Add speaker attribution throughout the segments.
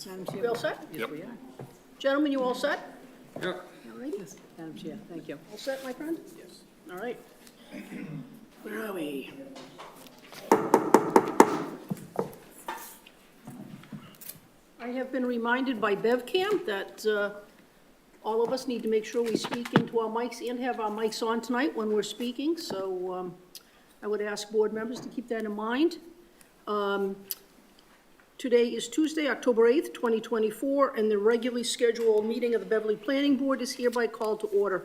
Speaker 1: Madam Chair.
Speaker 2: You all set?
Speaker 1: Yes, we are.
Speaker 2: Gentlemen, you all set?
Speaker 3: Yep.
Speaker 2: All righty.
Speaker 1: Yes, Madam Chair, thank you.
Speaker 2: All set, my friend?
Speaker 3: Yes.
Speaker 2: All right. Where are we? I have been reminded by BevCam that all of us need to make sure we speak into our mics and have our mics on tonight when we're speaking, so I would ask board members to keep that in mind. Today is Tuesday, October 8th, 2024, and the regularly scheduled meeting of the Beverly Planning Board is hereby called to order.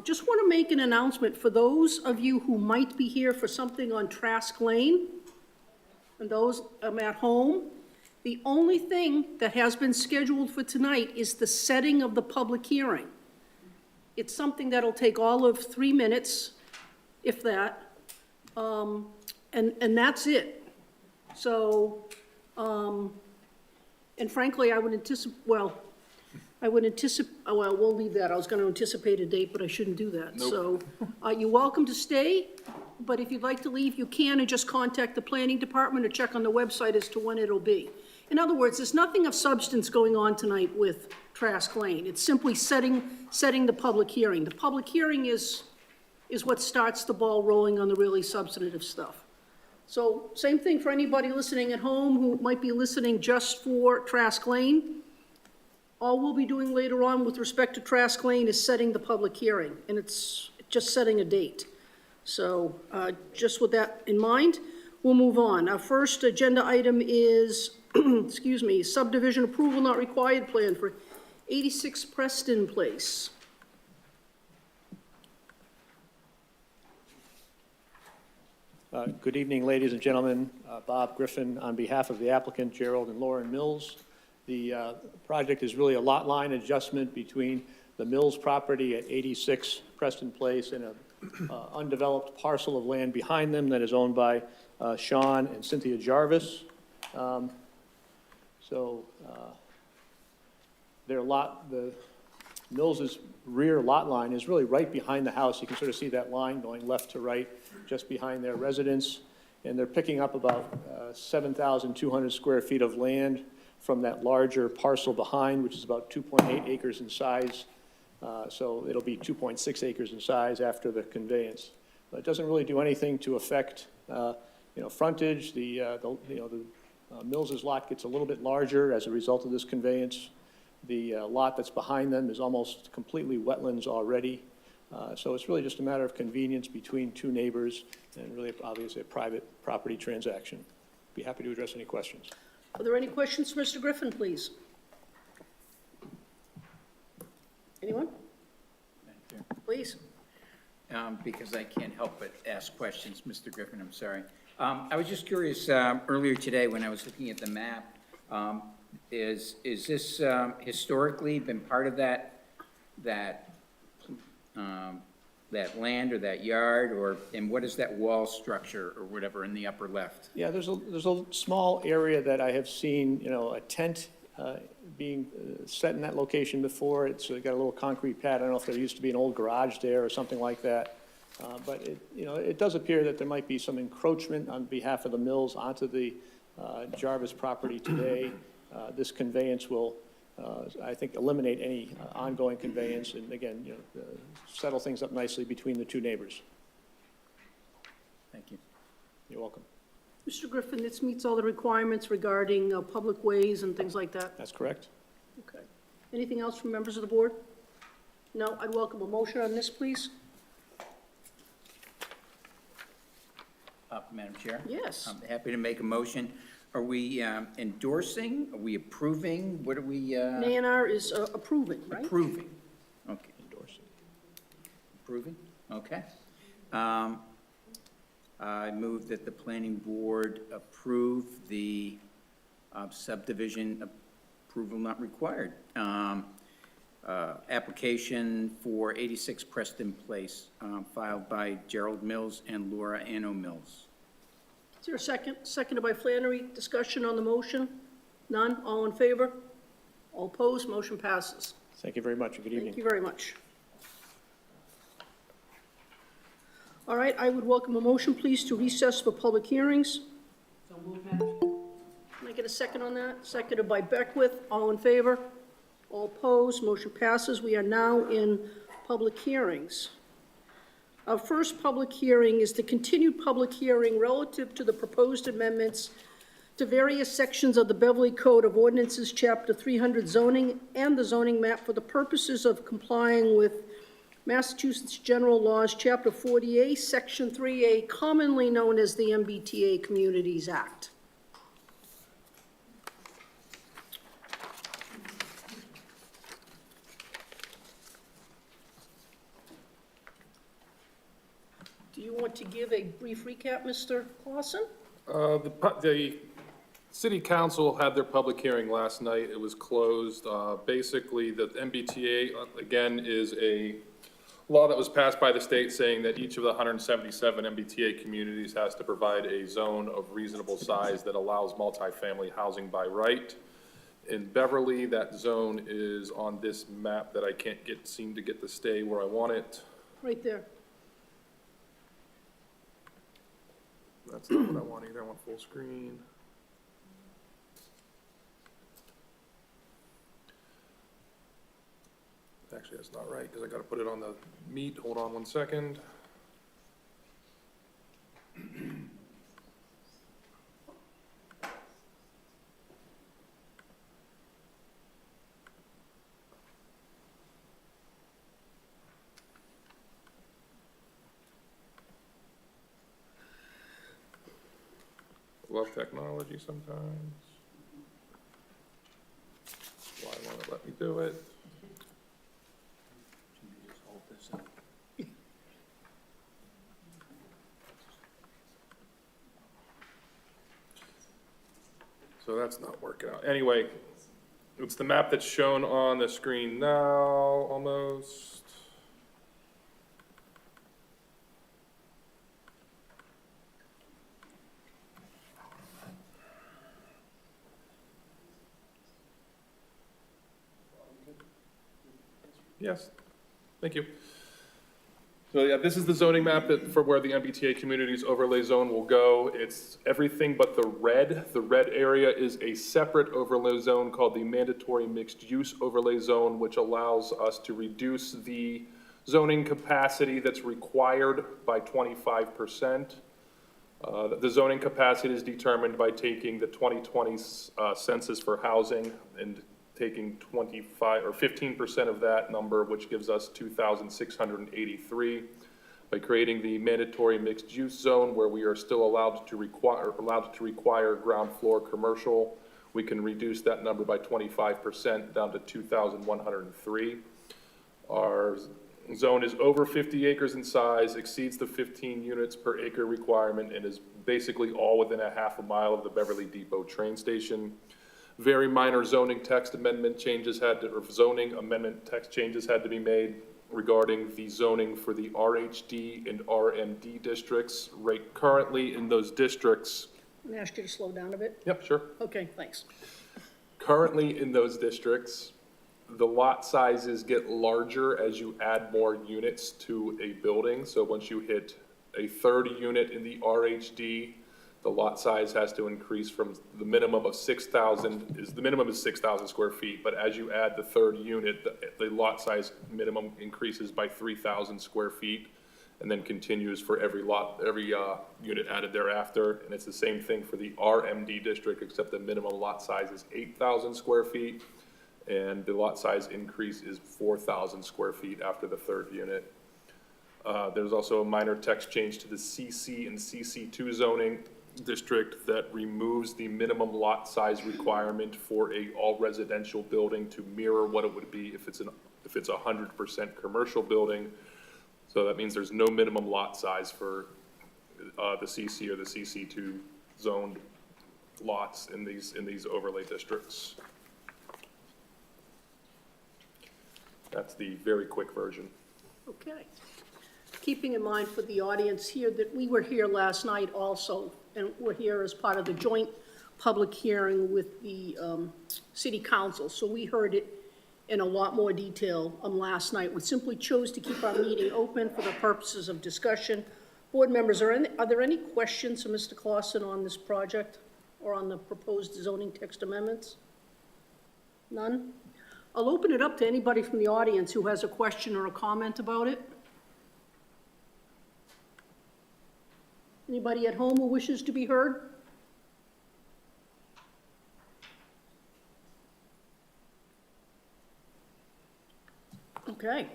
Speaker 2: Just want to make an announcement for those of you who might be here for something on Trask Lane, and those at home. The only thing that has been scheduled for tonight is the setting of the public hearing. It's something that'll take all of 3 minutes, if that, and that's it. So, and frankly, I would anticipate, well, we'll leave that. I was gonna anticipate a date, but I shouldn't do that.
Speaker 3: Nope.
Speaker 2: So, you're welcome to stay, but if you'd like to leave, you can, and just contact the planning department or check on the website as to when it'll be. In other words, there's nothing of substance going on tonight with Trask Lane. It's simply setting the public hearing. The public hearing is what starts the ball rolling on the really substantive stuff. So, same thing for anybody listening at home who might be listening just for Trask Lane. All we'll be doing later on with respect to Trask Lane is setting the public hearing, and it's just setting a date. So, just with that in mind, we'll move on. Our first agenda item is, excuse me, subdivision approval not required plan for 86 Preston Place.
Speaker 4: Good evening, ladies and gentlemen. Bob Griffin on behalf of the applicant, Gerald and Lauren Mills. The project is really a lot line adjustment between the Mills property at 86 Preston Place and an undeveloped parcel of land behind them that is owned by Sean and Cynthia Jarvis. The Mills's rear lot line is really right behind the house. You can sort of see that line going left to right, just behind their residence. And they're picking up about 7,200 square feet of land from that larger parcel behind, which is about 2.8 acres in size. So it'll be 2.6 acres in size after the conveyance. But it doesn't really do anything to affect, frontage. The Mills's lot gets a little bit larger as a result of this conveyance. The lot that's behind them is almost completely wetlands already. So it's really just a matter of convenience between two neighbors and really obviously a private property transaction. Be happy to address any questions.
Speaker 2: Are there any questions for Mr. Griffin, please? Anyone? Please.
Speaker 5: Because I can't help but ask questions, Mr. Griffin, I'm sorry. I was just curious, earlier today when I was looking at the map, is this historically been part of that land or that yard, and what is that wall structure or whatever in the upper left?
Speaker 4: Yeah, there's a small area that I have seen, a tent being set in that location before. It's got a little concrete pad. I don't know if there used to be an old garage there or something like that. But it does appear that there might be some encroachment on behalf of the Mills onto the Jarvis property today. This conveyance will, I think, eliminate any ongoing conveyance and, again, settle things up nicely between the two neighbors.
Speaker 5: Thank you.
Speaker 4: You're welcome.
Speaker 2: Mr. Griffin, this meets all the requirements regarding public ways and things like that?
Speaker 4: That's correct.
Speaker 2: Okay. Anything else from members of the board? No, I'd welcome a motion on this, please.
Speaker 5: Madam Chair?
Speaker 2: Yes.
Speaker 5: I'm happy to make a motion. Are we endorsing? Are we approving? What are we?
Speaker 2: An A&R is approving, right?
Speaker 5: Approving. Okay.
Speaker 4: Endorsing.
Speaker 5: Approving? Okay. I move that the planning board approve the subdivision approval not required. Application for 86 Preston Place, filed by Gerald Mills and Laura Anno Mills.
Speaker 2: Is there a second? Seconded by Flannery. Discussion on the motion? None? All in favor? All opposed? Motion passes.
Speaker 4: Thank you very much, and good evening.
Speaker 2: Thank you very much. All right, I would welcome a motion, please, to recess for public hearings.
Speaker 1: So moved, Madam Chair.
Speaker 2: Can I get get a second on that? Seconded by Beckwith. All in favor? All opposed? Motion passes. We are now in public hearings. Our first public hearing is the continued public hearing relative to the proposed amendments to various sections of the Beverly Code of Ordinances, Chapter 300 zoning, and the zoning map for the purposes of complying with Massachusetts General Laws, Chapter 40A, Section 3A, commonly known as the MBTA Communities Act. Do you want to give a brief recap, Mr. Clausen?
Speaker 1: The city council had their public hearing last night. It was closed. Basically, the MBTA, again, is a law that was passed by the state saying that each of the 177 MBTA communities has to provide a zone of reasonable size that allows multifamily housing by right. In Beverly, that zone is on this map that I can't seem to get to stay where I want it.
Speaker 2: Right there.
Speaker 1: That's not what I want either. I want full screen. Actually, that's not right, because I gotta put it on the meet. Hold on one second. Love technology sometimes. Why won't it let me do it?
Speaker 5: Can you just hold this up?
Speaker 1: So that's not working out. Anyway, it's the map that's shown on the screen now, almost. Yes, thank you. So yeah, this is the zoning map for where the MBTA Communities Overlay Zone will go. It's everything but the red. The red area is a separate overlay zone called the Mandatory Mixed Use Overlay Zone, which allows us to reduce the zoning capacity that's required by 25%. The zoning capacity is determined by taking the 2020 census for housing and taking 25 or 15% of that number, which gives us 2,683. By creating the mandatory mixed use zone where we are still allowed to require ground floor commercial, we can reduce that number by 25% down to 2,103. Our zone is over 50 acres in size, exceeds the 15 units per acre requirement, and is basically all within a half a mile of the Beverly Depot train station. Very minor zoning text amendment changes zoning amendment text changes had to be made regarding the zoning for the RHD and RMD districts. Right currently in those districts.
Speaker 2: I'm gonna ask you to slow down a bit.
Speaker 1: Yep, sure.
Speaker 2: Okay, thanks.
Speaker 1: Currently in those districts, the lot sizes get larger as you add more units to a building. So once you hit a third unit in the RHD, the lot size has to increase from the minimum of 6,000, the minimum is 6,000 square feet, but as you add the third unit, the lot size minimum increases by 3,000 square feet, and then continues for every unit added thereafter. And it's the same thing for the RMD district, except the minimum lot size is 8,000 square feet, and the lot size increase is 4,000 square feet after the third unit. There's also a minor text change to the CC and CC2 zoning district that removes the minimum lot size requirement for a all residential building to mirror what it would be if it's 100% commercial building. So that means there's no minimum lot size for the CC or the CC2 zoned lots in these overlay districts. That's the very quick version.
Speaker 2: Okay. Keeping in mind for the audience here that we were here last night also, and we're here as part of the joint public hearing with the city council. So we heard it in a lot more detail last night. We simply chose to keep our meeting open for the purposes of discussion. Board members, are there any questions for Mr. Clausen on this project or on the proposed zoning text amendments? None? I'll open it up to anybody from the audience who has a question or a comment about it. Anybody at home who wishes to be heard? Okay.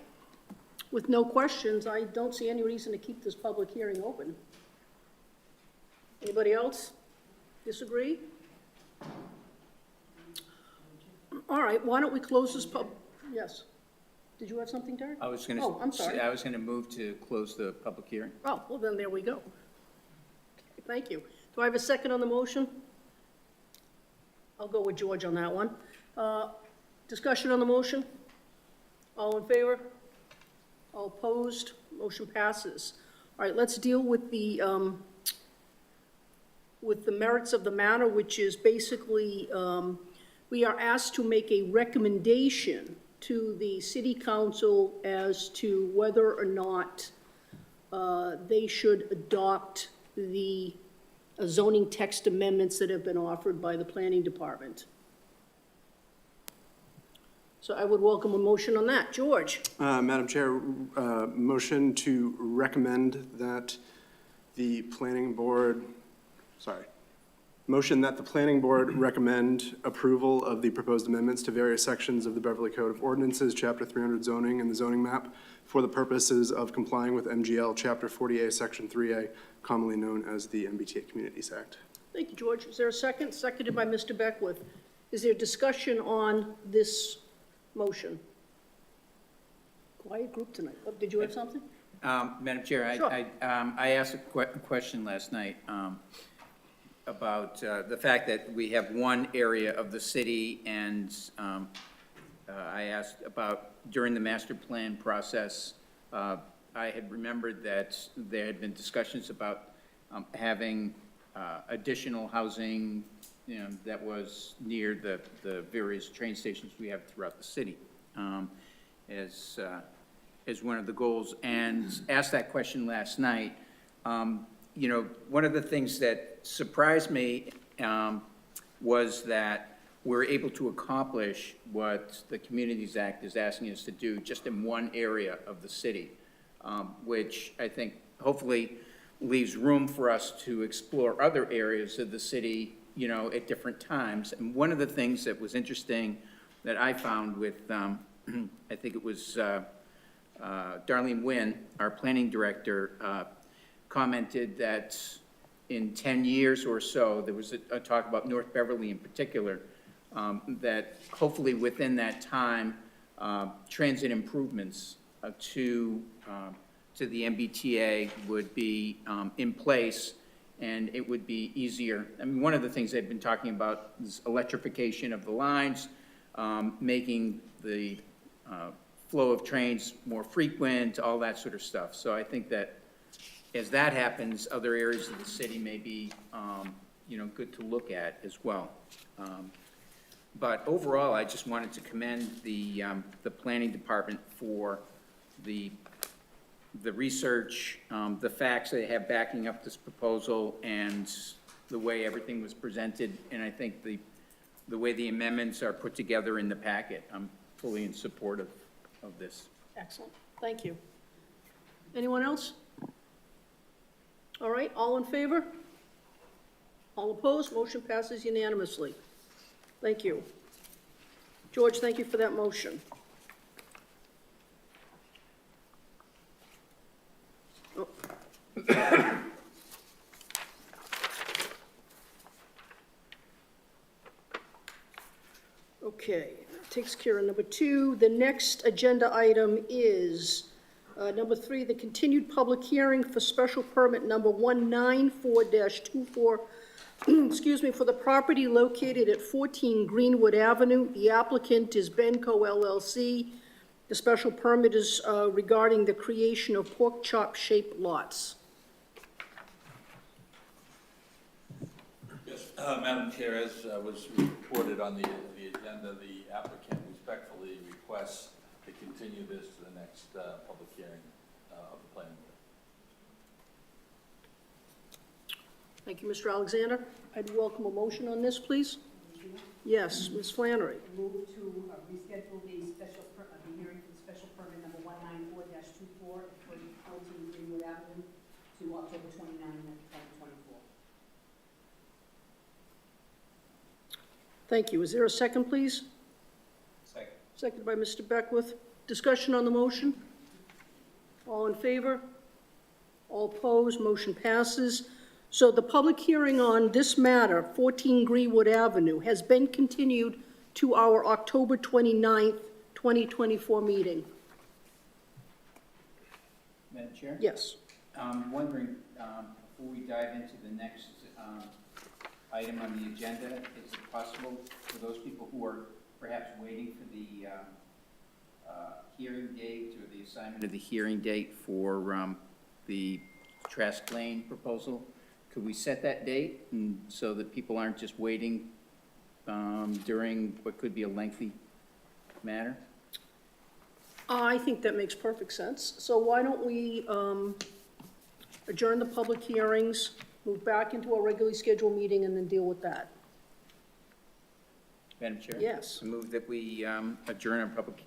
Speaker 2: With no questions, I don't see any reason to keep this public hearing open. Anybody else disagree? All right, why don't we close this yes. Did you have something, Derek?
Speaker 5: I was gonna.
Speaker 2: Oh, I'm sorry.
Speaker 5: I was gonna move to close the public hearing.
Speaker 2: Oh, well, then there we go. Okay, thank you. Do I have a second on the motion? I'll go with George on that one. Discussion on the motion? All in favor? All opposed? Motion passes. All right, let's deal with the merits of the matter, which is basically, we are asked to make a recommendation to the city council as to whether or not they should adopt the zoning text amendments that have been offered by the planning department. So I would welcome a motion on that. George?
Speaker 3: Madam Chair, motion to recommend that the planning board, motion that the planning board recommend approval of the proposed amendments to various sections of the Beverly Code of Ordinances, Chapter 300 zoning and the zoning map for the purposes of complying with MGL Chapter 40A, Section 3A, commonly known as the MBTA Communities Act.
Speaker 2: Thank you, George. Is there a second? Seconded by Mr. Beckwith. Is there discussion on this motion? Quiet group tonight. Oh, did you have something?
Speaker 5: Madam Chair,
Speaker 2: Sure.
Speaker 5: I asked a question last night about the fact that we have one area of the city, and I asked about, during the master plan process, I had remembered that there had been discussions about having additional housing, that was near the various train stations we have throughout the city, as one of the goals, and asked that question last night. One of the things that surprised me was that we're able to accomplish what the Communities Act is asking us to do just in one area of the city, which I think hopefully leaves room for us to explore other areas of the city, at different times. And one of the things that was interesting that I found with, I think it was Darlene Nguyen, our planning director, commented that in 10 years or so, there was a talk about North Beverly in particular, that hopefully within that time, transit improvements to the MBTA would be in place, and it would be easier. I mean, one of the things they've been talking about is electrification of the lines, making the flow of trains more frequent, all that sort of stuff. So I think that as that happens, other areas of the city may be, good to look at as well. But overall, I just wanted to commend the planning department for the research, the facts they have backing up this proposal, and the way everything was presented. And I think the way the amendments are put together in the packet, I'm fully in support of this.
Speaker 2: Excellent. Thank you. Anyone else? All right, all in favor? All opposed? Motion passes unanimously. Thank you. George, thank you for that motion. Oh. Okay, that takes care of number 2. The next agenda item is number 3, the continued public hearing for special permit number 194-24, excuse me, for the property located at 14 Greenwood Avenue. The applicant is Benco LLC. The special permit is regarding the creation of pork chop-shaped lots.
Speaker 6: Yes, Madam Chair, as was reported on the agenda, the applicant respectfully requests to continue this to the next public hearing of the planning
Speaker 2: Thank you, Mr. Alexander. I'd welcome a motion on this, please. Yes, Ms. Flannery.
Speaker 7: Move to reschedule the hearing for the special permit number 194-24 for 14 Greenwood Avenue to October 29, 2024.
Speaker 2: Thank you. Is there a second, please?
Speaker 5: Second.
Speaker 2: Seconded by Mr. Beckwith. Discussion on the motion? All in favor? All opposed? Motion passes. So the public hearing on this matter, 14 Greenwood Avenue, has been continued to our October 29th, 2024 meeting.
Speaker 5: Madam Chair?
Speaker 2: Yes.
Speaker 5: I'm wondering, before we dive into the next item on the agenda, is it possible for those people who are perhaps waiting for the hearing date or the assignment of the hearing date for the Trask Lane proposal, could we set that date and so that people aren't just waiting during what could be a lengthy matter?
Speaker 2: I think that makes perfect sense. So why don't we adjourn the public hearings, move back into a regularly scheduled meeting, and then deal with that?
Speaker 5: Madam Chair?
Speaker 2: Yes.
Speaker 5: I move that we adjourn our public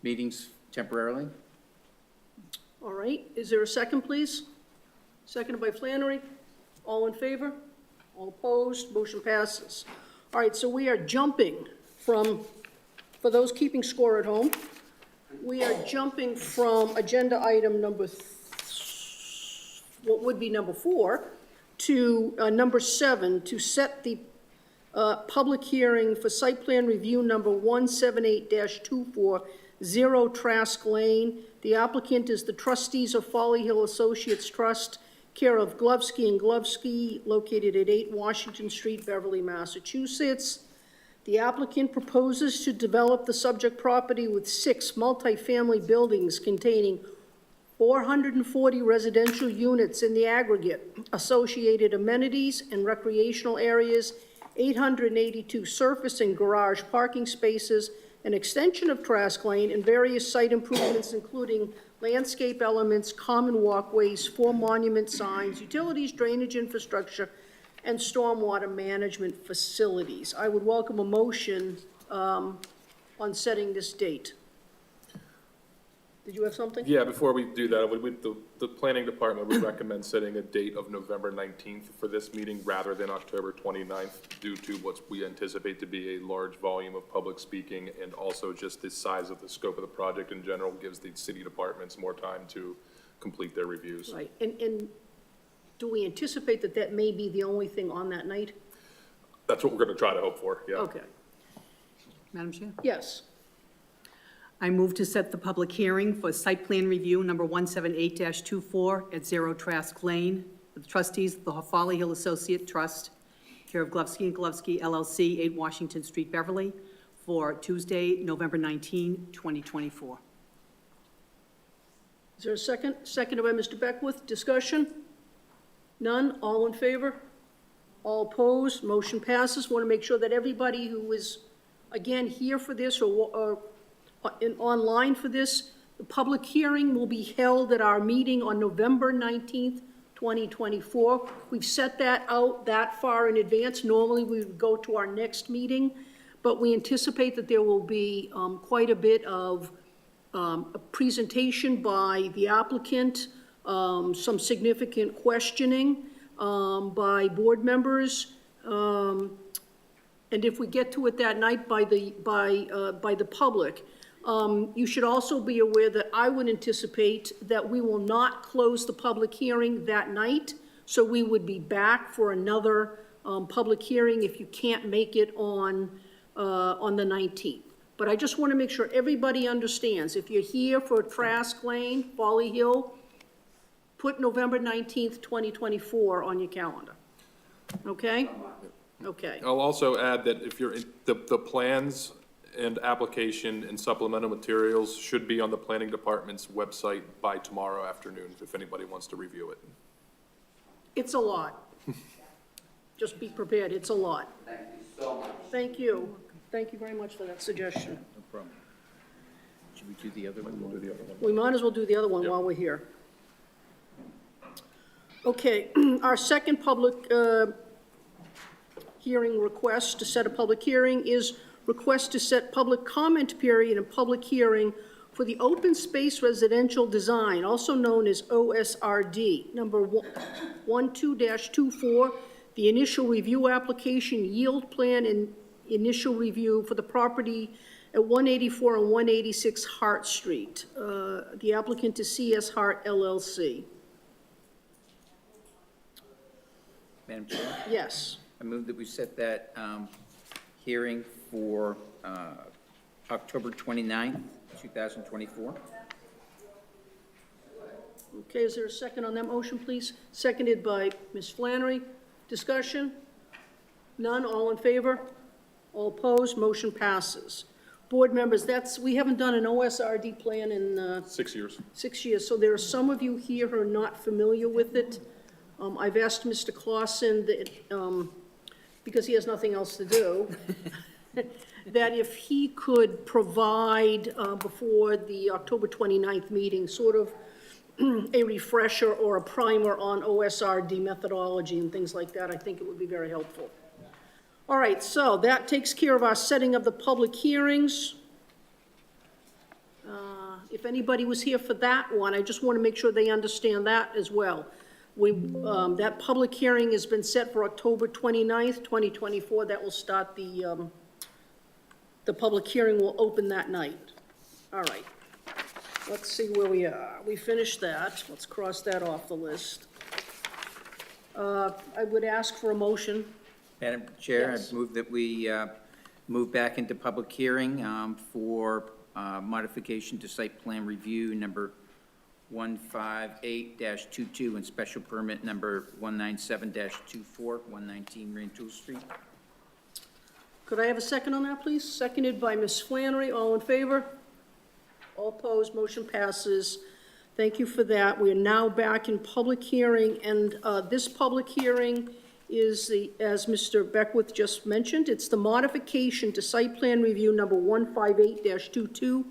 Speaker 5: meetings temporarily.
Speaker 2: All right, is there a second, please? Seconded by Flannery. All in favor? All opposed? Motion passes. All right, so we are jumping from, for those keeping score at home, we are jumping from agenda item what would be number 4, to number 7, to set the public hearing for site plan review number 178-24, 0 Trask Lane. The applicant is the trustees of Folly Hill Associates Trust, care of Glovsky and Glovsky, located at 8 Washington Street, Beverly, Massachusetts. The applicant proposes to develop the subject property with 6 multifamily buildings containing 440 residential units in the aggregate, associated amenities and recreational areas, 882 surface and garage parking spaces, an extension of Trask Lane, and various site improvements, including landscape elements, common walkways, 4 monument signs, utilities, drainage infrastructure, and stormwater management facilities. I would welcome a motion on setting this date. Did you have something?
Speaker 1: Yeah, before we do that, the planning department would recommend setting a date of November 19th for this meeting rather than October 29th, due to what we anticipate to be a large volume of public speaking, and also just the size of the scope of the project in general gives the city departments more time to complete their reviews.
Speaker 2: Right, and do we anticipate that that may be the only thing on that night?
Speaker 1: That's what we're gonna try to hope for, yeah.
Speaker 2: Okay,
Speaker 7: Madam Chair?
Speaker 2: yes.
Speaker 7: I move to set the public hearing for site plan review number 178-24 at 0 Trask Lane for the trustees of the Folly Hill Associate Trust, care of Glovsky and Glovsky LLC, 8 Washington Street, Beverly, for Tuesday, November 19, 2024.
Speaker 2: Is there a second? Seconded by Mr. Beckwith. Discussion? None? All in favor? All opposed? Motion passes. Want to make sure that everybody who is, again, here for this or online for this, the public hearing will be held at our meeting on November 19th, 2024. We've set that out that far in advance. Normally, we would go to our next meeting, but we anticipate that there will be quite a bit of a presentation by the applicant, some significant questioning by board members, and if we get to it that night by the public. You should also be aware that I would anticipate that we will not close the public hearing that night, so we would be back for another public hearing if you can't make it on the 19th. But I just want to make sure everybody understands, if you're here for Trask Lane, Folly Hill, put November 19th, 2024 on your calendar. Okay? Okay.
Speaker 1: I'll also add that if you're, the plans and application and supplemental materials should be on the planning department's website by tomorrow afternoon, if anybody wants to review it.
Speaker 2: It's a lot. Just be prepared, it's a lot.
Speaker 5: Thank you so much.
Speaker 2: Thank you. Thank you very much for that suggestion.
Speaker 5: No problem. Should we do the other one?
Speaker 1: We'll do the other one.
Speaker 2: We might as well do the other one while we're here. Okay, our second public hearing request to set a public hearing is request to set public comment period and public hearing for the open space residential design, also known as OSRD, number 12-24, the initial review application, yield plan, and initial review for the property at 184 and 186 Hart Street. The applicant is CS Hart LLC.
Speaker 5: Madam Chair,
Speaker 2: Yes.
Speaker 5: I move that we set that hearing for October 29th, 2024.
Speaker 2: Okay, is there a second on that motion, please? Seconded by Ms. Flannery. Discussion? None, all in favor? All opposed, motion passes. Board members, we haven't done an OSRD plan in
Speaker 1: 6 years.
Speaker 2: 6 years, so there are some of you here who are not familiar with it. I've asked Mr. Clausen that, because he has nothing else to do, that if he could provide before the October 29th meeting, sort of a refresher or a primer on OSRD methodology and things like that, I think it would be very helpful. All right, so that takes care of our setting of the public hearings. If anybody was here for that one, I just want to make sure they understand that as well. That public hearing has been set for October 29th, 2024. That will start the public hearing will open that night. All right. Let's see where we are. We finished that. Let's cross that off the list. I would ask for a motion.
Speaker 5: Madam Chair,
Speaker 2: Yes.
Speaker 5: I move that we move back into public hearing for modification to site plan review number 158-22 and special permit number 197-24, 119 Rantoul Street.
Speaker 2: Could I have a second on that, please? Seconded by Ms. Flannery. All in favor? All opposed, motion passes. Thank you for that. We are now back in public hearing, and this public hearing is as Mr. Beckwith just mentioned, it's the modification to site plan review number 158-22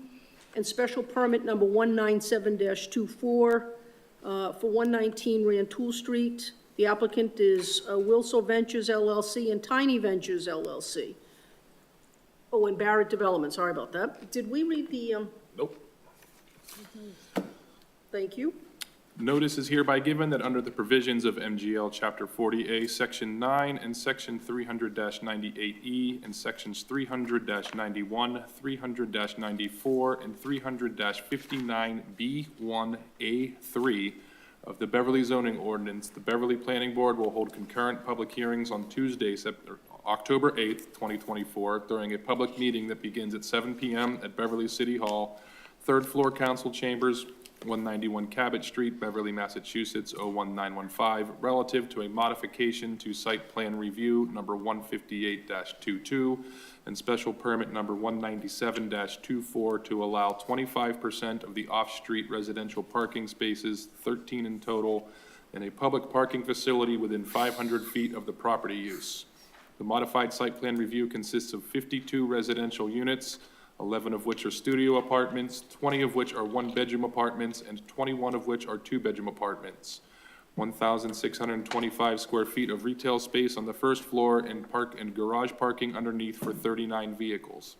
Speaker 2: and special permit number 197-24 for 119 Rantoul Street. The applicant is Wilso Ventures LLC and Tiny Ventures LLC. Oh, and Barrett Development, sorry about that. Did we read the,
Speaker 1: Nope.
Speaker 2: Thank you.
Speaker 1: Notice is hereby given that under the provisions of MGL Chapter 40A, Section 9, and Section 300-98E, and Sections 300-91, 300-94, and 300-59B1A3 of the Beverly zoning ordinance, the Beverly Planning Board will hold concurrent public hearings on Tuesday, October 8th, 2024, during a public meeting that begins at 7 p.m. at Beverly City Hall, third floor council chambers, 191 Cabot Street, Beverly, Massachusetts, 01915, relative to a modification to site plan review number 158-22 and special permit number 197-24 to allow 25% of the off-street residential parking spaces, 13 in total, in a public parking facility within 500 feet of the property use. The modified site plan review consists of 52 residential units, 11 of which are studio apartments, 20 of which are one-bedroom apartments, and 21 of which are two-bedroom apartments. 1,625 square feet of retail space on the first floor and garage parking underneath for 39 vehicles.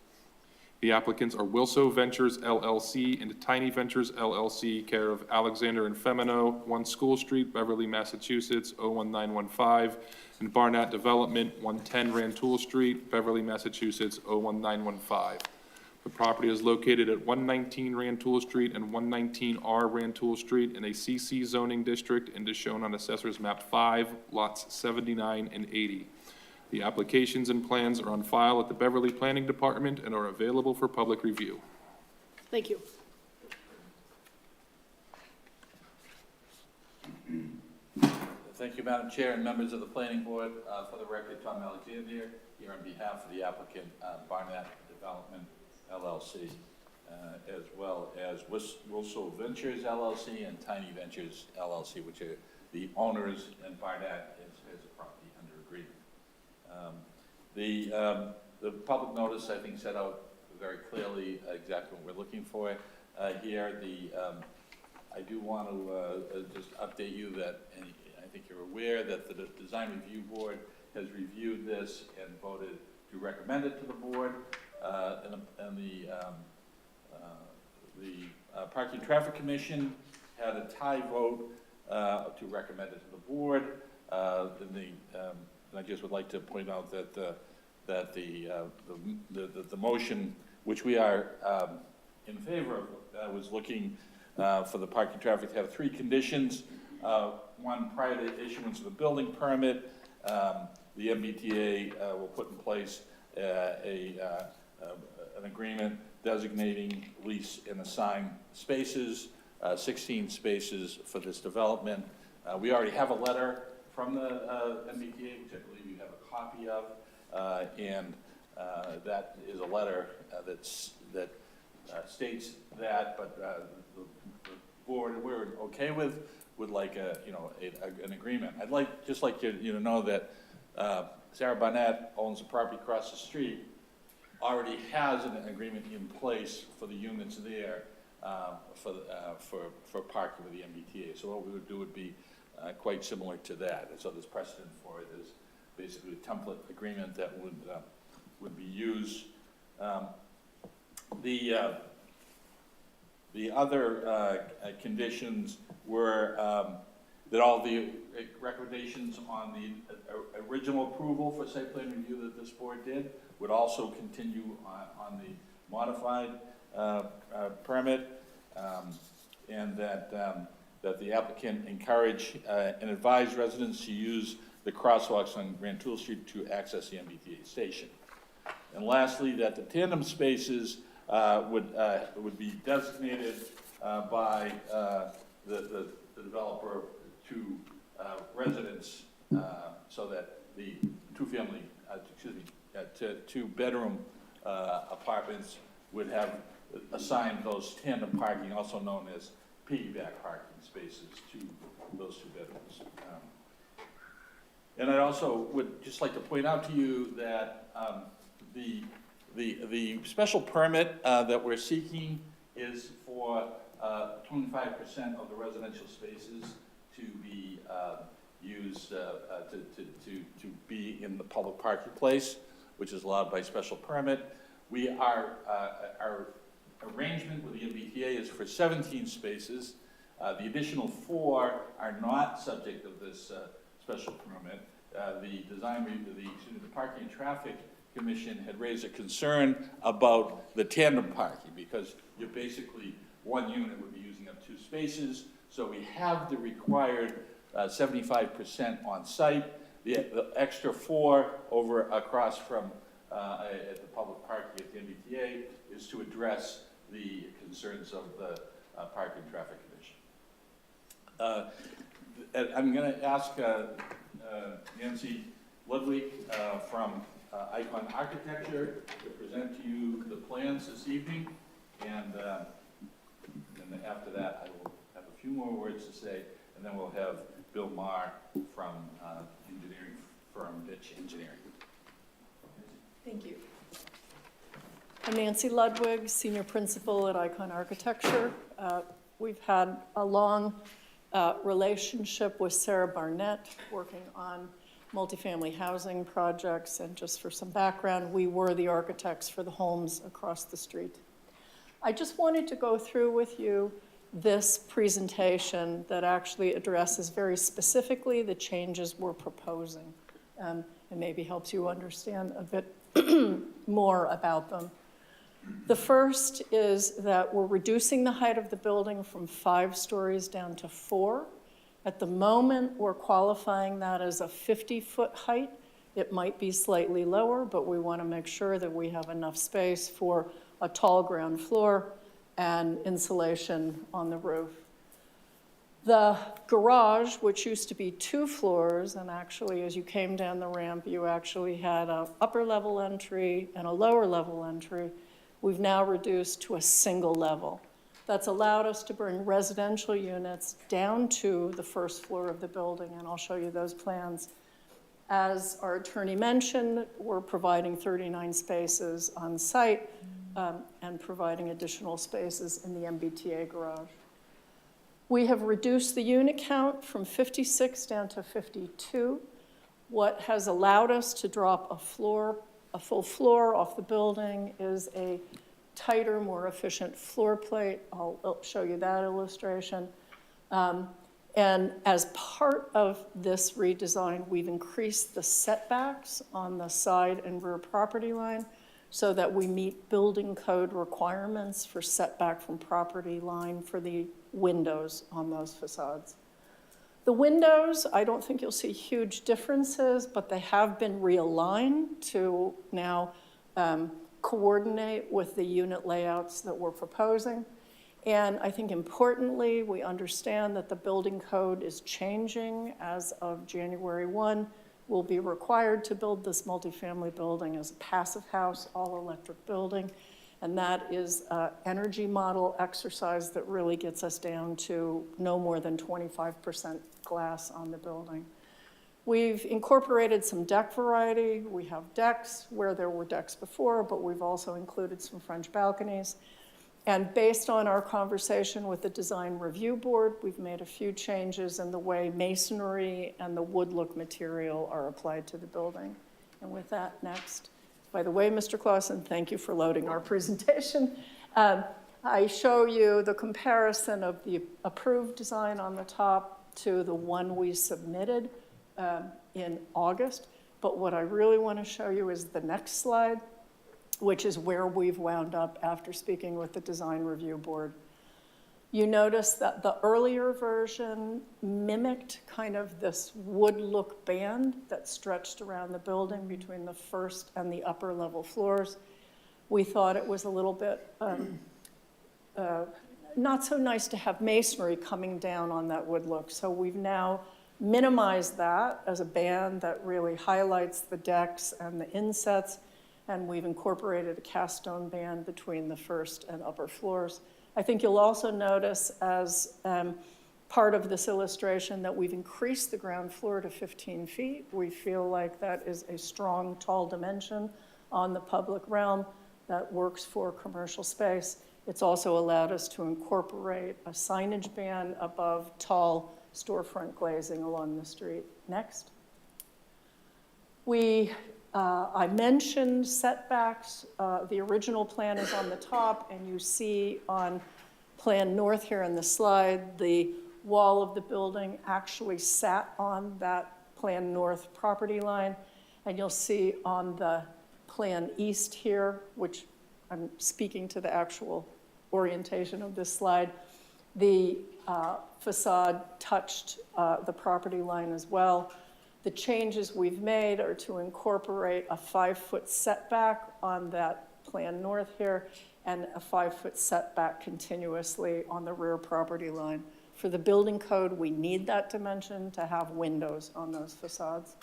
Speaker 1: The applicants are Wilso Ventures LLC and Tiny Ventures LLC, care of Alexander and Femino, 1 School Street, Beverly, Massachusetts, 01915, and Barnett Development, 110 Rantoul Street, Beverly, Massachusetts, 01915. The property is located at 119 Rantoul Street and 119R Rantoul Street in a CC zoning district and is shown on Assessor's Map 5, lots 79 and 80. The applications and plans are on file at the Beverly Planning Department and are available for public review.
Speaker 2: Thank you.
Speaker 6: Thank you, Madam Chair and members of the Planning Board. For the record, Tom Alexander here on behalf of the applicant, Barnett Development LLC, as well as Wilso Ventures LLC and Tiny Ventures LLC, which are the owners, and Barnett has a property under agreement. The public notice, I think, set out very clearly exactly what we're looking for here. I do want to just update you that, and think you're aware that the Design Review Board has reviewed this and voted to recommend it to the board. And the Parking Traffic Commission had a tie vote to recommend it to the board. I just would like to point out that the motion, which we are in favor of, was looking for the parking traffic to have 3 conditions. One, prior to issuance of the building permit, the MBTA will put in place an agreement designating, lease, and assign spaces, 16 spaces for this development. We already have a letter from the MBTA, which I believe you have a copy of, and that is a letter that states that, but the board we're okay with would like an agreement. I'd just like you to know that Sarah Barnett owns the property across the street, already has an agreement in place for the units there for parking with the MBTA. So what we would do would be quite similar to that. And so there's precedent for it. There's basically a template agreement that would be used. The other conditions were that all the recommendations on the original approval for site plan review that this board did would also continue on the modified permit, and that the applicant encourage and advise residents to use the crosswalks on Grand Tool Street to access the MBTA station. And lastly, that the tandem spaces would be designated by the developer to residents, so that the two-bedroom apartments would have assigned those tandem parking, also known as piggyback parking spaces, to those 2 bedrooms. And I also would just like to point out to you that the special permit that we're seeking is for 25% of the residential spaces to be used to be in the public parking place, which is allowed by special permit. Our arrangement with the MBTA is for 17 spaces. The additional 4 are not subject of this special permit. The Parking and Traffic Commission had raised a concern about the tandem parking, because you're basically, one unit would be using up 2 spaces. So we have the required 75% on site. The extra 4 over across from at the public parking at the MBTA is to address the concerns of the Parking and Traffic Commission. I'm going to ask Nancy Ludwig from Icon Architecture to present to you the plans this evening, and after that I will have a few more words to say, and then we'll have Bill Marr from engineering firm Ditch Engineering.
Speaker 8: Thank you. I'm Nancy Ludwig, Senior Principal at Icon Architecture. We've had a long relationship with Sarah Barnett, working on multifamily housing projects, and just for some background, we were the architects for the homes across the street. I just wanted to go through with you this presentation that actually addresses very specifically the changes we're proposing, and maybe helps you understand a bit more about them. The first is that we're reducing the height of the building from 5 stories down to 4. At the moment, we're qualifying that as a 50-foot height. It might be slightly lower, but we want to make sure that we have enough space for a tall ground floor and insulation on the roof. The garage, which used to be 2 floors, and actually as you came down the ramp, you actually had an upper level entry and a lower level entry, we've now reduced to a single level. That's allowed us to bring residential units down to the 1st floor of the building, and I'll show you those plans. As our attorney mentioned, we're providing 39 spaces on site and providing additional spaces in the MBTA garage. We have reduced the unit count from 56 down to 52. What has allowed us to drop a full floor off the building is a tighter, more efficient floor plate. I'll show you that illustration. And as part of this redesign, we've increased the setbacks on the side and rear property line so that we meet building code requirements for setback from property line for the windows on those facades. The windows, I don't think you'll see huge differences, but they have been realigned to now coordinate with the unit layouts that we're proposing. And I think importantly, we understand that the building code is changing. As of January 1, we'll be required to build this multifamily building as a passive house, all-electric building. And that is an energy model exercise that really gets us down to no more than 25% glass on the building. We've incorporated some deck variety. We have decks where there were decks before, but we've also included some French balconies. And based on our conversation with the Design Review Board, we've made a few changes in the way masonry and the wood look material are applied to the building. And with that, next. By the way, Mr. Clausen, thank you for loading our presentation. I show you the comparison of the approved design on the top to the one we submitted in August. But what I really want to show you is the next slide, which is where we've wound up after speaking with the Design Review Board. You notice that the earlier version mimicked kind of this wood look band that stretched around the building between the first and the upper level floors. We thought it was a little bit not so nice to have masonry coming down on that wood look. So we've now minimized that as a band that really highlights the decks and the insets. And we've incorporated a cast stone band between the first and upper floors. I think you'll also notice as part of this illustration that we've increased the ground floor to 15 feet. We feel like that is a strong, tall dimension on the public realm that works for commercial space. It's also allowed us to incorporate a signage band above tall storefront glazing along the street. Next. I mentioned setbacks. The original plan is on the top, and you see on Plan North here in the slide, the wall of the building actually sat on that Plan North property line. And you'll see on the Plan East here, which I'm speaking to the actual orientation of this slide, the facade touched the property line as well. The changes we've made are to incorporate a 5-foot setback on that Plan North here and a 5-foot setback continuously on the rear property line. For the building code, we need that dimension to have windows on those facades.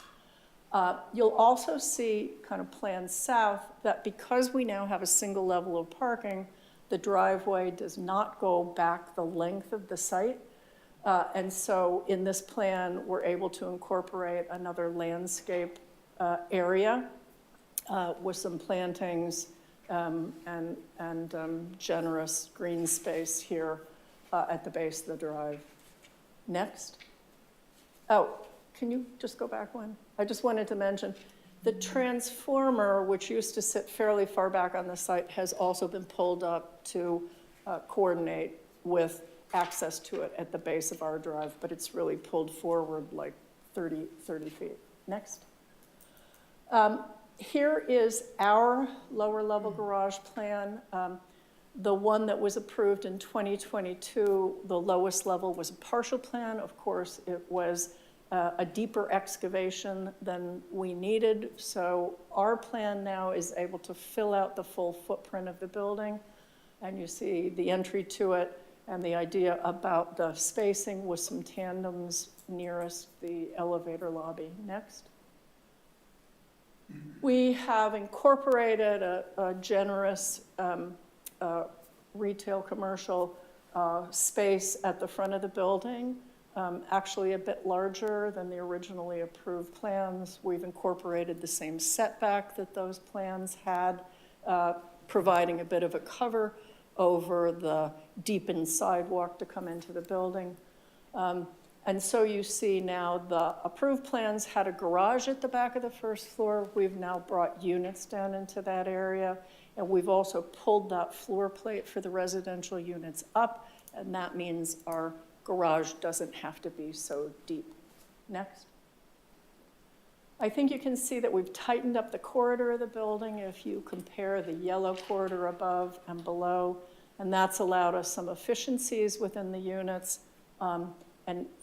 Speaker 8: You'll also see kind of Plan South that because we now have a single level of parking, the driveway does not go back the length of the site. And so in this plan, we're able to incorporate another landscape area with some plantings and generous green space here at the base of the drive. Next. Oh, can you just go back one? I just wanted to mention the transformer, which used to sit fairly far back on the site, has also been pulled up to coordinate with access to it at the base of our drive, but it's really pulled forward like 30 feet. Next. Here is our lower level garage plan. The one that was approved in 2022, the lowest level was a partial plan. Of course, it was a deeper excavation than we needed. So our plan now is able to fill out the full footprint of the building. And you see the entry to it and the idea about the spacing with some tandems nearest the elevator lobby. Next. We have incorporated a generous retail commercial space at the front of the building, actually a bit larger than the originally approved plans. We've incorporated the same setback that those plans had, providing a bit of a cover. over the deepened sidewalk to come into the building. And so you see now the approved plans had a garage at the back of the first floor. We've now brought units down into that area. And we've also pulled that floor plate for the residential units up. And that means our garage doesn't have to be so deep. Next. I think you can see that we've tightened up the corridor of the building if you compare the yellow corridor above and below. And that's allowed us some efficiencies within the units.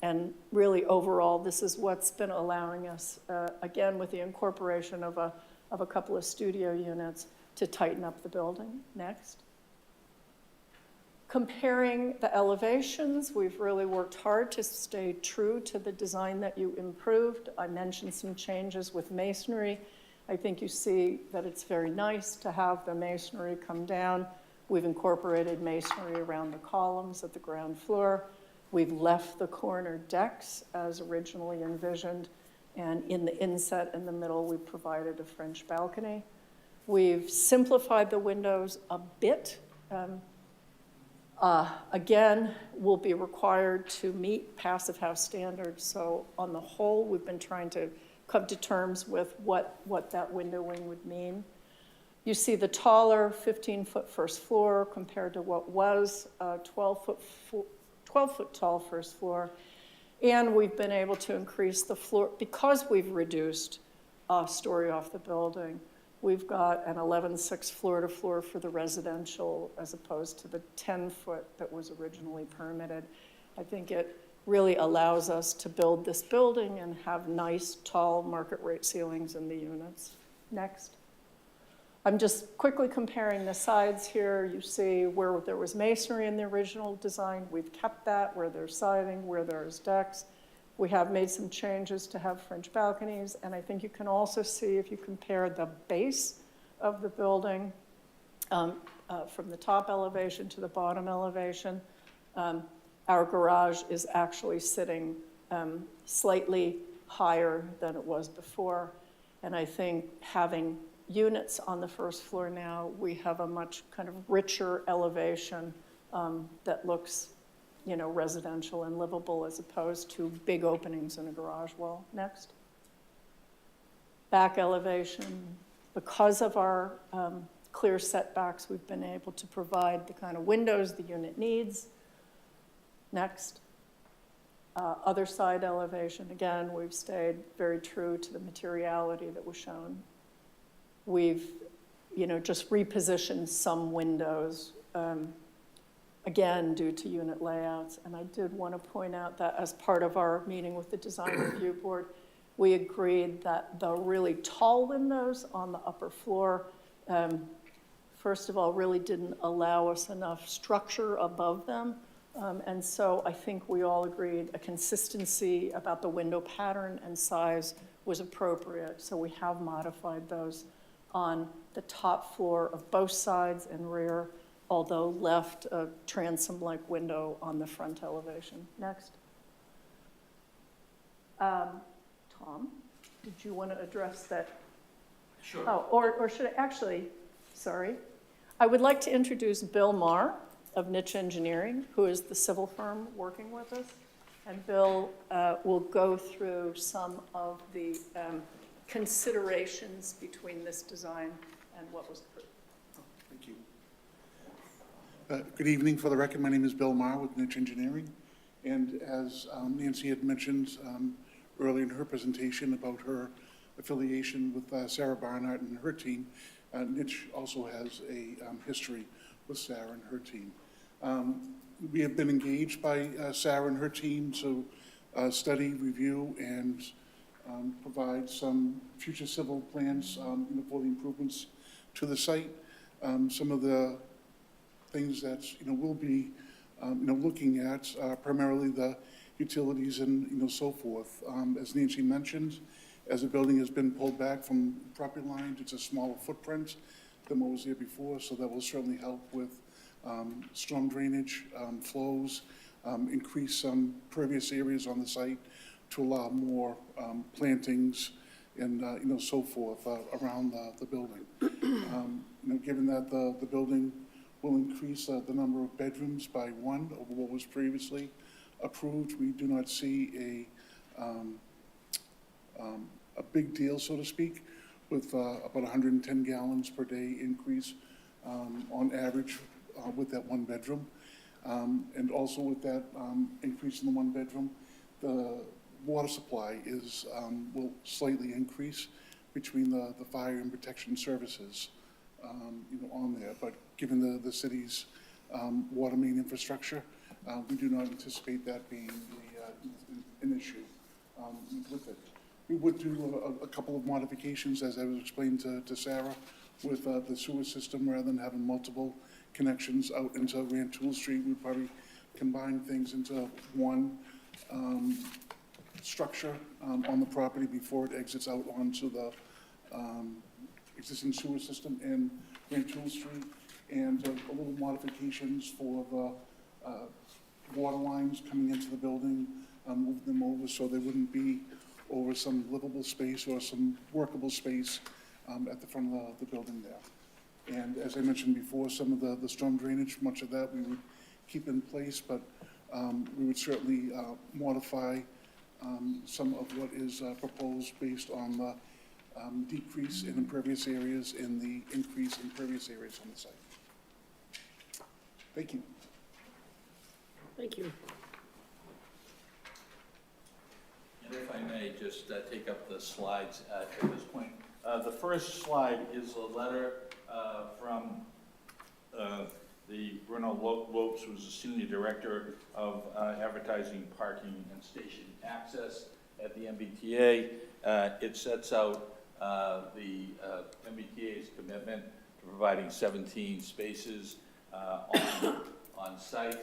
Speaker 8: And really overall, this is what's been allowing us, again, with the incorporation of a couple of studio units, to tighten up the building. Next. Comparing the elevations, we've really worked hard to stay true to the design that you improved. I mentioned some changes with masonry. I think you see that it's very nice to have the masonry come down. We've incorporated masonry around the columns at the ground floor. We've left the corner decks as originally envisioned. And in the inset in the middle, we provided a French balcony. We've simplified the windows a bit. Again, we'll be required to meet passive house standards. So on the whole, we've been trying to come to terms with what that window wing would mean. You see the taller 15-foot first floor compared to what was a 12-foot tall first floor. And we've been able to increase the floor, because we've reduced a story off the building. We've got an 11.6 floor to floor for the residential as opposed to the 10-foot that was originally permitted. I think it really allows us to build this building and have nice, tall market rate ceilings in the units. Next. I'm just quickly comparing the sides here. You see where there was masonry in the original design, we've kept that. Where there's siding, where there's decks. We have made some changes to have French balconies, and I think you can also see if you compare the base of the building from the top elevation to the bottom elevation, our garage is actually sitting slightly higher than it was before. And I think having units on the first floor now, we have a much kind of richer elevation that looks, you know, residential and livable as opposed to big openings in a garage wall. Next. Back elevation. Because of our clear setbacks, we've been able to provide the kind of windows the unit needs. Next. Other side elevation. Again, we've stayed very true to the materiality that was shown. We've, you know, just repositioned some windows, again, due to unit layouts. And I did want to point out that as part of our meeting with the design review board, we agreed that the really tall windows on the upper floor, first of all, really didn't allow us enough structure above them. And so I think we all agreed a consistency about the window pattern and size was appropriate. So we have modified those on the top floor of both sides and rear, although left a transom-like window on the front elevation. Next. Tom, did you want to address that?
Speaker 6: Sure.
Speaker 8: Oh, or should I, actually, sorry. I would like to introduce Bill Marr of Niche Engineering, who is the civil firm working with us. And Bill will go through some of the considerations between this design and what was approved.
Speaker 9: Thank you. Good evening. For the record, my name is Bill Marr with Niche Engineering. And as Nancy had mentioned earlier in her presentation about her affiliation with Sarah Barnhart and her team, Niche also has a history with Sarah and her team. We have been engaged by Sarah and her team to study, review, and provide some future civil plans for the improvements to the site. Some of the things that we'll be looking at primarily the utilities and so forth. As Nancy mentioned, as the building has been pulled back from property lines, it's a smaller footprint than what was there before, so that will certainly help with storm drainage, flows, increase some pervious areas on the site to allow more plantings and so forth around the building. Given that the building will increase the number of bedrooms by one over what was previously approved. We do not see a big deal, so to speak, with about 110 gallons per day increase on average with that one bedroom. And also with that increase in the one bedroom, the water supply will slightly increase between the fire and protection services, on there. But given the city's water main infrastructure, we do not anticipate that being an issue with it. We would do a couple of modifications, as I was explained to Sarah, with the sewer system. Rather than having multiple connections out into Rantoul Street, we'd probably combine things into one structure on the property before it exits out onto the existing sewer system in Rantoul Street, and a little modifications for the water lines coming into the building, move them over so they wouldn't be over some livable space or some workable space at the front of the building there. And as I mentioned before, some of the storm drainage, much of that we would keep in place, but we would certainly modify some of what is proposed based on the decrease in impervious areas and the increase in pervious areas on the site. Thank you.
Speaker 2: Thank you.
Speaker 6: And if I may, just take up the slides at this point. The first slide is a letter from the Bruno Lopes, who's the Senior Director of Advertising, Parking, and Station Access at the MBTA. It sets out the MBTA's commitment to providing 17 spaces on site.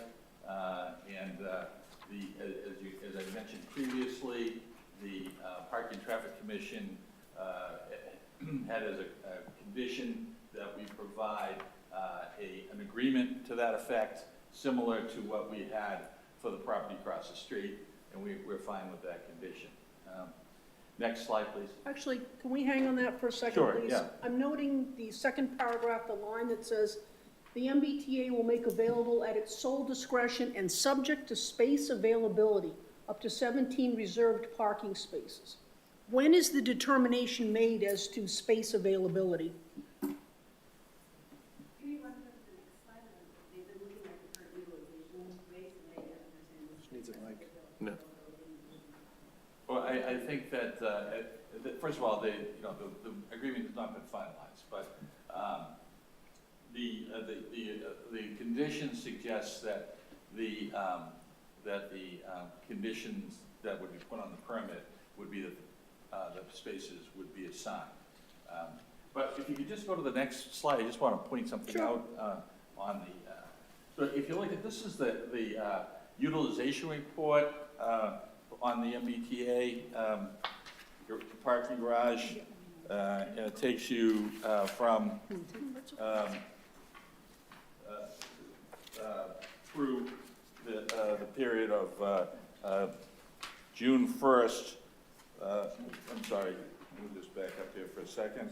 Speaker 6: As I mentioned previously, the Parking Traffic Commission had as a condition that we provide an agreement to that effect, similar to what we had for the property across the street, and we're fine with that condition. Next slide, please.
Speaker 2: Actually, can we hang on that for a second,
Speaker 6: Sure,
Speaker 2: please?
Speaker 6: yeah.
Speaker 2: I'm noting the second paragraph, the line that says, "The MBTA will make available at its sole discretion and subject to space availability up to 17 reserved parking spaces." When is the determination made as to space availability?
Speaker 1: No.
Speaker 6: Well, I think that, first of all, the agreement has not been finalized, but the condition suggests that the conditions that would be put on the permit would be that the spaces would be assigned. But if you could just go to the next slide, I just want to point something out on the, so if you look at, this is the utilization report on the MBTA parking garage, and it takes you from through the period of June 1st. I'm sorry, let me just back up here for a second.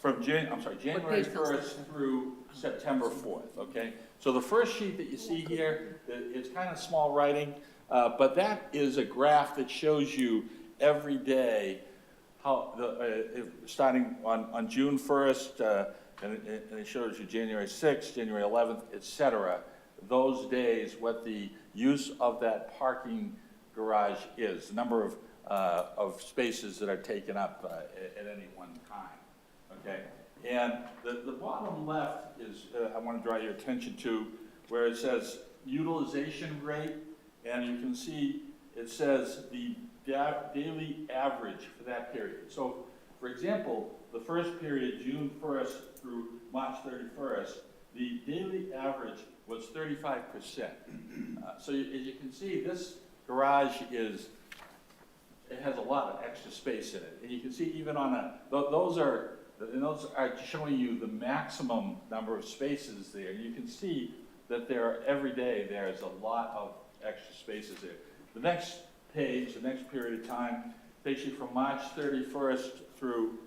Speaker 6: From January 1st through September 4th, okay? So the first sheet that you see here, it's kind of small writing, but that is a graph that shows you every day how, starting on June 1st, and it shows you January 6th, January 11th, et cetera, those days, what the use of that parking garage is, the number of spaces that are taken up at any one time. Okay, and the bottom left is, I want to draw your attention to, where it says utilization rate, and you can see it says the daily average for that period. So, for example, the first period, June 1st through March 31st, the daily average was 35%. So as you can see, this garage it has a lot of extra space in it. And you can see even on those are showing you the maximum number of spaces there. You can see that every day there's a lot of extra spaces there. The next page, the next period of time, takes you from March 31st through,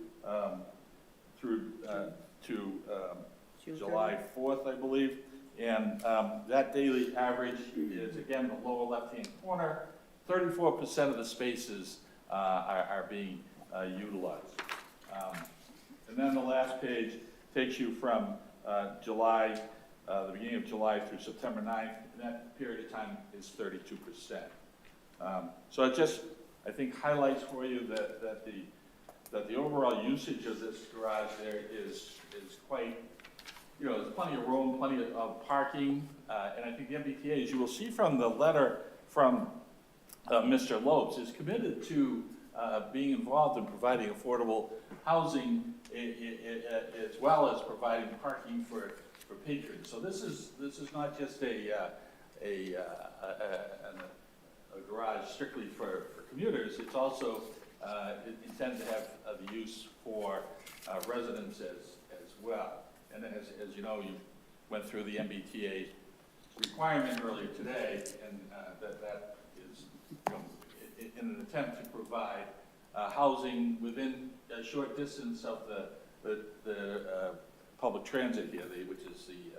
Speaker 6: to July 4th, I believe. And that daily average is, again, the lower left-hand corner, 34% of the spaces are being utilized. And then the last page takes you from July, the beginning of July through September 9th, and that period of time is 32%. So it just, I think, highlights for you that the overall usage of this garage there is quite, you know, there's plenty of room, plenty of parking, and I think the MBTA, as you will see from the letter from Mr. Lopes, is committed to being involved in providing affordable housing as well as providing parking for patrons. So this is not just a garage strictly for commuters. It's also intended to have the use for residents as well. And as you know, you went through the MBTA requirement earlier today, and that is, you know, in an attempt to provide housing within a short distance of the public transit here, which is the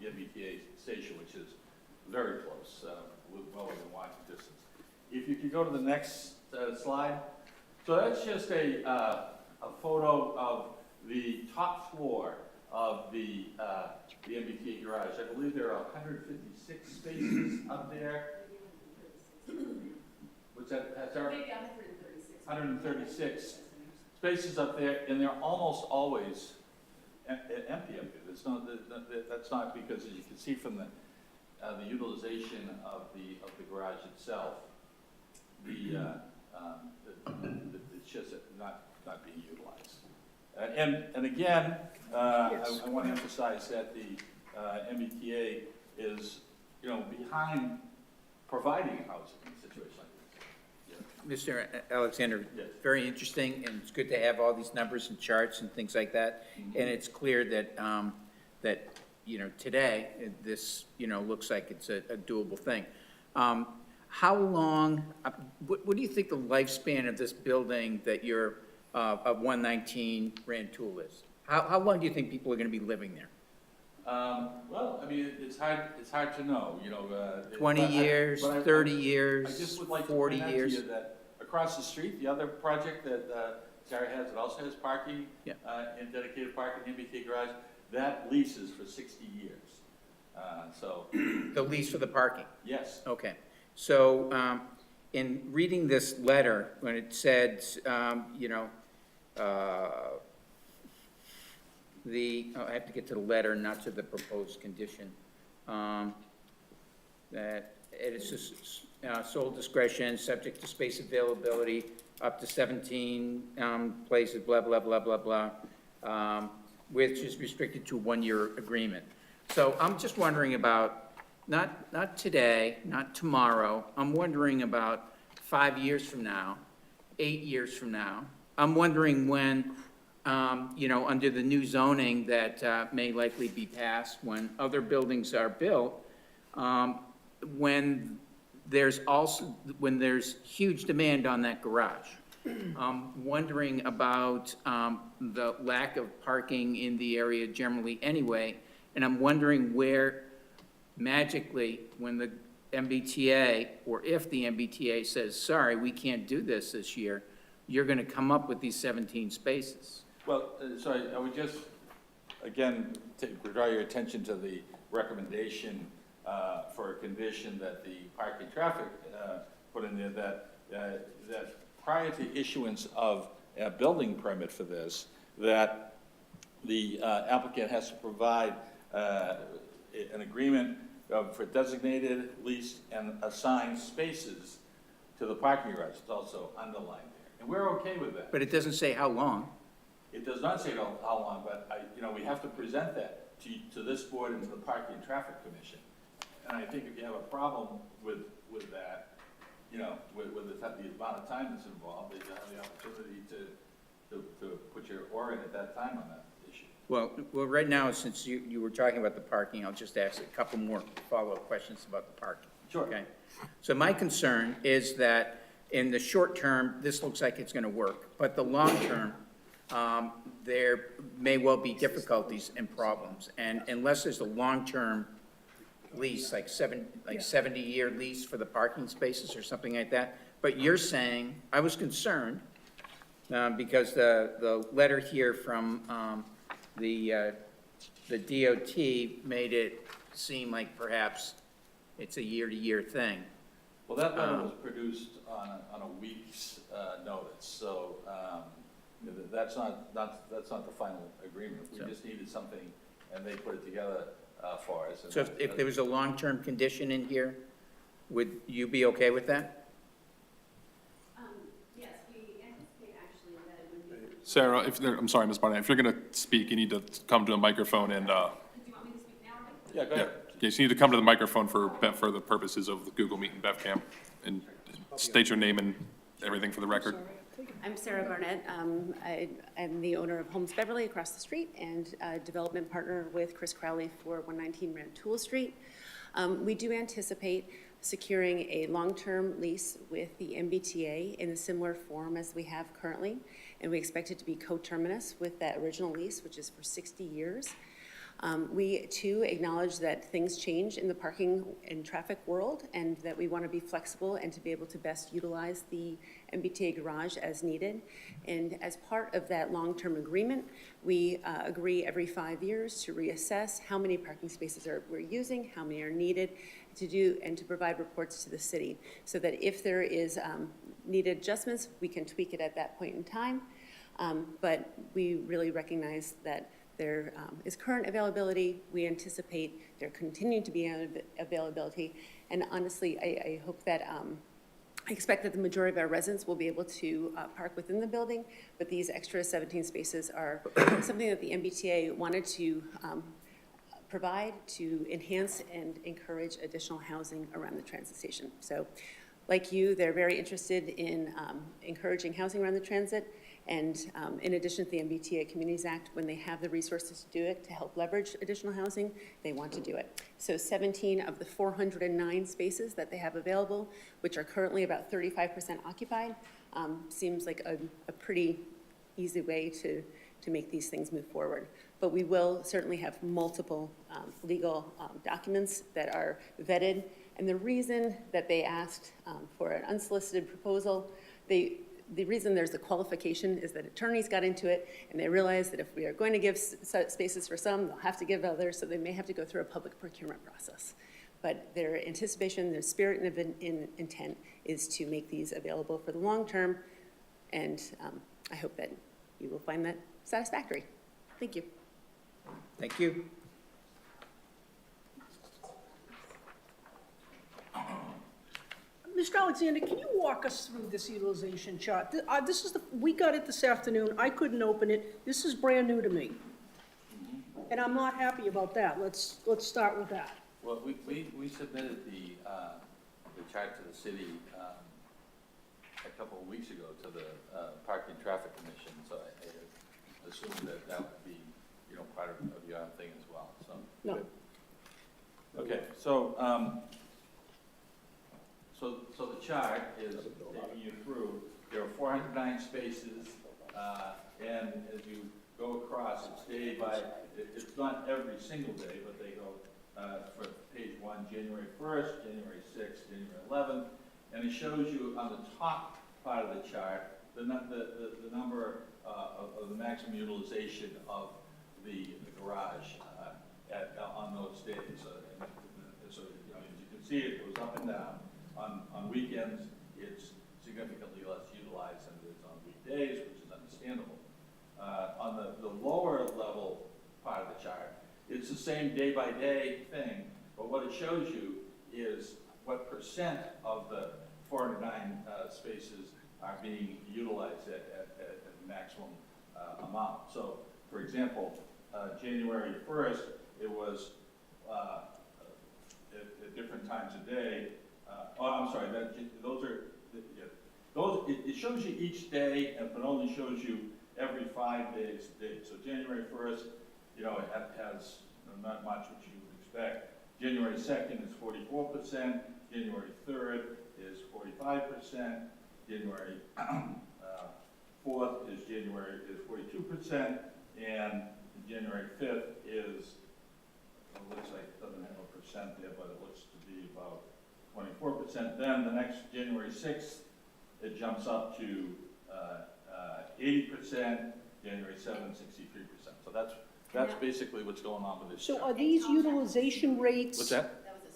Speaker 6: MBTA station, which is very close, well within walking distance. If you could go to the next slide. So that's just a photo of the top floor of the MBTA garage. I believe there are 156 spaces up there. What's that? That's our 136 spaces up there, and they're almost always empty. It's not, that's not because, as you can see from the utilization of the garage itself, it's just not being utilized. And again, I want to emphasize that the MBTA is, you know, behind providing housing in a situation like this.
Speaker 5: Mr. Alexander,
Speaker 6: Yes.
Speaker 5: very interesting, and it's good to have all these numbers and charts and things like that. And it's clear that, that, you know, today, this, you know, looks like it's a doable thing. How long, what do you think the lifespan of this building that you're, of 119 Rantoul is? How long do you think people are gonna be living there?
Speaker 6: Well, I mean, it's hard to know, you know.
Speaker 5: 20 years, 30 years,
Speaker 6: I just would like
Speaker 5: 40
Speaker 6: to point out
Speaker 5: years?
Speaker 6: to you that across the street, the other project that Sarah has, it also has parking,
Speaker 5: Yeah.
Speaker 6: and dedicated parking, MBTA garage, that leases for 60 years. So,
Speaker 5: The lease for the parking?
Speaker 6: yes.
Speaker 5: Okay, so, in reading this letter, when it said, you know, I have to get to the letter, not to the proposed condition. That it is just, sole discretion, subject to space availability, up to 17 places, blah, blah, blah, blah, blah, which is restricted to a one-year agreement. So I'm just wondering about, not today, not tomorrow, I'm wondering about 5 years from now, 8 years from now. I'm wondering when, you know, under the new zoning that may likely be passed, when other buildings are built, when there's huge demand on that garage. I'm wondering about the lack of parking in the area generally anyway, and I'm wondering where magically, when the MBTA, or if the MBTA says, sorry, we can't do this year, you're gonna come up with these 17 spaces.
Speaker 6: Well, so I would just, again, draw your attention to the recommendation for a condition that the parking traffic put in there, that prior to issuance of a building permit for this, that the applicant has to provide an agreement for designated, leased, and assigned spaces to the parking garage. It's also underlined there, and we're okay with that.
Speaker 5: But it doesn't say how long.
Speaker 6: It does not say how long, but you know, we have to present that to this board and to the Parking and Traffic Commission. And I think if you have a problem with that, you know, with the amount of time that's involved, you have the opportunity to put your oar in at that time on that issue.
Speaker 5: Well, right now, since you were talking about the parking, I'll just ask a couple more follow-up questions about the parking.
Speaker 6: Sure.
Speaker 5: Okay. So my concern is that in the short term, this looks like it's gonna work, but the long term, there may well be difficulties and problems. And unless there's a long-term lease, like 70-year lease for the parking spaces or something like that. But you're saying, I was concerned, because the letter here from the DOT made it seem like perhaps it's a year-to-year thing.
Speaker 6: Well, that letter was produced on a week's notice, so that's not the final agreement. We just needed something, and they put it together for us. And
Speaker 5: So if there was a long-term condition in here, would you be okay with that?
Speaker 10: Yes, we anticipate actually that it would be.
Speaker 1: Sarah, I'm sorry, Ms. Barnett, if you're going to speak, you need to come to a microphone and,
Speaker 10: Do you want me to speak now, right?
Speaker 6: Yeah, go
Speaker 1: yeah.
Speaker 6: ahead.
Speaker 1: Yes, you need to come to the microphone for the purposes of the Google Meet and BevCam, and state your name and everything for the record.
Speaker 10: I'm Sarah Barnett. I'm the owner of Homes Beverly across the street and a development partner with Chris Crowley for 119 Rantoul Street. We do anticipate securing a long-term lease with the MBTA in a similar form as we have currently, and we expect it to be coterminous with that original lease, which is for 60 years. We, too, acknowledge that things change in the parking and traffic world and that we want to be flexible and to be able to best utilize the MBTA garage as needed. And as part of that long-term agreement, we agree every 5 years to reassess how many parking spaces we're using, how many are needed, to do and to provide reports to the city so that if there is needed adjustments, we can tweak it at that point in time. But we really recognize that there is current availability. We anticipate there continuing to be availability. And honestly, I hope that, I expect that the majority of our residents will be able to park within the building, but these extra 17 spaces are something that the MBTA wanted to provide to enhance and encourage additional housing around the transit station. So like you, they're very interested in encouraging housing around the transit. And in addition to the MBTA Communities Act, when they have the resources to do it, to help leverage additional housing, they want to do it. So 17 of the 409 spaces that they have available, which are currently about 35% occupied, seems like a pretty easy way to make these things move forward. But we will certainly have multiple legal documents that are vetted. And the reason that they asked for an unsolicited proposal, the reason there's a qualification is that attorneys got into it and they realized that if we are going to give spaces for some, they'll have to give others, so they may have to go through a public procurement process. But their anticipation, their spirit and intent is to make these available for the long term, and I hope that you will find that satisfactory. Thank you.
Speaker 5: Thank you.
Speaker 2: Mr. Alexander, can you walk us through this utilization chart? This is we got it this afternoon. I couldn't open it. This is brand new to me. And I'm not happy about that. Let's start with that.
Speaker 6: Well, we submitted the chart to the city a couple of weeks ago to the Parking Traffic Commission, so I assume that would be, part of your thing as well, so.
Speaker 2: No.
Speaker 6: Okay, so, so the chart is taking you through, there are 409 spaces, and as you go across, it's day by, it's not every single day, but they go for page 1, January 1st, January 6th, January 11th, and it shows you on the top part of the chart the number of the maximum utilization of the garage on those days. So as you can see, it goes up and down. On weekends, it's significantly less utilized than it is on weekdays, which is understandable. On the lower level part of the chart, it's the same day-by-day thing, but what it shows you is what percent of the 409 spaces are being utilized at the maximum amount. So, for example, January 1st, it was at different times of day. I'm sorry, it shows you each day, but only shows you every 5 days. So January 1st, it has not much which you would expect. January 2nd is 44%, January 3rd is 45%, January 4th is 42%, and January 5th is, it looks like, it doesn't have a percent there, but it looks to be about 24%. Then the next January 6th, it jumps up to 80%, January 7th, 63%. So that's basically what's going on with this.
Speaker 2: So
Speaker 6: chart.
Speaker 2: are these utilization rates?
Speaker 6: What's that?
Speaker 10: That was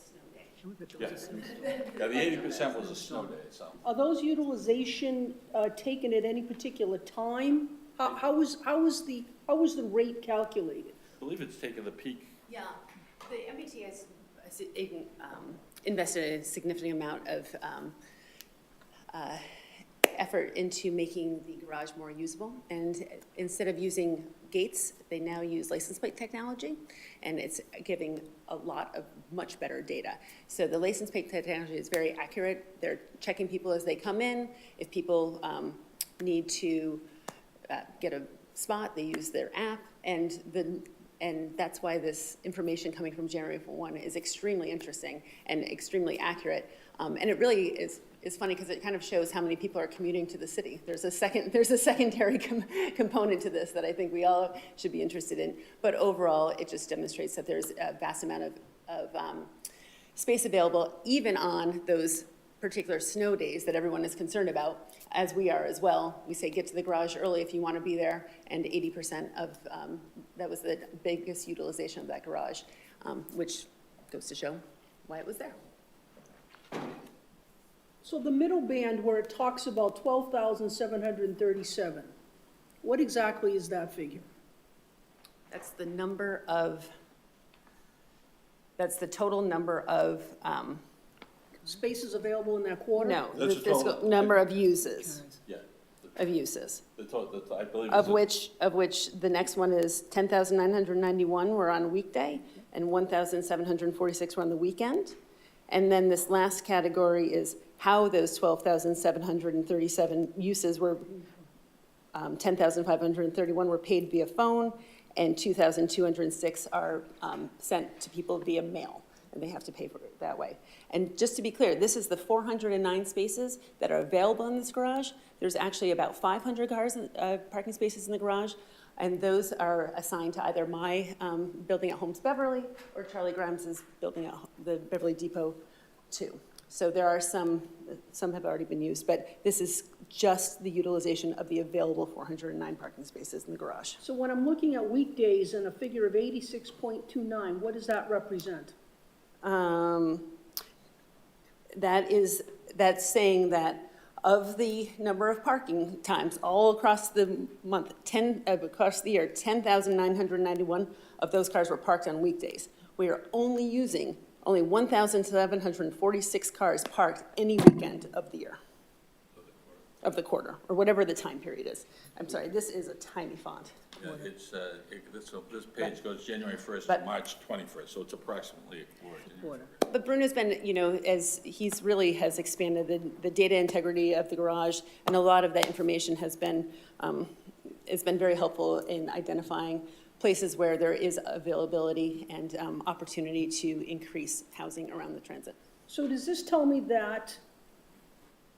Speaker 10: a snow day.
Speaker 6: Yeah, the 80% was a snow day, so.
Speaker 2: Are those utilization taken at any particular time? How is the rate calculated?
Speaker 6: I believe it's taken the peak.
Speaker 10: Yeah, the MBTA has invested a significant amount of effort into making the garage more usable. And instead of using gates, they now use license plate technology, and it's giving a lot of much better data. So the license plate technology is very accurate. They're checking people as they come in. If people need to get a spot, they use their app, and that's why this information coming from January 1 is extremely interesting and extremely accurate. And it really is funny because it kind of shows how many people are commuting to the city. There's a secondary component to this that I think we all should be interested in. But overall, it just demonstrates that there's a vast amount of space available, even on those particular snow days that everyone is concerned about, as we are as well. We say get to the garage early if you want to be there, and 80% of, that was the biggest utilization of that garage, which goes to show why it was there.
Speaker 2: So the middle band where it talks about 12,737, what exactly is that figure?
Speaker 10: That's the total number of,
Speaker 2: Spaces available in that quarter?
Speaker 10: no, the
Speaker 6: That's the total.
Speaker 10: fiscal number of uses,
Speaker 6: Yeah.
Speaker 10: of uses.
Speaker 6: The total, I believe.
Speaker 10: Of which the next one is 10,991 were on weekday, and 1,746 were on the weekend. And then this last category is how those 12,737 uses were, 10,531 were paid via phone, and 2,206 are sent to people via mail, and they have to pay for it that way. And just to be clear, this is the 409 spaces that are available in this garage. There's actually about 500 cars, parking spaces in the garage, and those are assigned to either my building at Holmes Beverly or Charlie Grimes's building at the Beverly Depot 2. So there are some have already been used, but this is just the utilization of the available 409 parking spaces in the garage.
Speaker 2: So when I'm looking at weekdays and a figure of 86.29, what does that represent?
Speaker 10: That's saying that of the number of parking times all across the month, across the year, 10,991 of those cars were parked on weekdays. We are only 1,746 cars parked any weekend of the year, of the quarter, or whatever the time period is. I'm sorry, this is a tiny font.
Speaker 6: Yeah, this page goes January 1st to
Speaker 10: But-
Speaker 6: March 21st, so it's approximately a quarter.
Speaker 10: But Bruno's been, as he's really has expanded the data integrity of the garage, and a lot of that information has been very helpful in identifying places where there is availability and opportunity to increase housing around the transit.
Speaker 2: So does this tell me that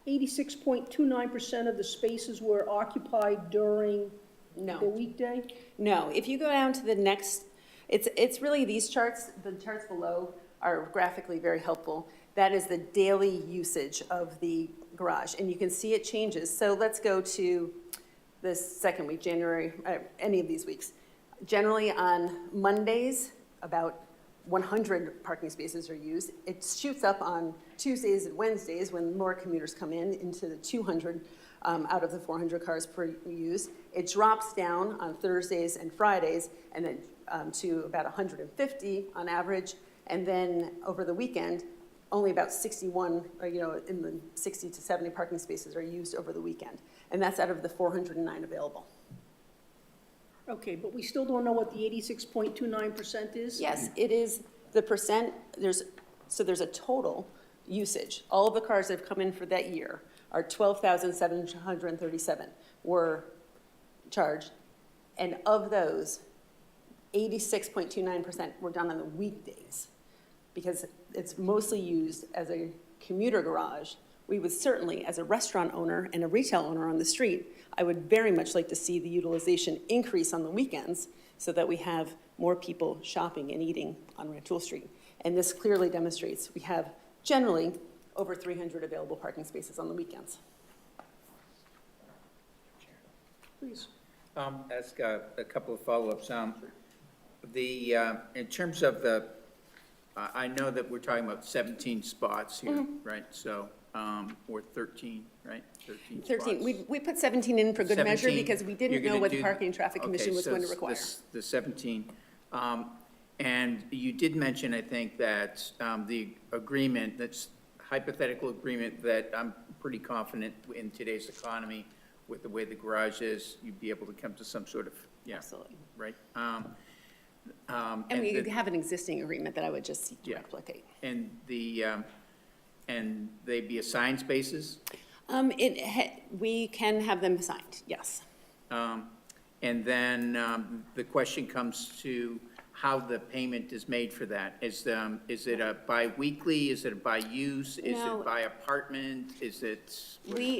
Speaker 2: 86.29% of the spaces were occupied during
Speaker 10: No.
Speaker 2: the weekday?
Speaker 10: No, if you go down to the next, it's really these charts, the charts below are graphically very helpful. That is the daily usage of the garage, and you can see it changes. So let's go to the second week, January, any of these weeks. Generally on Mondays, about 100 parking spaces are used. It shoots up on Tuesdays and Wednesdays when more commuters come into the 200 out of the 400 cars per use. It drops down on Thursdays and Fridays, and then to about 150 on average. And then over the weekend, only about 61, in the 60 to 70 parking spaces are used over the weekend. And that's out of the 409 available.
Speaker 2: Okay, but we still don't know what the 86.29% is?
Speaker 10: Yes, it is the percent, there's a total usage. All of the cars that have come in for that year are 12,737 were charged. And of those, 86.29% were done on the weekdays, because it's mostly used as a commuter garage we would certainly, as a restaurant owner and a retail owner on the street, I would very much like to see the utilization increase on the weekends so that we have more people shopping and eating on Rantoul Street. And this clearly demonstrates we have generally over 300 available parking spaces on the weekends.
Speaker 2: Please.
Speaker 5: Ask a couple of follow-ups. In terms of I know that we're talking about 17 spots here, right? So, or 13, right? 13 spots.
Speaker 10: 13, we put 17 in for good measure
Speaker 5: 17,
Speaker 10: because we didn't
Speaker 5: you're
Speaker 10: know
Speaker 5: gonna
Speaker 10: what
Speaker 5: do-
Speaker 10: the Parking and Traffic Commission
Speaker 5: okay,
Speaker 10: was
Speaker 5: so
Speaker 10: going to
Speaker 5: it's
Speaker 10: require.
Speaker 5: The 17. And you did mention, I think, that the agreement, that's hypothetical agreement that I'm pretty confident in today's economy with the way the garage is, you'd be able to come to some sort of, yeah,
Speaker 10: Absolutely.
Speaker 5: right?
Speaker 10: And we have an existing agreement that I would just seek to
Speaker 5: Yeah.
Speaker 10: replicate.
Speaker 5: And and they be assigned spaces?
Speaker 10: We can have them assigned, yes.
Speaker 5: And then the question comes to how the payment is made for that. Is it a bi-weekly? Is it a by-use? Is
Speaker 10: No.
Speaker 5: it by apartment? Is it?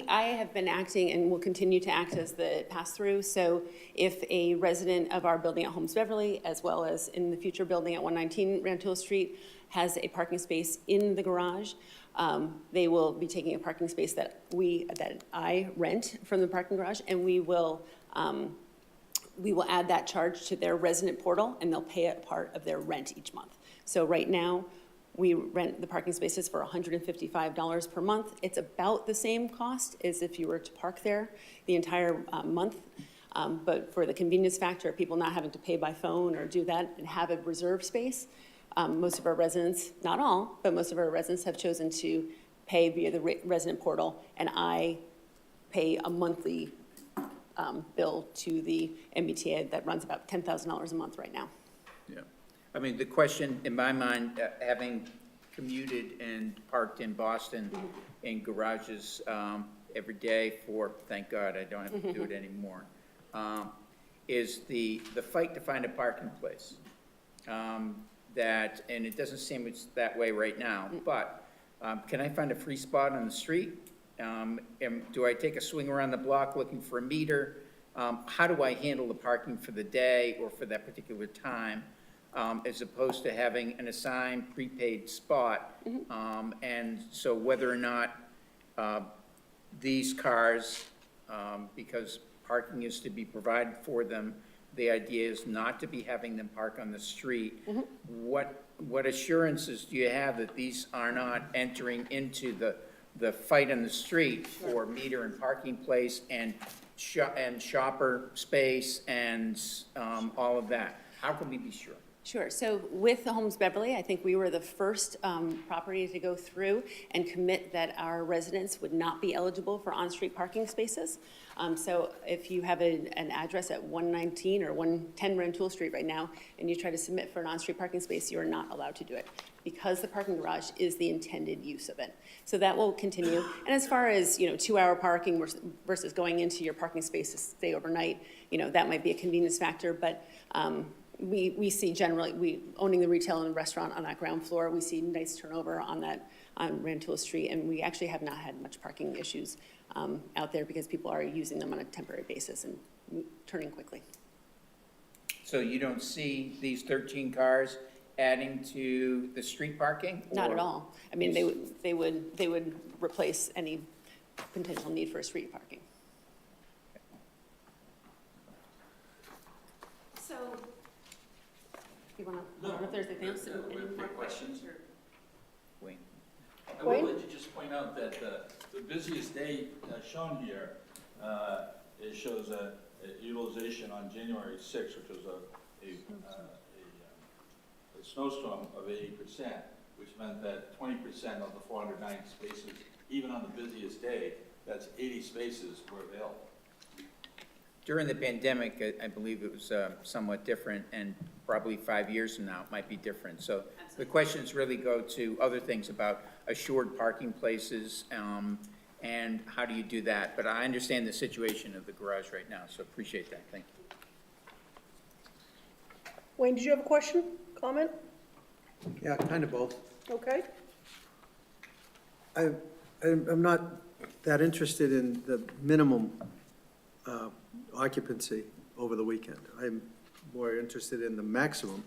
Speaker 10: I have been acting and will continue to act as the pass-through. So if a resident of our building at Holmes Beverly, as well as in the future building at 119 Rantoul Street, has a parking space in the garage, they will be taking a parking space that I rent from the parking garage, and we will add that charge to their resident portal, and they'll pay a part of their rent each month. So right now, we rent the parking spaces for $155 per month. It's about the same cost as if you were to park there the entire month. But for the convenience factor of people not having to pay by phone or do that and have a reserved space, most of our residents, not all, but most of our residents have chosen to pay via the resident portal, and I pay a monthly bill to the MBTA that runs about $10,000 a month right now.
Speaker 5: Yeah. I mean, the question in my mind, having commuted and parked in Boston in garages every day for, thank God, I don't have to do it anymore, is the fight to find a parking place. And it doesn't seem it's that way right now, but can I find a free spot on the street? Do I take a swing around the block looking for a meter? How do I handle the parking for the day or for that particular time, as opposed to having an assigned prepaid spot? And so whether or not these cars, because parking is to be provided for them, the idea is not to be having them park on the street. What assurances do you have that these are not entering into the fight on the street for meter and parking place and shopper space and all of that? How can we be sure?
Speaker 10: Sure. So with the Holmes Beverly, I think we were the first property to go through and commit that our residents would not be eligible for on-street parking spaces. So if you have an address at 119 or 110 Rantoul Street right now, and you try to submit for an on-street parking space, you are not allowed to do it because the parking garage is the intended use of it. So that will continue. And as far as, 2-hour parking versus going into your parking space to stay overnight, that might be a convenience factor, but we see generally, owning the retail and restaurant on that ground floor, we see nice turnover on Rantoul Street, and we actually have not had much parking issues out there because people are using them on a temporary basis and turning quickly.
Speaker 5: So you don't see these 13 cars adding to the street parking?
Speaker 10: Not at
Speaker 5: or-
Speaker 10: all. I mean, they would replace any potential need for street parking. So, you want to, I don't know if there's anything else, any more questions or?
Speaker 5: Wayne?
Speaker 6: I would like to just point out that the busiest day shown here, it shows a utilization on January 6th, which was a snowstorm of 80%, which meant that 20% of the 409 spaces, even on the busiest day, that's 80 spaces were available.
Speaker 5: During the pandemic, I believe it was somewhat different, and probably 5 years from now, it might be different. So the questions really go to other things about assured parking places, and how do you do that? But I understand the situation of the garage right now, so appreciate that. Thank you.
Speaker 2: Wayne, did you have a question, comment?
Speaker 11: Yeah, kind of both.
Speaker 2: Okay.
Speaker 11: I'm not that interested in the minimum occupancy over the weekend. I'm more interested in the maximum,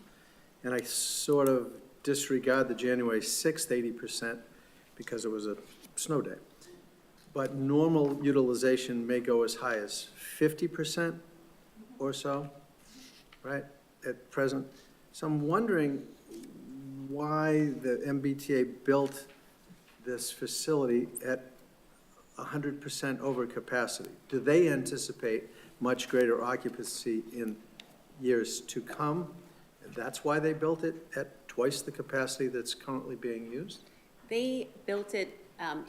Speaker 11: and I sort of disregard the January 6th 80% because it was a snow day. But normal utilization may go as high as 50% or so, right, at present. So I'm wondering why the MBTA built this facility at 100% over capacity. Do they anticipate much greater occupancy in years to come? And that's why they built it at twice the capacity that's currently being used?
Speaker 10: They built it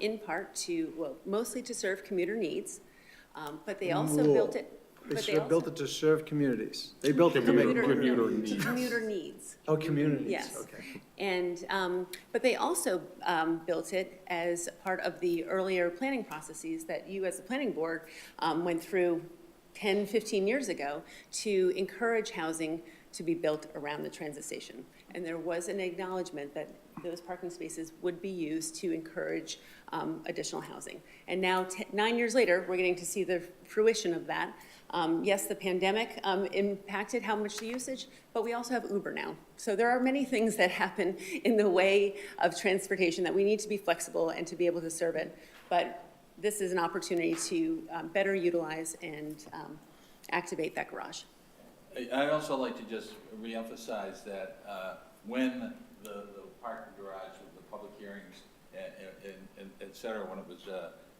Speaker 10: in part to, well, mostly to serve commuter needs, but they also built it.
Speaker 11: They built it to serve communities. They built it to make.
Speaker 10: Commuter needs.
Speaker 11: Oh, communities,
Speaker 10: Yes.
Speaker 11: okay.
Speaker 10: And, but they also built it as part of the earlier planning processes that you as the planning board went through 10, 15 years ago to encourage housing to be built around the transit station. And there was an acknowledgement that those parking spaces would be used to encourage additional housing. And now, 9 years later, we're getting to see the fruition of that. Yes, the pandemic impacted how much the usage, but we also have Uber now. So there are many things that happen in the way of transportation that we need to be flexible and to be able to serve it. But this is an opportunity to better utilize and activate that garage.
Speaker 6: I'd also like to just reemphasize that when the parking garage with the public hearings and et cetera, when it was,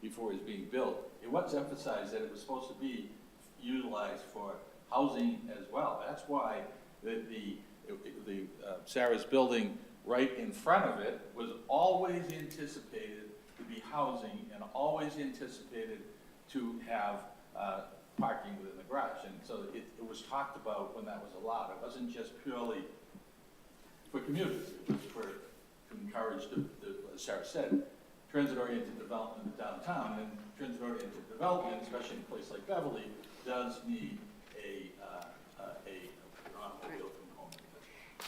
Speaker 6: before it was being built, it was emphasized that it was supposed to be utilized for housing as well. That's why the Sarah's building right in front of it was always anticipated to be housing and always anticipated to have parking within the garage. And so it was talked about when that was allowed. It wasn't just purely for commuters. It was for, to encourage as Sarah said, transit-oriented development downtown. And transit-oriented development, especially in a place like Beverly, does need a automobile component.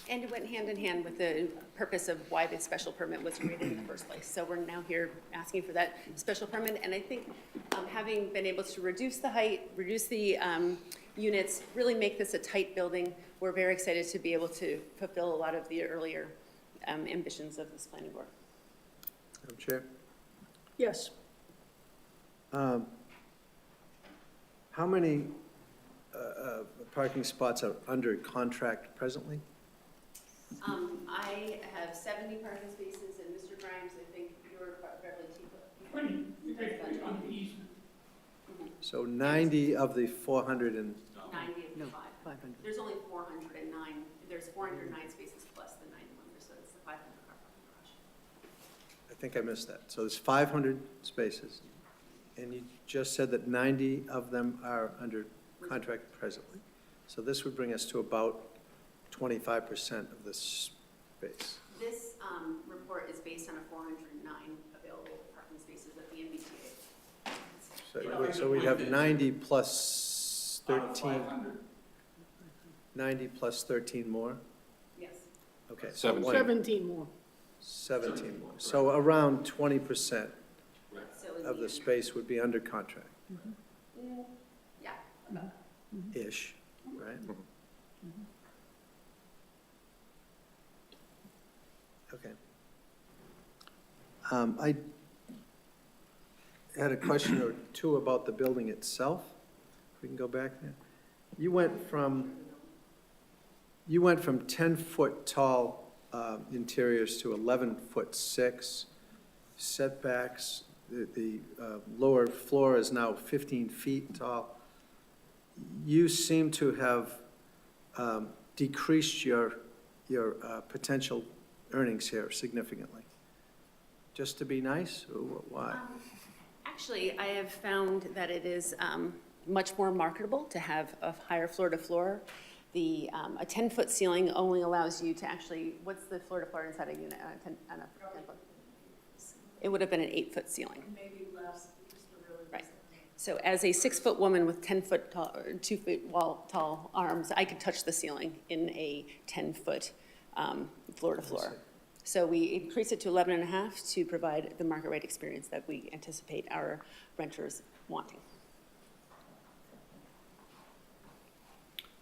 Speaker 10: And it went hand in hand with the purpose of why the special permit was created in the first place. So we're now here asking for that special permit. And I think having been able to reduce the height, reduce the units, really make this a tight building, we're very excited to be able to fulfill a lot of the earlier ambitions of this planning board.
Speaker 11: Madam Chair?
Speaker 2: Yes.
Speaker 11: How many parking spots are under contract presently?
Speaker 10: I have 70 parking spaces, and Mr. Grimes, I think you're Beverly T. 20.
Speaker 11: So 90 of the 400 and,
Speaker 10: 90 of the
Speaker 7: 500.
Speaker 10: There's only 409. There's 409 spaces plus the 91, so it's the 500 car parking garage.
Speaker 11: I think I missed that. So there's 500 spaces. And you just said that 90 of them are under contract presently. So this would bring us to about 25% of the space.
Speaker 10: This report is based on a 409 available parking spaces at the MBTA.
Speaker 11: So we'd have 90 plus 13, 90 plus 13 more?
Speaker 10: Yes.
Speaker 11: Okay. so
Speaker 1: 17.
Speaker 2: 17 more.
Speaker 11: 17 more. So around 20%
Speaker 10: So
Speaker 11: of the space would be under contract.
Speaker 10: yeah, about.
Speaker 11: Ish, right? Okay. I had a question or two about the building itself. If we can go back there. You went from 10-foot tall interiors to 11-foot-6 setbacks. The lower floor is now 15 feet tall. You seem to have decreased your potential earnings here significantly. Just to be nice, or why?
Speaker 10: Actually, I have found that it is much more marketable to have a higher floor-to-floor. A 10-foot ceiling only allows you to actually, what's the floor-to-floor inside a unit? 10-foot? It would have been an 8-foot ceiling. Maybe less. Right. So as a 6-foot woman with 10-foot tall, or 2 feet tall arms, I could touch the ceiling in a 10-foot floor-to-floor. So we increased it to 11.5 to provide the market rate experience that we anticipate our renters wanting.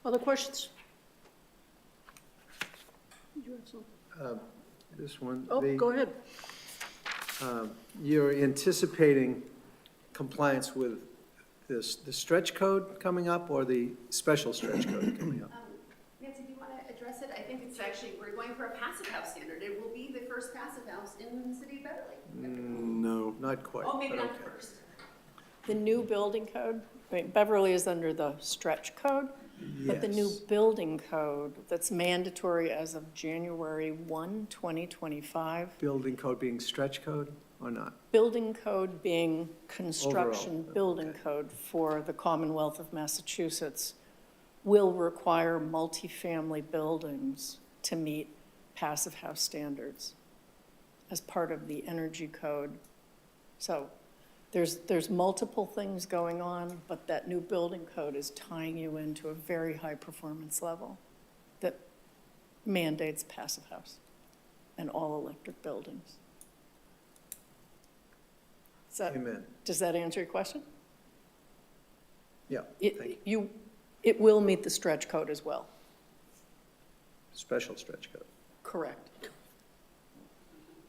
Speaker 2: Other questions? Did you have some?
Speaker 11: This one.
Speaker 2: Oh, go ahead.
Speaker 11: You're anticipating compliance with this, the stretch code coming up or the special stretch code coming up?
Speaker 10: Nancy, do you want to address it? I think it's actually, we're going for a passive house standard. It will be the first passive house in the city of Beverly.
Speaker 3: No.
Speaker 11: Not quite.
Speaker 10: Oh, maybe
Speaker 11: but
Speaker 10: not
Speaker 11: okay.
Speaker 10: first.
Speaker 8: The new building code, Beverly is under the stretch code, but the new
Speaker 11: Yes.
Speaker 8: building code that's mandatory as of January 1, 2025,
Speaker 11: Building code being stretch code or not?
Speaker 8: building code being construction
Speaker 11: Overall,
Speaker 8: building
Speaker 11: okay.
Speaker 8: code for the Commonwealth of Massachusetts will require multifamily buildings to meet passive house standards as part of the energy code. So there's multiple things going on, but that new building code is tying you into a very high performance level that mandates passive house and all electric buildings.
Speaker 11: Amen.
Speaker 8: Does that answer your question?
Speaker 11: Yeah, thank you.
Speaker 8: It will meet the stretch code as well.
Speaker 11: Special stretch code.
Speaker 8: Correct.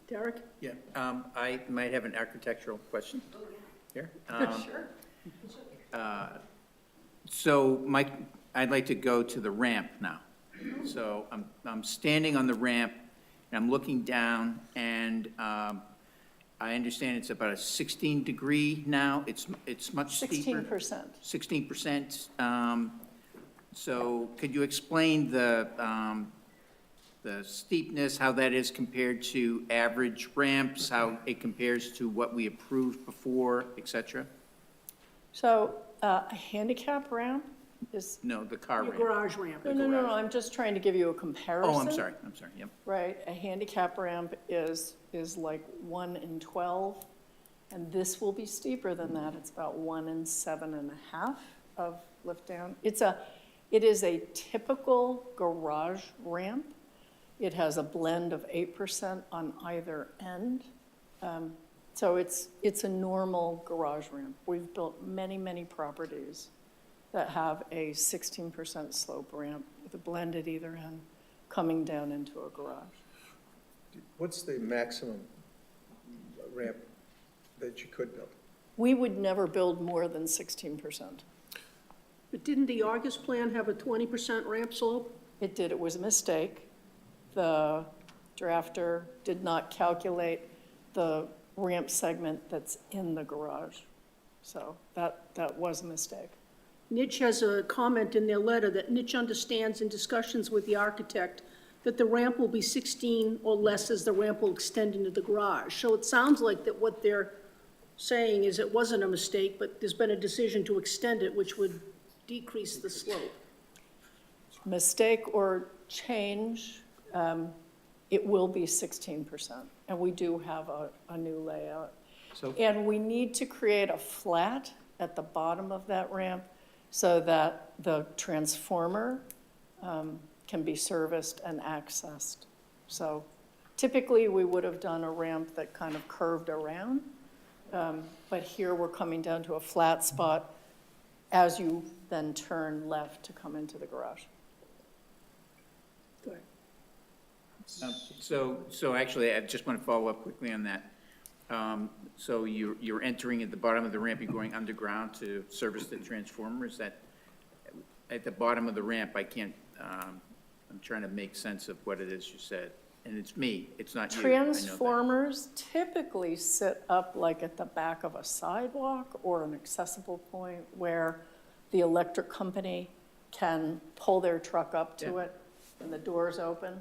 Speaker 2: Derek?
Speaker 5: Yeah, I might have an architectural question here.
Speaker 8: Sure.
Speaker 5: So Mike, I'd like to go to the ramp now. So I'm standing on the ramp, and I'm looking down, and I understand it's about a 16-degree now. It's much steeper.
Speaker 8: 16%.
Speaker 5: 16%. So could you explain the steepness, how that is compared to average ramps, how it compares to what we approved before, et cetera?
Speaker 8: So a handicap ramp is,
Speaker 5: No, the car
Speaker 2: Your
Speaker 5: ramp.
Speaker 2: garage ramp.
Speaker 8: no, I'm just trying to give you a comparison.
Speaker 5: Oh, I'm sorry, yep.
Speaker 8: Right, a handicap ramp is like 1 in 12, and this will be steeper than that. It's about 1 in 7.5 of lift down. It is a typical garage ramp. It has a blend of 8% on either end. So it's a normal garage ramp. We've built many, many properties that have a 16% slope ramp with a blend at either end coming down into a garage.
Speaker 11: What's the maximum ramp that you could build?
Speaker 8: We would never build more than 16%.
Speaker 2: But didn't the August plan have a 20% ramp slope?
Speaker 8: It did, it was a mistake. The drafter did not calculate the ramp segment that's in the garage. So that was a mistake.
Speaker 2: Nitch has a comment in their letter that Nitch understands in discussions with the architect that the ramp will be 16 or less as the ramp will extend into the garage. So it sounds like that what they're saying is it wasn't a mistake, but there's been a decision to extend it, which would decrease the slope.
Speaker 8: Mistake or change, it will be 16%. And we do have a new layout.
Speaker 11: So-
Speaker 8: And we need to create a flat at the bottom of that ramp so that the transformer can be serviced and accessed. So typically, we would have done a ramp that kind of curved around, but here we're coming down to a flat spot as you then turn left to come into the garage.
Speaker 2: Go ahead.
Speaker 5: So actually, I just want to follow up quickly on that. So you're entering at the bottom of the ramp, you're going underground to service the transformer? Is that, at the bottom of the ramp, I can't, I'm trying to make sense of what it is you said. And it's me, it's not you. I know that.
Speaker 8: Transformers typically sit up like at the back of a sidewalk or an accessible point where the electric company can pull their truck up to
Speaker 5: Yeah.
Speaker 8: it and the doors open.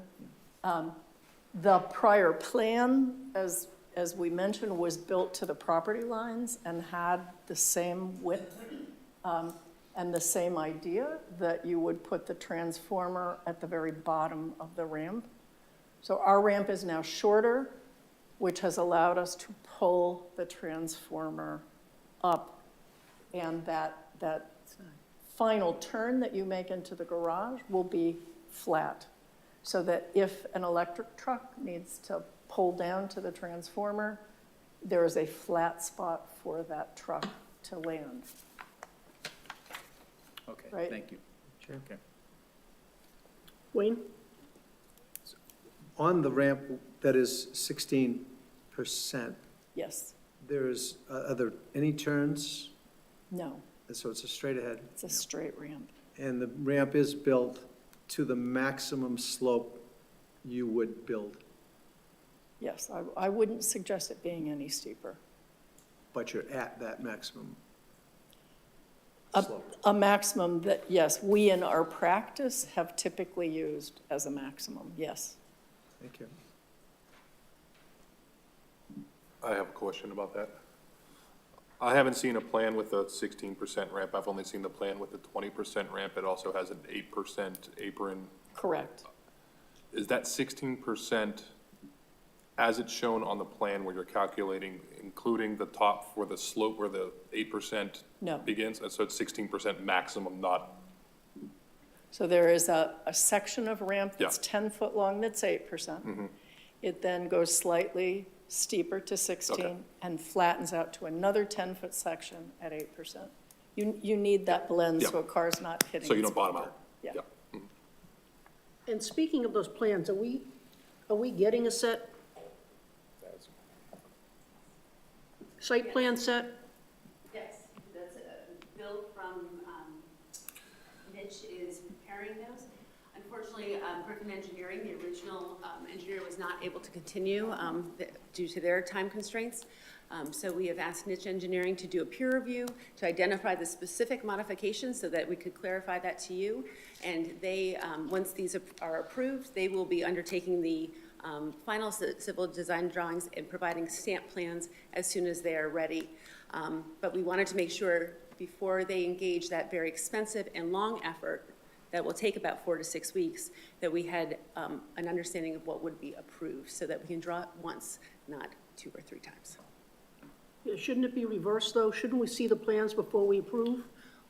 Speaker 8: The prior plan, as we mentioned, was built to the property lines and had the same width and the same idea that you would put the transformer at the very bottom of the ramp. So our ramp is now shorter, which has allowed us to pull the transformer up. And that final turn that you make into the garage will be flat. so that if an electric truck needs to pull down to the transformer, there is a flat spot for that truck to land.
Speaker 5: Okay,
Speaker 8: Right.
Speaker 5: thank you. Okay.
Speaker 2: Wayne?
Speaker 11: On the ramp that is 16%,
Speaker 8: Yes,
Speaker 11: there's, are there any turns?
Speaker 8: no,
Speaker 11: So it's a straight ahead.
Speaker 8: it's a straight ramp.
Speaker 11: And the ramp is built to the maximum slope you would build,
Speaker 8: Yes, I wouldn't suggest it being any steeper.
Speaker 11: but you're at that maximum
Speaker 8: A-
Speaker 11: slope.
Speaker 8: A maximum that, yes, we in our practice have typically used as a maximum, yes.
Speaker 11: Thank you.
Speaker 1: I have a question about that. I haven't seen a plan with a 16% ramp. I've only seen the plan with a 20% ramp. It also has an 8% apron.
Speaker 8: Correct.
Speaker 1: Is that 16% as it's shown on the plan where you're calculating, including the top for the slope where the 8%
Speaker 8: No.
Speaker 1: begins? And so it's 16% maximum, not,
Speaker 8: So there is a section of ramp that's
Speaker 1: Yeah.
Speaker 8: 10 foot long, that's 8%. It then goes slightly steeper to 16
Speaker 1: Okay.
Speaker 8: and flattens out to another 10-foot section at 8%. You need that blend so
Speaker 1: Yeah.
Speaker 8: a car's not hitting
Speaker 1: so you
Speaker 8: its
Speaker 1: don't bottom
Speaker 8: bumper.
Speaker 1: out?
Speaker 8: Yeah.
Speaker 2: And speaking of those plans, are we getting a set? Site plan set?
Speaker 10: Yes, that's Bill from Mitch is preparing those. Unfortunately, Griffin Engineering, the original engineer, was not able to continue due to their time constraints. So we have asked Niche Engineering to do a peer review to identify the specific modifications so that we could clarify that to you. And they, once these are approved, they will be undertaking the final civil design drawings and providing stamp plans as soon as they are ready. But we wanted to make sure before they engage that very expensive and long effort that will take about 4 to 6 weeks, that we had an understanding of what would be approved so that we can draw it once, not 2 or 3 times.
Speaker 2: Yeah, shouldn't it be reversed, though? Shouldn't we see the plans before we approve?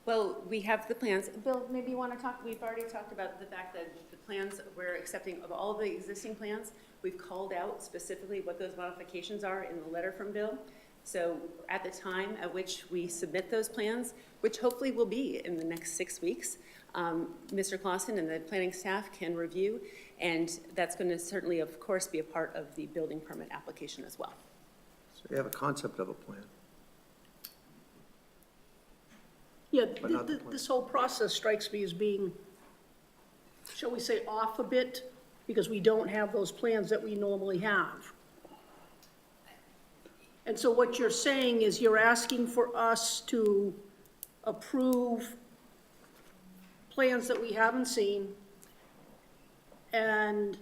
Speaker 10: Well, we have the plans. Bill, maybe you want to talk, we've already talked about the fact that the plans, we're accepting of all the existing plans. We've called out specifically what those modifications are in the letter from Bill. So at the time at which we submit those plans, which hopefully will be in the next 6 weeks, Mr. Clausen and the planning staff can review, and that's going to certainly, of course, be a part of the building permit application as well.
Speaker 11: So you have a concept of a plan.
Speaker 2: Yeah,
Speaker 11: But not the plan.
Speaker 2: this whole process strikes me as being, shall we say, off a bit, because we don't have those plans that we normally have. And so what you're saying is you're asking for us to approve plans that we haven't seen, and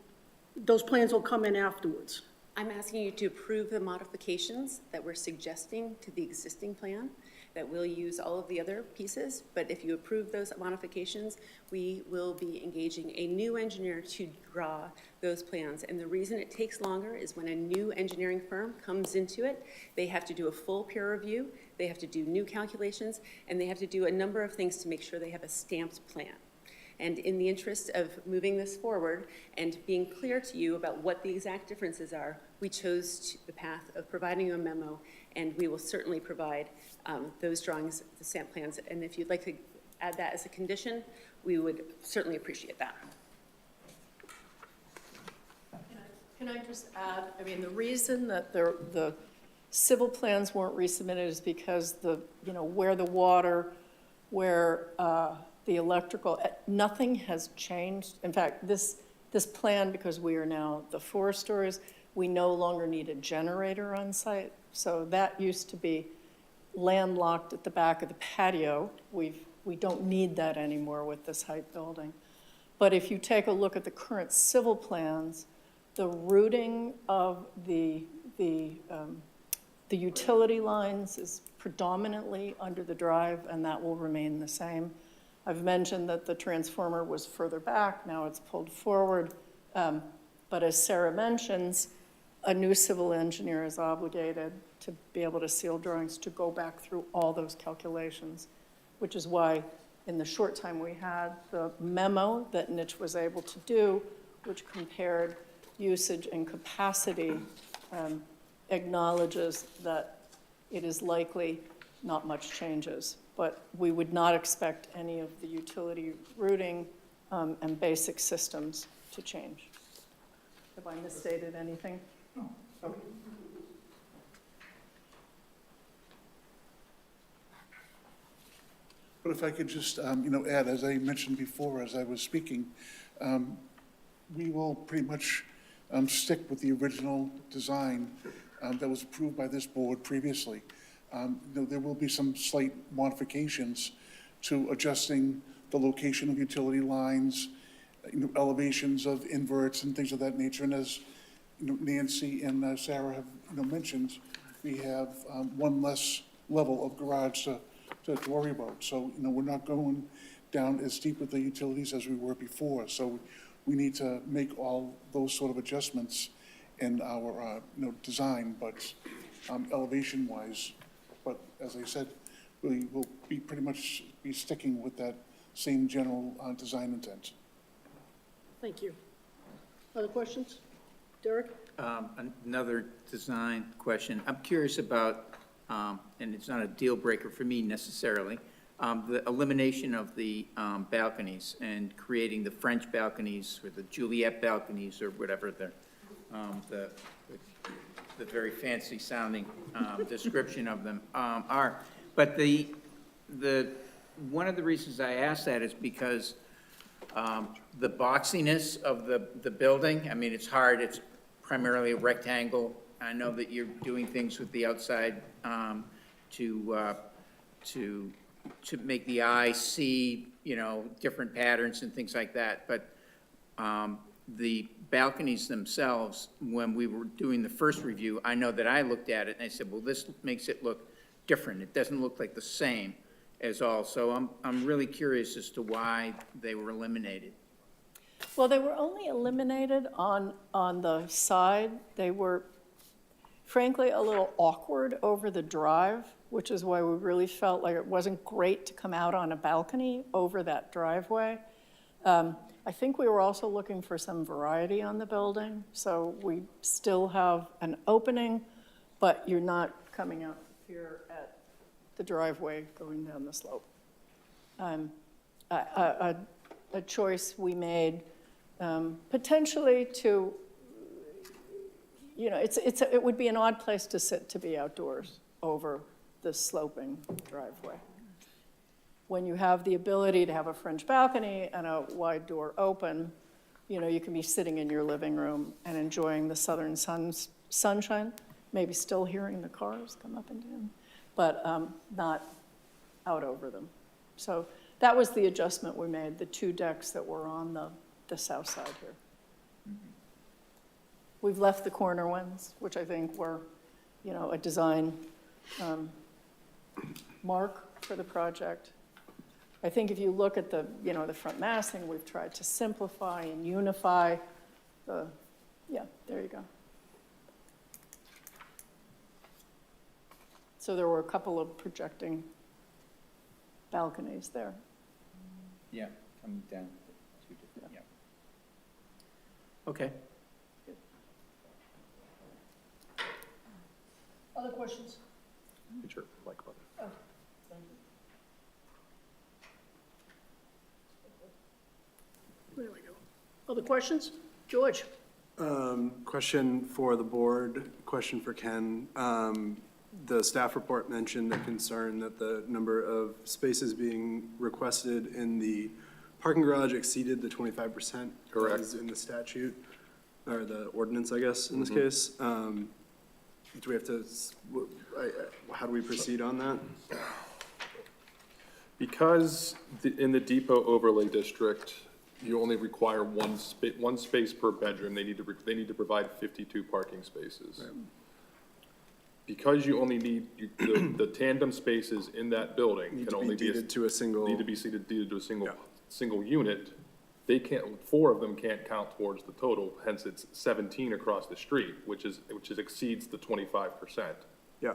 Speaker 2: those plans will come in afterwards.
Speaker 10: I'm asking you to approve the modifications that we're suggesting to the existing plan, that we'll use all of the other pieces, but if you approve those modifications, we will be engaging a new engineer to draw those plans. And the reason it takes longer is when a new engineering firm comes into it, they have to do a full peer review, they have to do new calculations, and they have to do a number of things to make sure they have a stamped plan. And in the interest of moving this forward and being clear to you about what the exact differences are, we chose the path of providing you a memo, and we will certainly provide those drawings, the stamp plans. And if you'd like to add that as a condition, we would certainly appreciate that.
Speaker 8: Can I just add, I mean, the reason that the civil plans weren't resubmitted is because where the water, where the electrical, nothing has changed. In fact, this plan, because we are now the foresters, we no longer need a generator on site. So that used to be landlocked at the back of the patio. We don't need that anymore with this height building. But if you take a look at the current civil plans, the routing of the utility lines is predominantly under the drive, and that will remain the same. I've mentioned that the transformer was further back, now it's pulled forward. But as Sarah mentions, a new civil engineer is obligated to be able to seal drawings to go back through all those calculations, which is why in the short time we had, the memo that Niche was able to do which compared usage and capacity, acknowledges that it is likely not much changes, but we would not expect any of the utility routing and basic systems to change. Have I misstated anything? No. Okay.
Speaker 9: But if I could just, add, as I mentioned before, as I was speaking, we will pretty much stick with the original design that was approved by this board previously. There will be some slight modifications to adjusting the location of utility lines, elevations of inverts and things of that nature. And as Nancy and Sarah have mentioned, we have one less level of garage to worry about. So, we're not going down as deep with the utilities as we were before. So we need to make all those sort of adjustments in our, design, but elevation-wise. But as I said, we will be pretty much be sticking with that same general design intent.
Speaker 2: Thank you. Other questions? Derek?
Speaker 5: Another design question. I'm curious about, and it's not a deal breaker for me necessarily, the elimination of the balconies and creating the French balconies or the Juliet balconies or whatever the very fancy sounding description of them are. But one of the reasons I ask that is because the boxiness of the building, I mean, it's hard, it's primarily a rectangle. I know that you're doing things with the outside to make the eye see, different patterns and things like that. But the balconies themselves, when we were doing the first review, I know that I looked at it and I said, well, this makes it look different. It doesn't look like the same as all. So I'm really curious as to why they were eliminated.
Speaker 8: Well, they were only eliminated on the side. They were, frankly, a little awkward over the drive, which is why we really felt like it wasn't great to come out on a balcony over that driveway. I think we were also looking for some variety on the building, so we still have an opening, but you're not coming out here at the driveway going down the slope. A choice we made potentially to, it would be an odd place to sit to be outdoors over the sloping driveway. When you have the ability to have a French balcony and a wide door open, you can be sitting in your living room and enjoying the southern sunshine, maybe still hearing the cars come up and down, but not out over them. So that was the adjustment we made, the two decks that were on the south side here. We've left the corner ones, which I think were, a design mark for the project. I think if you look at the front massing, we've tried to simplify and unify there you go. So there were a couple of projecting balconies there.
Speaker 5: Yeah, coming down. Two different, yeah. Okay.
Speaker 2: Other questions?
Speaker 1: Hit your like button.
Speaker 2: Oh, thank you. There we go. Other questions? George?
Speaker 3: Question for the board, question for Ken. The staff report mentioned the concern that the number of spaces being requested in the parking garage exceeded the 25%.
Speaker 1: Correct.
Speaker 3: That is in the statute, or the ordinance, I guess, in this case. Do we have to, how do we proceed on that?
Speaker 1: Because in the depot overlay district, you only require one space per bedroom. They need to provide 52 parking spaces. Right. Because you only need, the tandem spaces in that building can only be
Speaker 3: deeded to a single.
Speaker 1: Need to be deeded to a single unit. They can't, 4 of them can't count towards the total, hence it's 17 across the street, which exceeds the 25%.
Speaker 3: Yeah.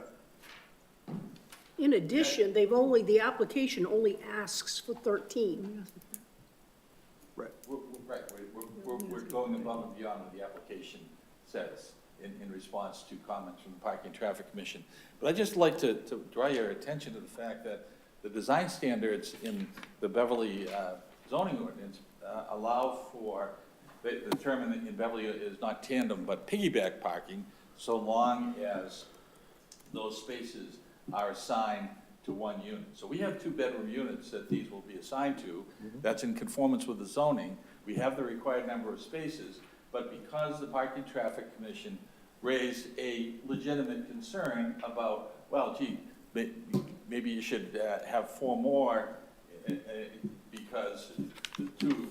Speaker 2: In addition, the application only asks for 13.
Speaker 3: Right.
Speaker 6: Right, we're going above and beyond what the application says in response to comments from the Parking and Traffic Commission. But I'd just like to draw your attention to the fact that the design standards in the Beverly zoning ordinance allow for, the term in Beverly is not tandem, but piggyback parking, so long as those spaces are assigned to one unit. So we have 2-bedroom units that these will be assigned to. That's in conformance with the zoning. We have the required number of spaces, but because the Parking and Traffic Commission raised a legitimate concern about, well, gee, maybe you should have 4 more because the 2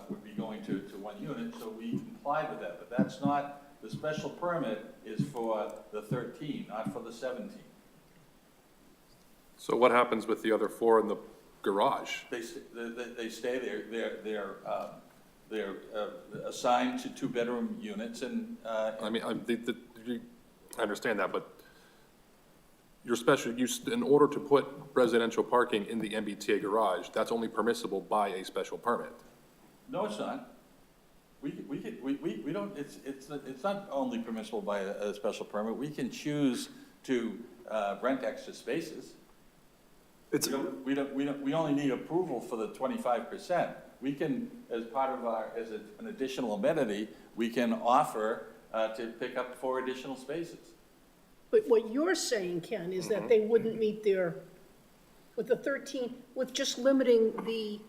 Speaker 6: would be going to one unit, so we complied with that. But that's not, the special permit is for the 13, not for the 17.
Speaker 1: So what happens with the other 4 in the garage?
Speaker 6: They stay there, they're assigned to 2-bedroom units and.
Speaker 1: I mean, I understand that, but your special use, in order to put residential parking in the MBTA garage, that's only permissible by a special permit.
Speaker 6: No, it's not. We don't, it's not only permissible by a special permit. We can choose to rent extra spaces. We only need approval for the 25%. We can, as part of as an additional amenity, we can offer to pick up 4 additional spaces.
Speaker 2: But what you're saying, Ken, is that they wouldn't meet their, with the 13, with just limiting the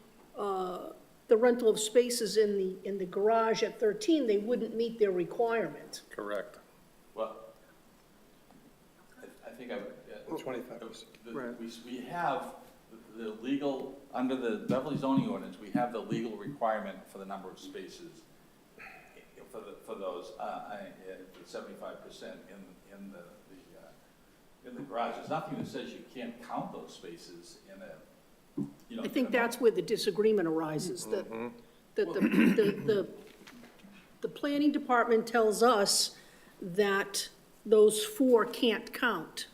Speaker 2: rental of spaces in the garage at 13, they wouldn't meet their requirement.
Speaker 1: Correct.
Speaker 6: Well, I think I would.
Speaker 11: 25%.
Speaker 3: Right.
Speaker 6: We have the legal, under the Beverly zoning ordinance, we have the legal requirement for the number of spaces for those, 75% in the garage. There's nothing that says you can't count those spaces in a, you know.
Speaker 2: I think that's where the disagreement arises, that the planning department tells us that those 4 can't count,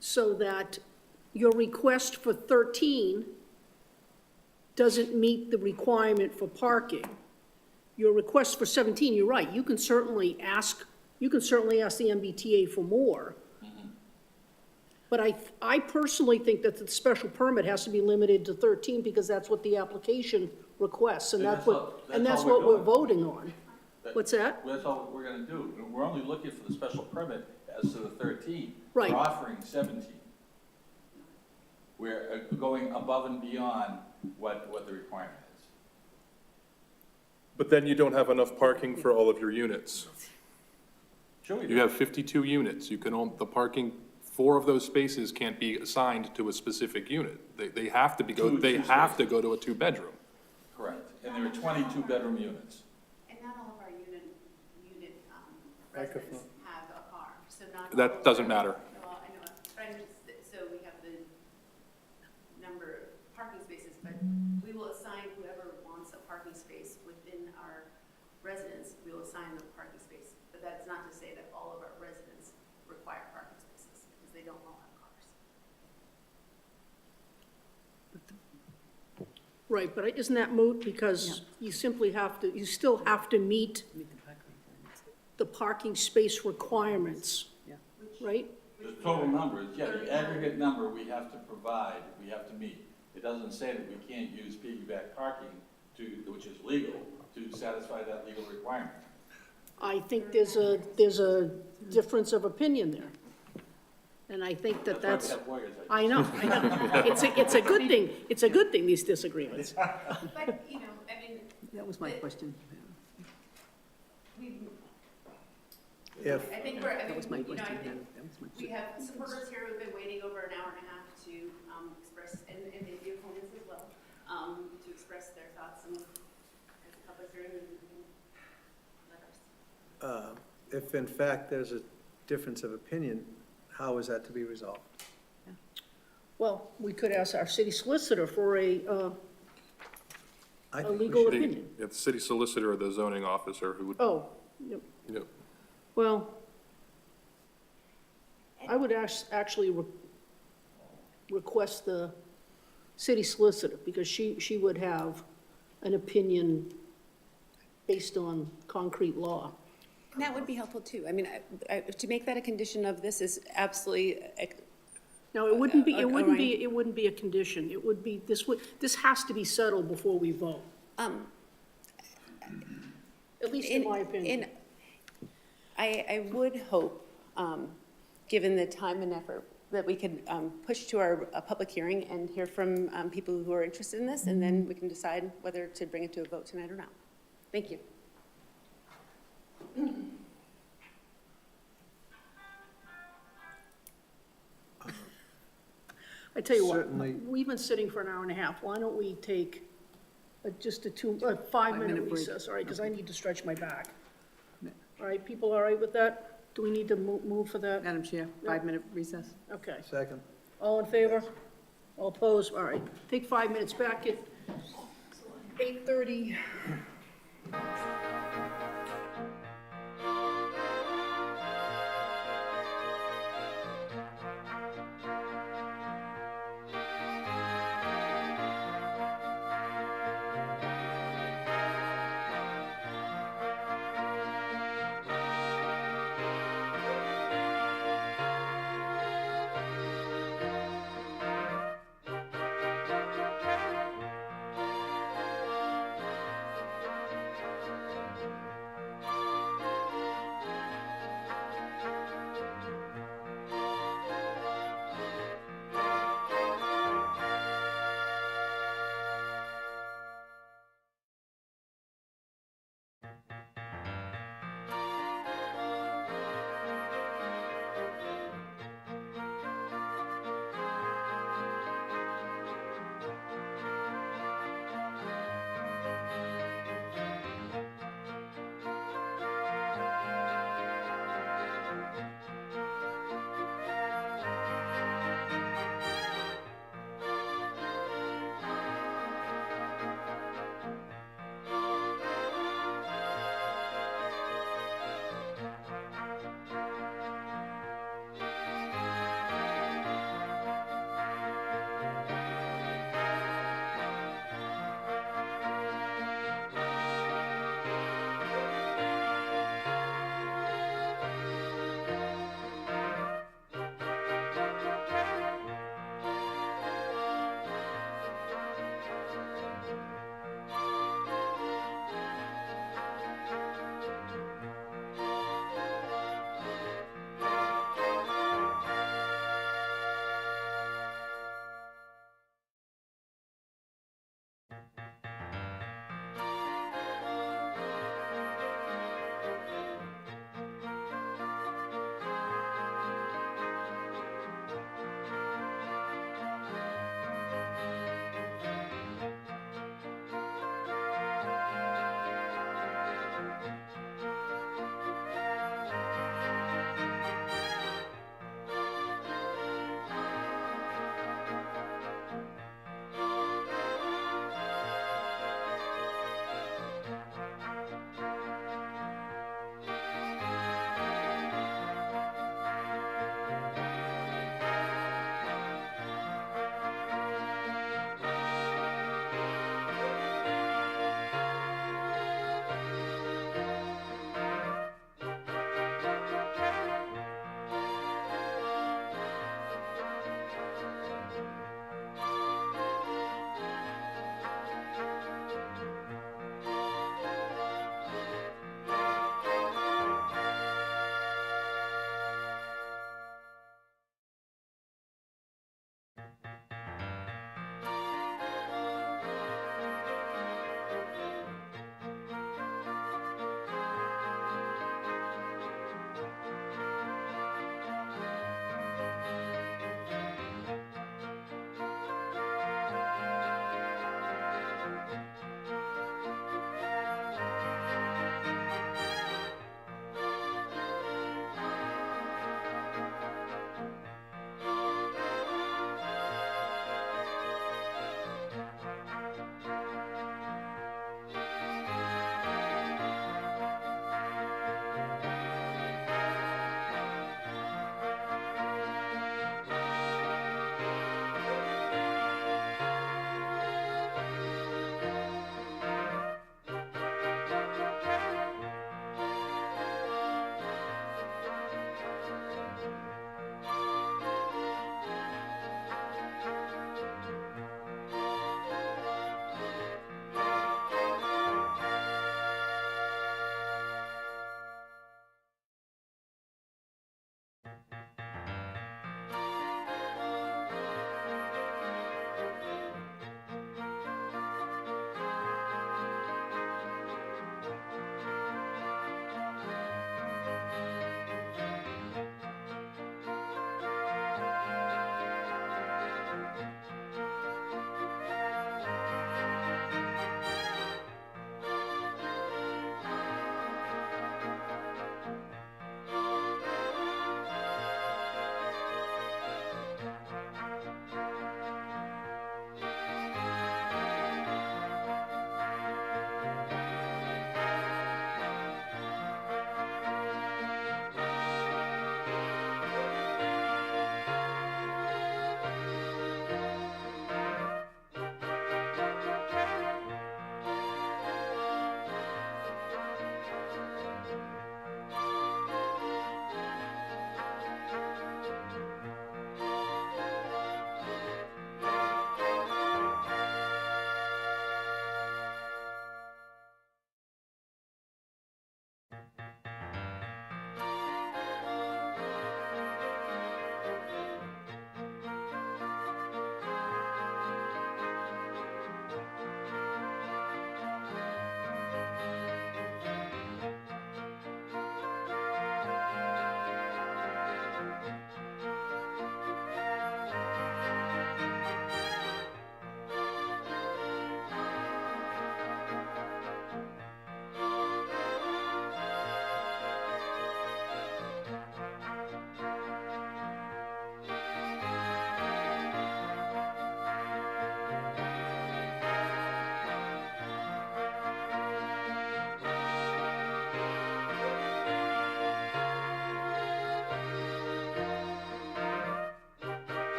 Speaker 2: so that your request for 13 doesn't meet the requirement for parking. Your request for 17, you're right, you can certainly ask the MBTA for more. But I personally think that the special permit has to be limited to 13 because that's what the application requests, and that's what we're voting on. What's that?
Speaker 6: That's all we're gonna do. We're only looking for the special permit as to the 13.
Speaker 2: Right.
Speaker 6: We're offering 17. We're going above and beyond what the requirement is.
Speaker 1: But then you don't have enough parking for all of your units.
Speaker 6: Sure we
Speaker 1: You
Speaker 6: do.
Speaker 1: have 52 units. You can own, the parking, 4 of those spaces can't be assigned to a specific unit. They have to be, they have to go to a 2-bedroom.
Speaker 6: Correct. And there are 22 bedroom units.
Speaker 10: And not all of our unit residents have a car, so not. all
Speaker 1: That
Speaker 10: of
Speaker 1: doesn't
Speaker 10: our-
Speaker 1: matter.
Speaker 10: Well, I know, but I'm just, so we have the number of parking spaces, but we will assign whoever wants a parking space within our residents, we will assign the parking space. But that's not to say that all of our residents require parking spaces, because they don't all have cars.
Speaker 2: Right, but isn't that moot, because you simply have to, you still have to meet the parking space requirements, right?
Speaker 6: The total numbers, yeah, the aggregate number we have to provide, we have to meet. It doesn't say that we can't use piggyback parking which is legal, to satisfy that legal requirement.
Speaker 2: I think there's a difference of opinion there. And I think that's,
Speaker 6: why we have lawyers,
Speaker 2: I know. It's a good thing, these disagreements.
Speaker 10: But, you know, I mean,
Speaker 7: That was my question.
Speaker 10: we,
Speaker 11: If,
Speaker 10: I think we're, I
Speaker 7: That
Speaker 10: mean,
Speaker 7: was my
Speaker 10: you know, I
Speaker 7: question.
Speaker 10: think
Speaker 7: That was my
Speaker 10: we
Speaker 7: question.
Speaker 10: have supporters here who've been waiting over an hour and a half to express, and maybe opponents as well, to express their thoughts and as a public hearing and letters.
Speaker 11: if in fact there's a difference of opinion, how is that to be resolved?
Speaker 2: Well, we could ask our city solicitor for a
Speaker 11: I think we
Speaker 2: legal
Speaker 11: should-
Speaker 2: opinion.
Speaker 1: The city solicitor or the zoning officer who would,
Speaker 2: Oh, yep.
Speaker 1: Yep.
Speaker 2: Well, I would actually request the city solicitor, because she would have an opinion based on concrete law.
Speaker 10: That would be helpful too. I mean, to make that a condition of this is absolutely,
Speaker 2: No, it wouldn't be,
Speaker 10: Alright.
Speaker 2: it wouldn't be a condition. It would be, this has to be settled before we vote. At least in my opinion.
Speaker 10: I would hope, given the time and effort, that we could push to a public hearing and hear from people who are interested in this, and then we can decide whether to bring it to a vote tonight or not. Thank you.
Speaker 2: I tell you what,
Speaker 11: Certainly.
Speaker 2: we've been sitting for an hour and a half. Why don't we take just a 5-minute
Speaker 7: break.
Speaker 2: recess, all right, because I need to stretch my back. All right, people all right with that? Do we need to move for that?
Speaker 7: Madam Chair, 5-minute recess.
Speaker 2: Okay.
Speaker 11: Second.
Speaker 2: All in favor? All opposed? All right. Take 5 minutes back at 8:30.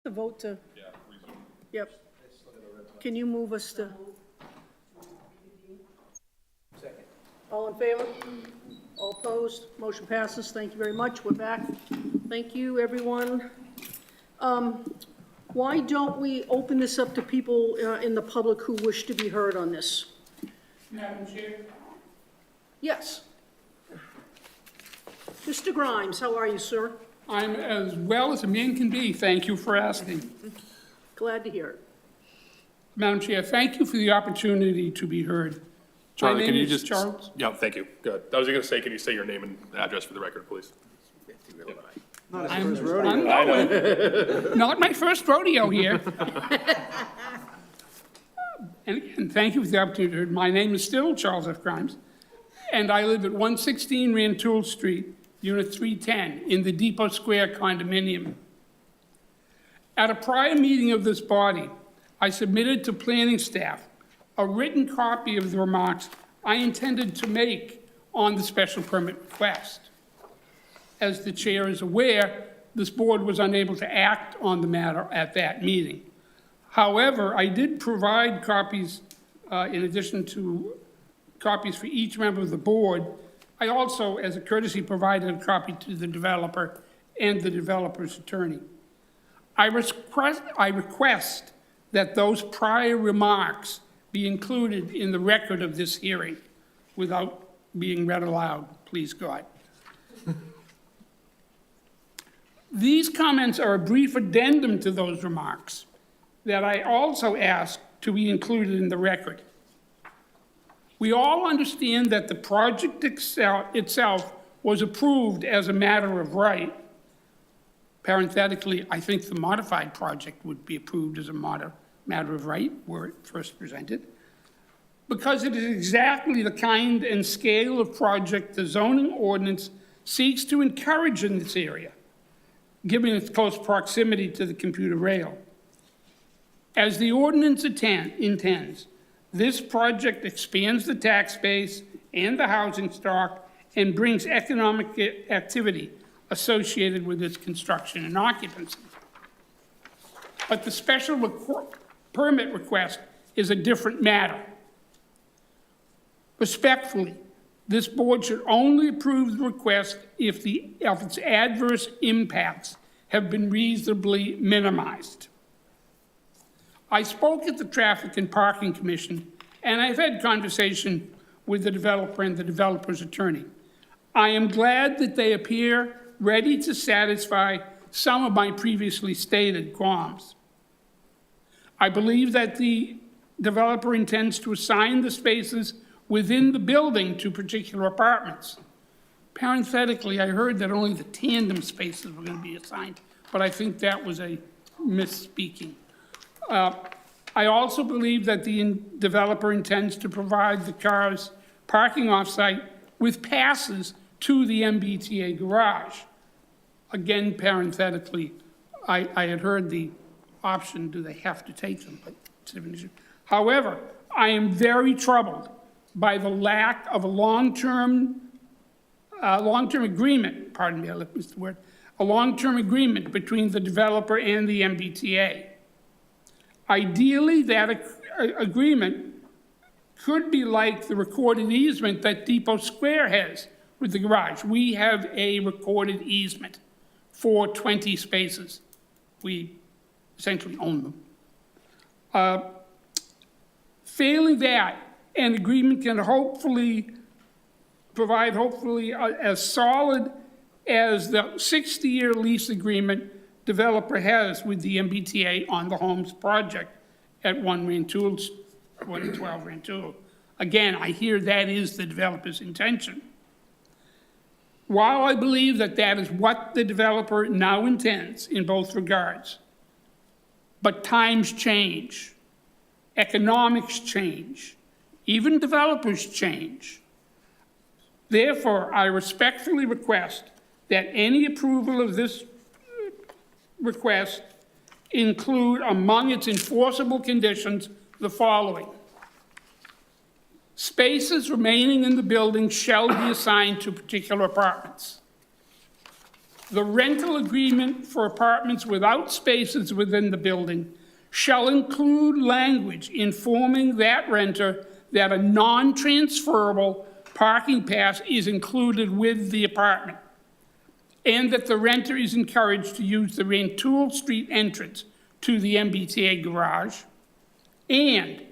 Speaker 2: The vote to,
Speaker 1: Yeah, resume.
Speaker 2: yep. Can you move us to?
Speaker 5: Second.
Speaker 2: All in favor? All opposed? Motion passes. Thank you very much. We're back. Thank you, everyone. Why don't we open this up to people in the public who wish to be heard on this?
Speaker 12: Madam Chair,
Speaker 2: Yes. Mr. Grimes, how are you, sir?
Speaker 12: I'm as well as a man can be. Thank you for asking.
Speaker 2: Glad to hear it.
Speaker 12: Madam Chair, thank you for the opportunity to be heard.
Speaker 1: Charlie,
Speaker 12: My
Speaker 1: can
Speaker 12: name
Speaker 1: you
Speaker 12: is
Speaker 1: just?
Speaker 12: Charles.
Speaker 1: Yeah, thank you. Good. I was gonna say, can you say your name and address for the record, please?
Speaker 12: I'm going. Not my first rodeo here. And again, thank you for the opportunity to be heard. My name is still Charles F. Grimes, and I live at 116 Rantoul Street, Unit 310, in the Depot Square condominium. At a prior meeting of this body, I submitted to planning staff a written copy of the remarks I intended to make on the special permit request. As the chair is aware, this board was unable to act on the matter at that meeting. However, I did provide copies, in addition to copies for each member of the board. I also, as a courtesy, provided a copy to the developer and the developer's attorney. I request that those prior remarks be included in the record of this hearing without being read aloud, please God. These comments are a brief addendum to those remarks that I also ask to be included in the record. We all understand that the project itself was approved as a matter of right. Parenthetically, I think the modified project would be approved as a matter of right were it first presented, because it is exactly the kind and scale of project the zoning ordinance seeks to encourage in this area, given its close proximity to the commuter rail. As the ordinance intends, this project expands the tax base and the housing stock and brings economic activity associated with its construction and occupancy. But the special permit request is a different matter. Respectfully, this board should only approve the request if its adverse impacts have been reasonably minimized. I spoke at the Traffic and Parking Commission, and I've had conversation with the developer and the developer's attorney. I am glad that they appear ready to satisfy some of my previously stated qualms. I believe that the developer intends to assign the spaces within the building to particular apartments. Parenthetically, I heard that only the tandem spaces were going to be assigned, but I think that was a misspeaking. I also believe that the developer intends to provide the cars parking off-site with passes to the MBTA garage. Again, parenthetically, I had heard the option, do they have to take them? But it's a different issue. However, I am very troubled by the lack of a long-term agreement, pardon me, I left the word, a long-term agreement between the developer and the MBTA. Ideally, that agreement could be like the recorded easement that Depot Square has with the garage. We have a recorded easement for 20 spaces. We essentially own them. Failing that, an agreement can provide as solid as the 60-year lease agreement developer has with the MBTA on the Holmes project at 112 Rantoul. Again, I hear that is the developer's intention. While I believe that that is what the developer now intends in both regards, but times change, economics change, even developers change. Therefore, I respectfully request that any approval of this request include among its enforceable conditions the following. Spaces remaining in the building shall be assigned to particular apartments. The rental agreement for apartments without spaces within the building shall include language informing that renter that a non-transferable parking pass is included with the apartment, and that the renter is encouraged to use the Rantoul Street entrance to the MBTA garage, and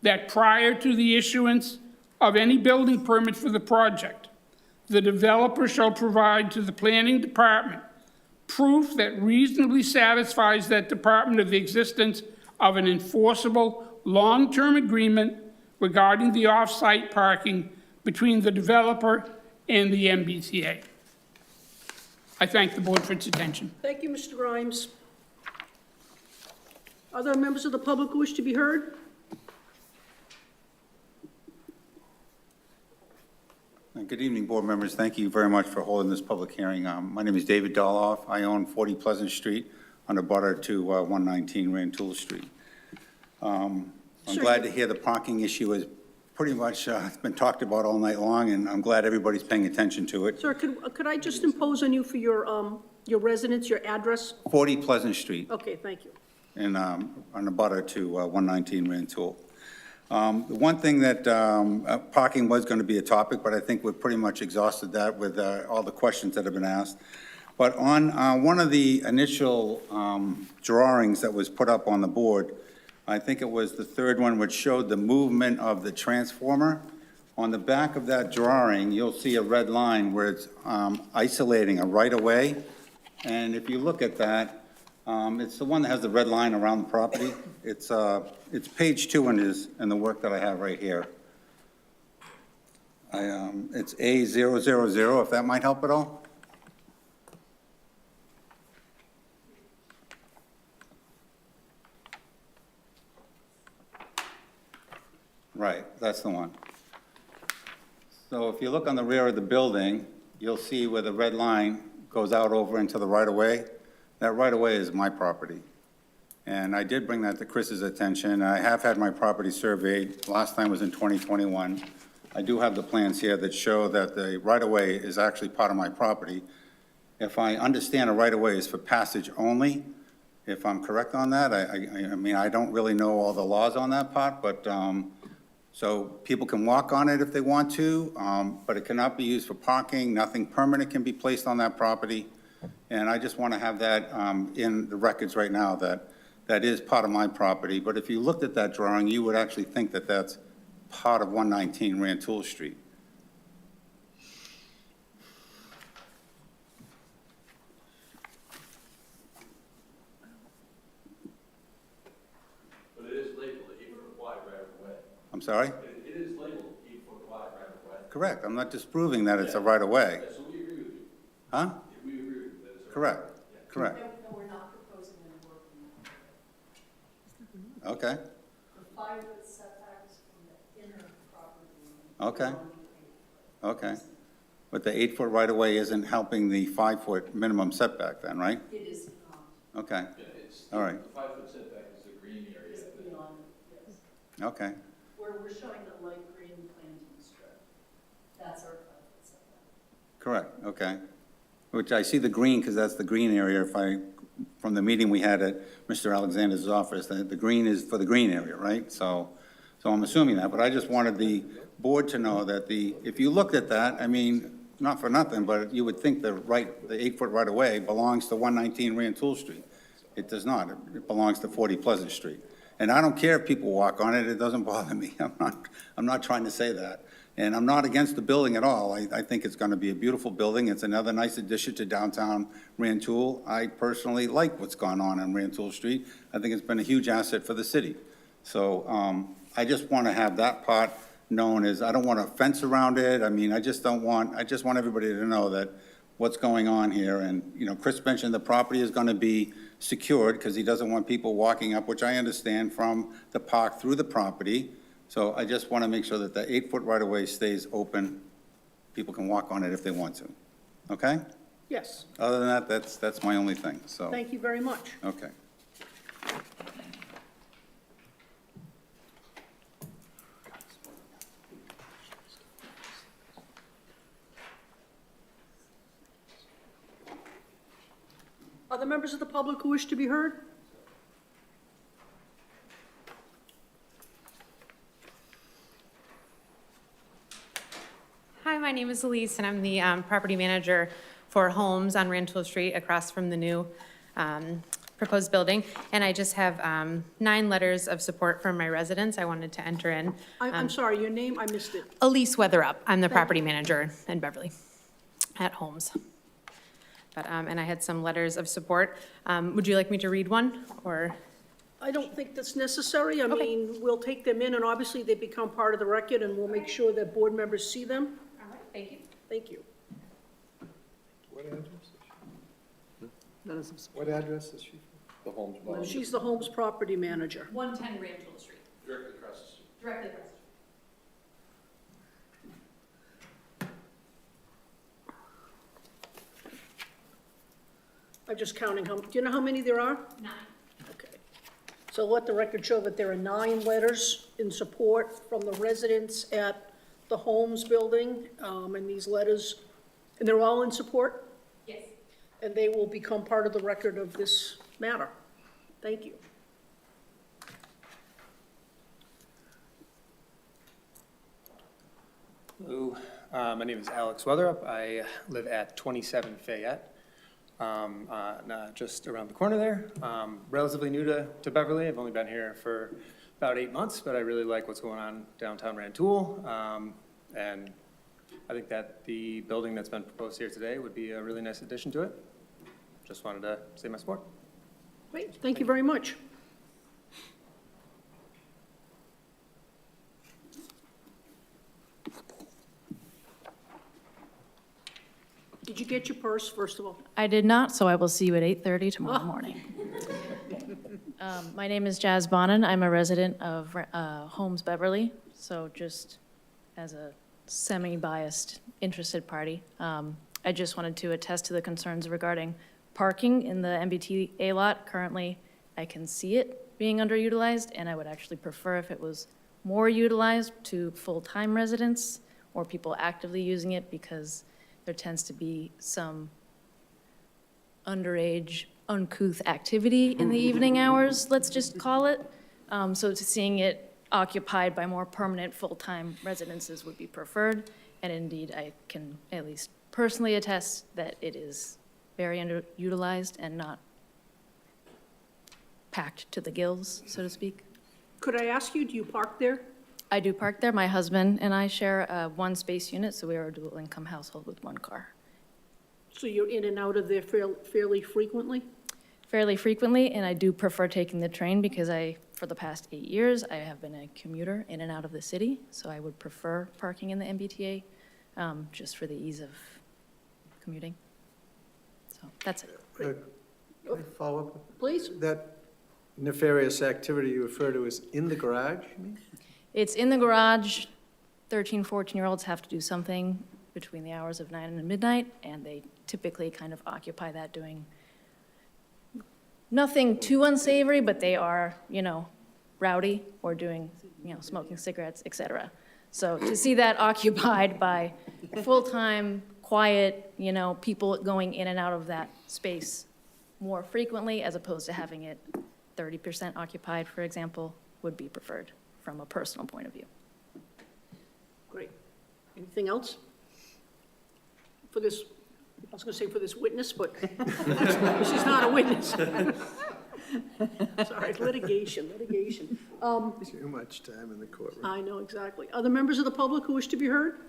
Speaker 12: that prior to the issuance of any building permit for the project, the developer shall provide to the planning department proof that reasonably satisfies that department of the existence of an enforceable long-term agreement regarding the off-site parking between the developer and the MBTA. I thank the board for its attention.
Speaker 2: Thank you, Mr. Grimes. Other members of the public who wish to be heard?
Speaker 13: Good evening, board members. Thank you very much for holding this public hearing. My name is David Doloff. I own 40 Pleasant Street on the border to 119 Rantoul Street. I'm glad to hear the parking issue has pretty much been talked about all night long, and I'm glad everybody's paying attention to it.
Speaker 2: Sir, could I just impose on you for your residence, your address?
Speaker 13: 40 Pleasant Street,
Speaker 2: Okay, thank you.
Speaker 13: and on the border to 119 Rantoul. The one thing that parking was going to be a topic, but I think we've pretty much exhausted that with all the questions that have been asked. But on one of the initial drawings that was put up on the board, I think it was the third one, which showed the movement of the transformer. On the back of that drawing, you'll see a red line where it's isolating a right-of-way. And if you look at that, it's the one that has the red line around the property. It's page 2 in the work that I have right here. It's A000, if that might help at all. Right, that's the one. So if you look on the rear of the building, you'll see where the red line goes out over into the right-of-way. That right-of-way is my property. And I did bring that to Chris's attention. I have had my property surveyed. Last time was in 2021. I do have the plans here that show that the right-of-way is actually part of my property. If I understand a right-of-way is for passage only, if I'm correct on that, I mean, I don't really know all the laws on that part, but, so people can walk on it if they want to, but it cannot be used for parking. Nothing permanent can be placed on that property. And I just want to have that in the records right now, that that is part of my property. But if you looked at that drawing, you would actually think that that's part of 119 Rantoul Street.
Speaker 6: But it is labeled 8-foot wide right of way.
Speaker 13: I'm sorry?
Speaker 6: It is labeled 8-foot wide right of way.
Speaker 13: Correct. I'm not disproving that it's a right-of-way.
Speaker 6: Yeah, so we agree with you.
Speaker 13: Huh?
Speaker 6: We agree with you that it's a.
Speaker 13: Correct. Correct.
Speaker 8: No, we're not proposing any work in that.
Speaker 13: Okay.
Speaker 8: The 5-foot setbacks from the inner property line.
Speaker 13: Okay. Okay. But the 8-foot right-of-way isn't helping the 5-foot minimum setback then, right?
Speaker 8: It is not,
Speaker 13: Okay.
Speaker 6: Yeah, it's,
Speaker 13: All right.
Speaker 6: the 5-foot setback is the green area.
Speaker 8: it's beyond, yes.
Speaker 13: Okay.
Speaker 8: We're showing the light green planting strip. That's our 5-foot setback.
Speaker 13: Correct. Okay. Which I see the green because that's the green area. From the meeting we had at Mr. Alexander's office, the green is for the green area, right? So I'm assuming that, but I just wanted the board to know that if you looked at that, I mean, not for nothing, but you would think the 8-foot right-of-way belongs to 119 Rantoul Street. It does not. It belongs to 40 Pleasant Street. And I don't care if people walk on it. It doesn't bother me. I'm not trying to say that. And I'm not against the building at all. I think it's going to be a beautiful building. It's another nice addition to downtown Rantoul. I personally like what's gone on Rantoul Street. I think it's been a huge asset for the city. So I just want to have that part known as, I don't want a fence around it. I mean, I just want everybody to know that what's going on here. And, you know, Chris mentioned the property is going to be secured because he doesn't want people walking up, which I understand, from the park through the property. So I just want to make sure that the 8-foot right-of-way stays open. People can walk on it if they want to. Okay?
Speaker 2: Yes,
Speaker 13: Other than that, that's my only thing, so.
Speaker 2: thank you very much.
Speaker 13: Okay.
Speaker 2: Other members of the public who wish to be heard?
Speaker 14: Hi, my name is Elise, and I'm the property manager for Homes on Rantoul Street across from the new proposed building. And I just have 9 letters of support from my residents I wanted to enter in.
Speaker 2: I'm sorry, your name, I missed it.
Speaker 14: Elise Weatherup, I'm the property manager in Beverly at Homes. But, and I had some letters of support. Would you like me to read one, or?
Speaker 2: I don't think that's necessary. I
Speaker 14: Okay.
Speaker 2: mean, we'll take them in, and obviously they become part of the record, and we'll make sure that board members see them.
Speaker 14: All right, thank you.
Speaker 2: Thank you.
Speaker 11: What address is
Speaker 7: Letters of
Speaker 11: she? What address is she?
Speaker 1: The Holmes
Speaker 2: She's the Homes property manager.
Speaker 14: 110 Rantoul Street.
Speaker 1: Directly across the street.
Speaker 14: Directly across.
Speaker 2: I'm just counting do you know how many there are?
Speaker 14: 9.
Speaker 2: Okay. So let the record show that there are 9 letters in support from the residents at the Holmes building, and these letters, and they're all in support?
Speaker 14: Yes.
Speaker 2: And they will become part of the record of this matter. Thank you.
Speaker 15: Hello, my name is Alex Weatherup. I live at 27 Fayette, just around the corner there. Relatively new to Beverly. I've only been here for about 8 months, but I really like what's going on downtown Rantoul. And I think that the building that's been proposed here today would be a really nice addition to it. Just wanted to say my support.
Speaker 2: Great, thank you very much. Did you get your purse, first of all?
Speaker 16: I did not, so I will see you at 8:30 tomorrow morning. My name is Jazz Bonin. I'm a resident of Homes Beverly, so just as a semi-biased interested party, I just wanted to attest to the concerns regarding parking in the MBTA lot. Currently, I can see it being underutilized, and I would actually prefer if it was more utilized to full-time residents or people actively using it, because there tends to be some underage, uncouth activity in the evening hours, let's just call it. So seeing it occupied by more permanent, full-time residences would be preferred. And indeed, I can at least personally attest that it is very underutilized and not packed to the gills, so to speak.
Speaker 2: Could I ask you, do you park there?
Speaker 16: I do park there. My husband and I share a one-space unit, so we are a dual-income household with 1 car.
Speaker 2: So you're in and out of there fairly frequently?
Speaker 16: Fairly frequently, and I do prefer taking the train because for the past 8 years, I have been a commuter in and out of the city, so I would prefer parking in the MBTA, just for the ease of commuting. So that's it.
Speaker 11: Can I follow up?
Speaker 2: Please?
Speaker 11: That nefarious activity you refer to is in the garage, you mean?
Speaker 16: It's in the garage. 13, 14-year-olds have to do something between the hours of 9 and midnight, and they typically kind of occupy that doing nothing too unsavory, but they are, rowdy or doing, smoking cigarettes, et cetera. So to see that occupied by full-time, quiet, people going in and out of that space more frequently, as opposed to having it 30% occupied, for example, would be preferred from a personal point of view.
Speaker 2: Great. Anything else? For this, I was going to say for this witness, but she's not a witness. Sorry, litigation.
Speaker 11: Too much time in the courtroom.
Speaker 2: I know, exactly. Other members of the public who wish to be heard?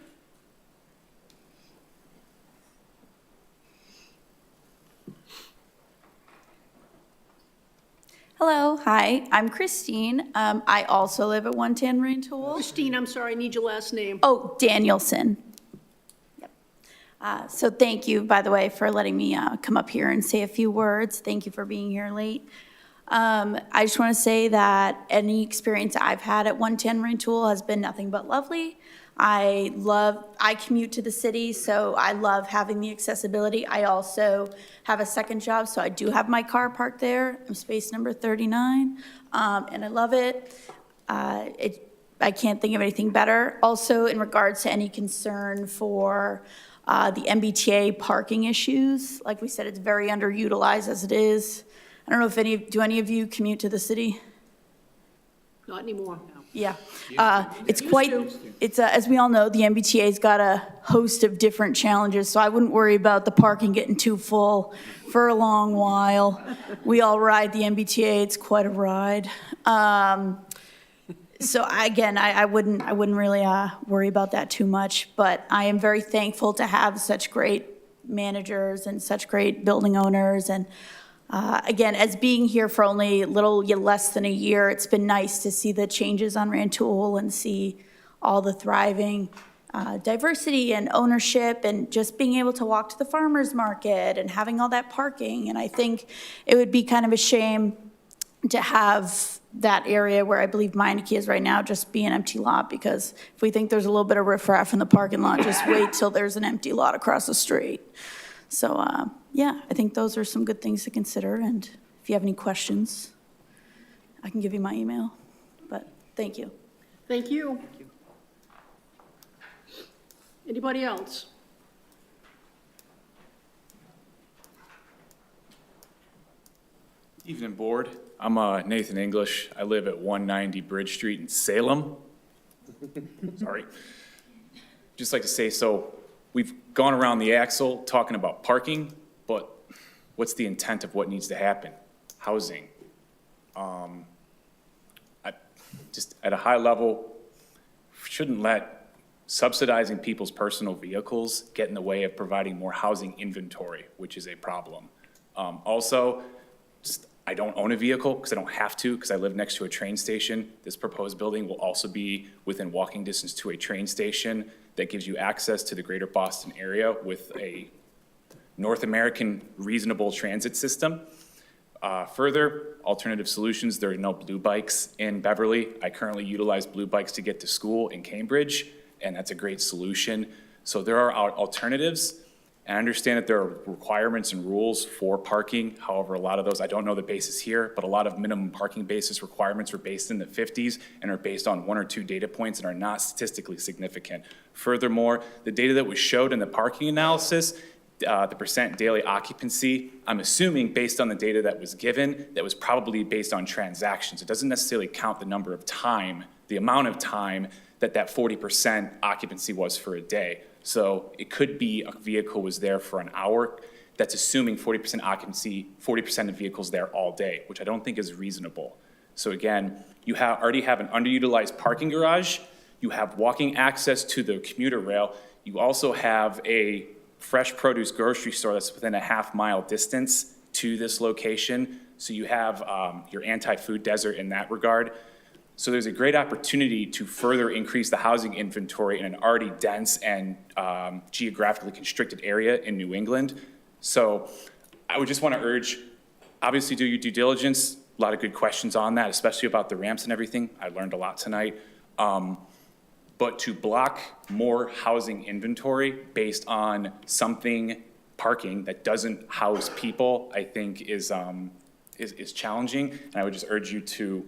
Speaker 17: Hello, hi, I'm Christine. I also live at 110 Rantoul.
Speaker 2: Christine, I'm sorry, I need your last name.
Speaker 17: Oh, Danielson. Yep. So thank you, by the way, for letting me come up here and say a few words. Thank you for being here late. I just want to say that any experience I've had at 110 Rantoul has been nothing but lovely. I commute to the city, so I love having the accessibility. I also have a second job, so I do have my car parked there. I'm space number 39, and I love it. I can't think of anything better. Also, in regards to any concern for the MBTA parking issues. Like we said, it's very underutilized as it is. I don't know if do any of you commute to the city?
Speaker 2: Not anymore.
Speaker 17: Yeah. It's quite, it's, as we all know, the MBTA's got a host of different challenges, so I wouldn't worry about the parking getting too full for a long while. We all ride the MBTA, it's quite a ride. So again, I wouldn't really worry about that too much, but I am very thankful to have such great managers and such great building owners. And again, as being here for only a little less than a year, it's been nice to see the changes on Rantoul and see all the thriving diversity and ownership and just being able to walk to the farmer's market and having all that parking. And I think it would be kind of a shame to have that area where I believe Meineke is right now just be an empty lot, because if we think there's a little bit of riffraff in the parking lot, just wait till there's an empty lot across the street. So, yeah, I think those are some good things to consider, and if you have any questions, I can give you my email, but thank you.
Speaker 2: Thank you. Anybody else?
Speaker 18: Evening, Board. I'm Nathan English. I live at 190 Bridge Street in Salem. Sorry. Just like to say, so we've gone around the axle talking about parking, but what's the intent of what needs to happen? Housing. Just at a high level, shouldn't let subsidizing people's personal vehicles get in the way of providing more housing inventory, which is a problem. Also, I don't own a vehicle because I don't have to, because I live next to a train station. This proposed building will also be within walking distance to a train station that gives you access to the greater Boston area with a North American reasonable transit system. Further, alternative solutions, there are no blue bikes in Beverly. I currently utilize blue bikes to get to school in Cambridge, and that's a great solution. So there are alternatives. And I understand that there are requirements and rules for parking. However, a lot of those, I don't know the basis here, but a lot of minimum parking basis requirements are based in the 50s and are based on 1 or 2 data points and are not statistically significant. Furthermore, the data that was showed in the parking analysis, the percent daily occupancy, I'm assuming based on the data that was given, that was probably based on transactions. It doesn't necessarily count the number of time, the amount of time that 40% occupancy was for a day. So it could be a vehicle was there for an hour. That's assuming 40% occupancy, 40% of vehicles there all day, which I don't think is reasonable. So again, you already have an underutilized parking garage. You have walking access to the commuter rail. You also have a fresh produce grocery store that's within a half-mile distance to this location. So you have your anti-food desert in that regard. So there's a great opportunity to further increase the housing inventory in an already dense and geographically constricted area in New England. So I would just want to urge, obviously do your due diligence. A lot of good questions on that, especially about the ramps and everything. I learned a lot tonight. But to block more housing inventory based on something parking that doesn't house people, I think is challenging. And I would just urge you to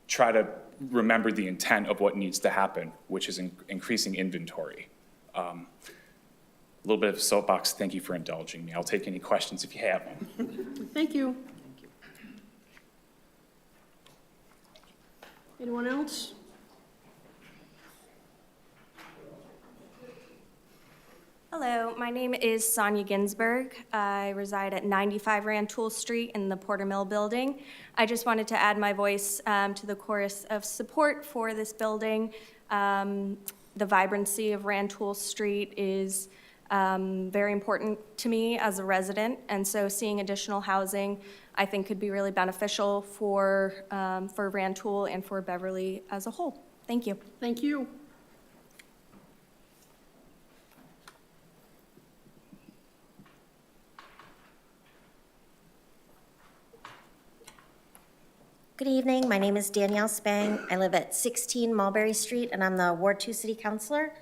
Speaker 18: try to remember the intent of what needs to happen, which is increasing inventory. A little bit of soapbox, thank you for indulging me. I'll take any questions if you have them.
Speaker 2: Thank you. Anyone else?
Speaker 19: Hello, my name is Sonia Ginsberg. I reside at 95 Rantoul Street in the Porter Mill building. I just wanted to add my voice to the chorus of support for this building. The vibrancy of Rantoul Street is very important to me as a resident, and so seeing additional housing I think could be really beneficial for Rantoul and for Beverly as a whole. Thank you.
Speaker 2: Thank you.
Speaker 20: Good evening. My name is Danielle Spang. I live at 16 Mulberry Street, and I'm the Ward 2 City Councilor.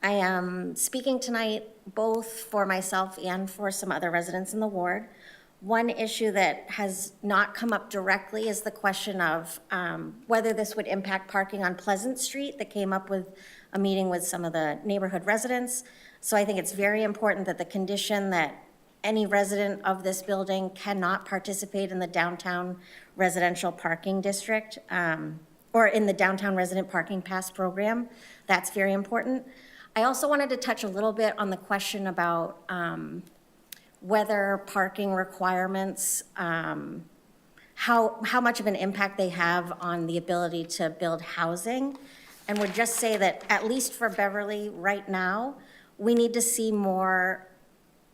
Speaker 20: I am speaking tonight both for myself and for some other residents in the ward. One issue that has not come up directly is the question of whether this would impact parking on Pleasant Street that came up with a meeting with some of the neighborhood residents. So I think it's very important that the condition that any resident of this building cannot participate in the downtown residential parking district, or in the downtown resident parking pass program. That's very important. I also wanted to touch a little bit on the question about whether parking requirements, how much of an impact they have on the ability to build housing. And would just say that, at least for Beverly right now, we need to see more.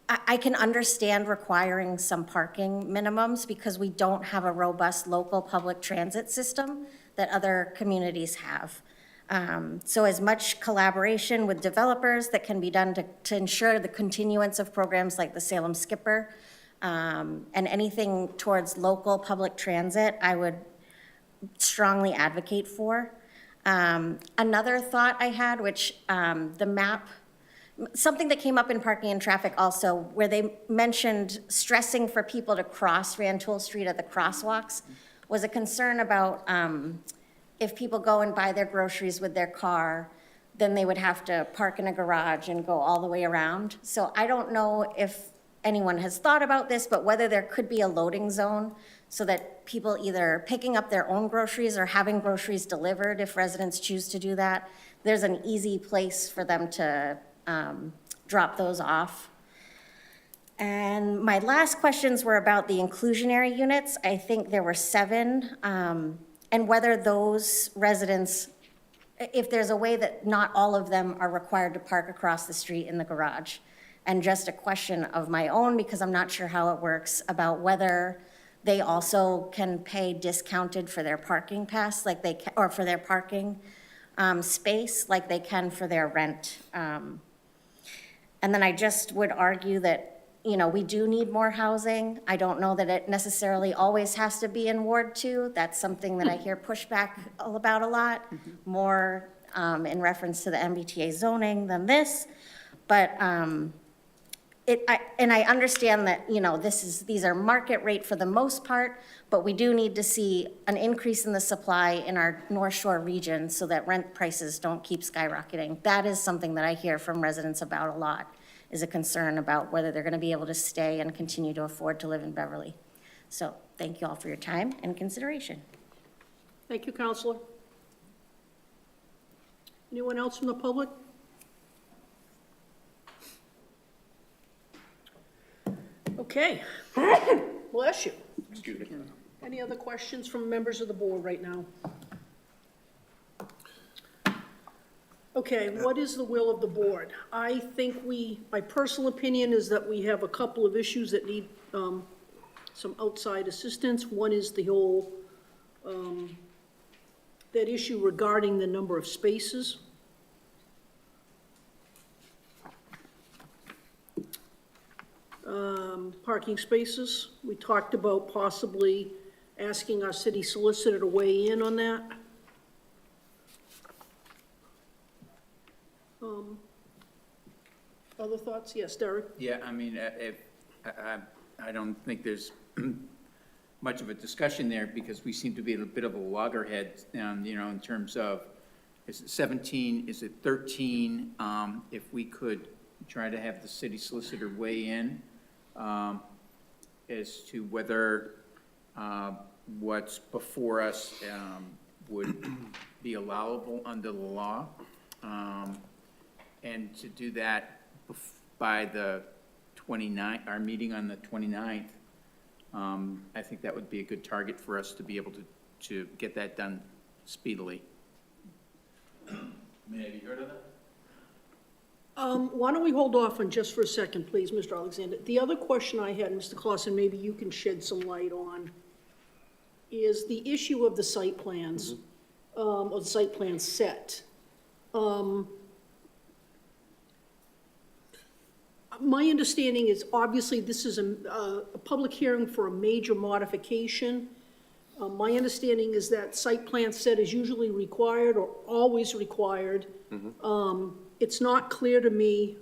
Speaker 20: I can understand requiring some parking minimums because we don't have a robust local public transit system that other communities have. So as much collaboration with developers that can be done to ensure the continuance of programs like the Salem Skipper, and anything towards local public transit, I would strongly advocate for. Another thought I had, which the map, something that came up in parking and traffic also, where they mentioned stressing for people to cross Rantoul Street at the crosswalks, was a concern about if people go and buy their groceries with their car, then they would have to park in a garage and go all the way around. So I don't know if anyone has thought about this, but whether there could be a loading zone so that people either picking up their own groceries or having groceries delivered, if residents choose to do that, there's an easy place for them to drop those off. And my last questions were about the inclusionary units. I think there were 7, and whether those residents, if there's a way that not all of them are required to park across the street in the garage. And just a question of my own, because I'm not sure how it works, about whether they also can pay discounted for their parking pass, like they can, or for their parking space, like they can for their rent. And then I just would argue that, you know, we do need more housing. I don't know that it necessarily always has to be in Ward 2. That's something that I hear pushback about a lot, more in reference to the MBTA zoning than this. But I understand that, you know, these are market rate for the most part, but we do need to see an increase in the supply in our North Shore region so that rent prices don't keep skyrocketing. That is something that I hear from residents about a lot, is a concern about whether they're going to be able to stay and continue to afford to live in Beverly. So thank you all for your time and consideration.
Speaker 2: Thank you, Counselor. Anyone else from the public? Okay. Bless you.
Speaker 18: Excuse me.
Speaker 2: Any other questions from members of the board right now? Okay, what is the will of the board? I think my personal opinion is that we have a couple of issues that need some outside assistance. One is the whole, that issue regarding the number of spaces. Parking spaces. We talked about possibly asking our city solicitor to weigh in on that. Other thoughts? Yes, Derek?
Speaker 5: Yeah, I mean, I don't think there's much of a discussion there because we seem to be at a bit of a loggerhead, you know, in terms of, is it 17, is it 13? If we could try to have the city solicitor weigh in as to whether what's before us would be allowable under the law. And to do that by the 29th, our meeting on the 29th, I think that would be a good target for us to be able to get that done speedily.
Speaker 6: May I be heard of that?
Speaker 2: Why don't we hold off on just for a second, please, Mr. Alexander? The other question I had, Mr. Clausen, maybe you can shed some light on, is the issue of the site plans, or the site plan set. My understanding is, obviously, this is a public hearing for a major modification. My understanding is that site plan set is usually required or always required. It's not clear to me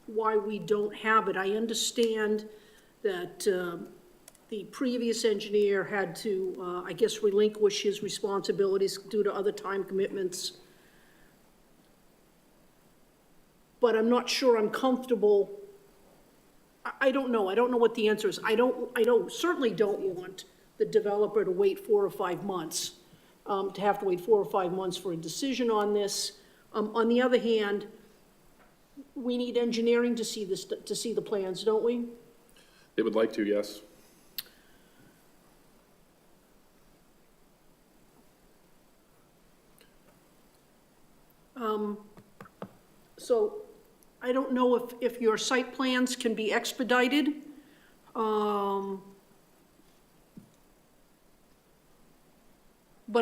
Speaker 2: why we don't have it. I understand that the previous engineer had to, I guess, relinquish his responsibilities due to other time commitments. but I'm not sure I'm comfortable. I don't know. I don't know what the answer is. Certainly don't want the developer to wait 4 or 5 months, to have to wait 4 or 5 months for a decision on this. On the other hand, we need engineering to see this, to see the plans, don't we?
Speaker 1: They would like to, yes.
Speaker 2: So I don't know if your site plans can be expedited. But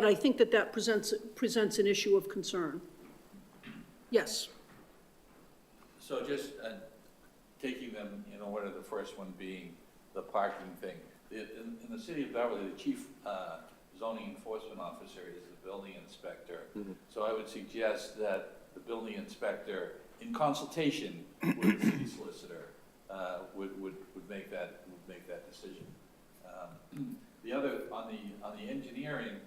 Speaker 2: I think that presents an issue of concern. Yes.
Speaker 6: So just taking them in order, the first one being the parking thing. In the city of Beverly, the chief zoning enforcement officer is the building inspector. So I would suggest that the building inspector, in consultation with the city solicitor, would make that decision. The other, on the engineering,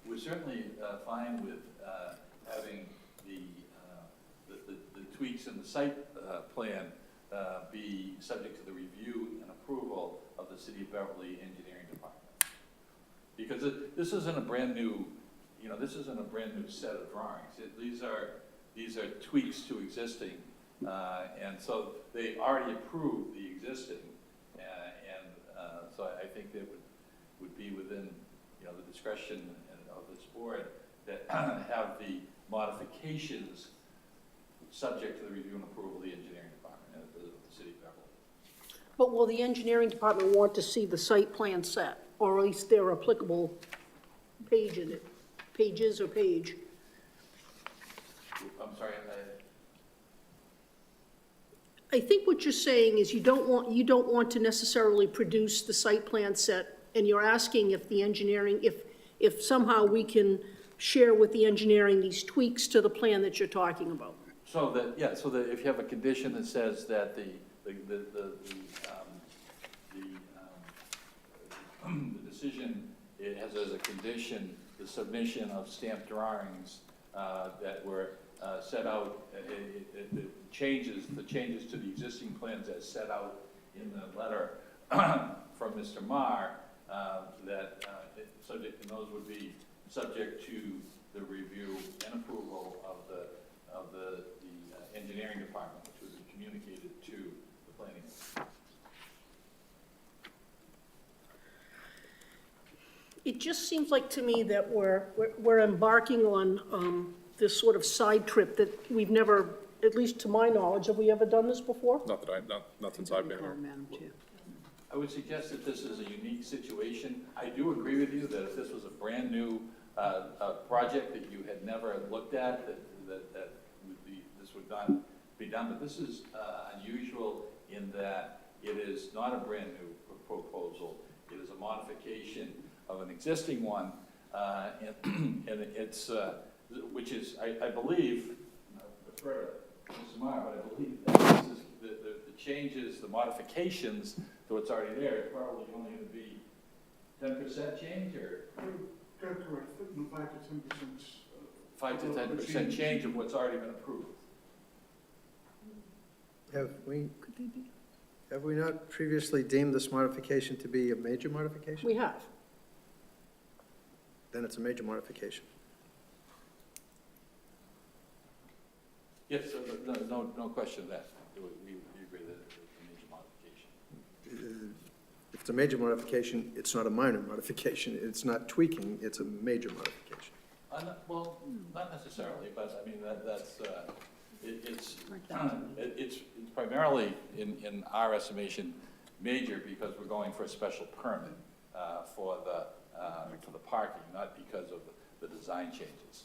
Speaker 6: we're certainly fine with having the tweaks in the site plan be subject to the review and approval of the City of Beverly Engineering Department. Because this isn't a brand new, this isn't a brand new set of drawings. These are tweaks to existing, and so they already approved the existing, so I think that would be within, the discretion of this board that have the modifications subject to the review and approval of the engineering department of the City of Beverly.
Speaker 2: But will the engineering department want to see the site plan set, or at least their applicable page in it? Pages or page?
Speaker 6: I'm sorry,
Speaker 2: I think what you're saying is you don't want to necessarily produce the site plan set, and you're asking if the engineering, if somehow we can share with the engineering these tweaks to the plan that you're talking about.
Speaker 6: so that if you have a condition that says that the decision, it has as a condition the submission of stamped drawings that were set out, the changes to the existing plans as set out in the letter from Mr. Marr, and those would be subject to the review and approval of the engineering department, which would be communicated to the planning.
Speaker 2: It just seems like to me that we're embarking on this sort of side trip that we've never, at least to my knowledge, have we ever done this before?
Speaker 1: Not since I've been here.
Speaker 6: I would suggest that this is a unique situation. I do agree with you that if this was a brand new project that you had never looked at, this would not be done. But this is unusual in that it is not a brand new proposal. It is a modification of an existing one, and it's which is, I believe, I prefer to Mr. Meyer, but I believe that this is the changes, the modifications to what's already there, it's probably only going to be 10% change, or?
Speaker 9: Correct, 5 to 10%.
Speaker 6: 5 to 10% change of what's already been approved.
Speaker 11: Have we not previously deemed this modification to be a major modification?
Speaker 2: We have.
Speaker 11: Then it's a major modification.
Speaker 6: Yes, no question of that. We agree that it's a major modification.
Speaker 11: If it's a major modification, it's not a minor modification. It's not tweaking, it's a major modification.
Speaker 6: Well, not necessarily, but I mean, it's primarily, in our estimation, major because we're going for a special permit for the parking, not because of the design changes.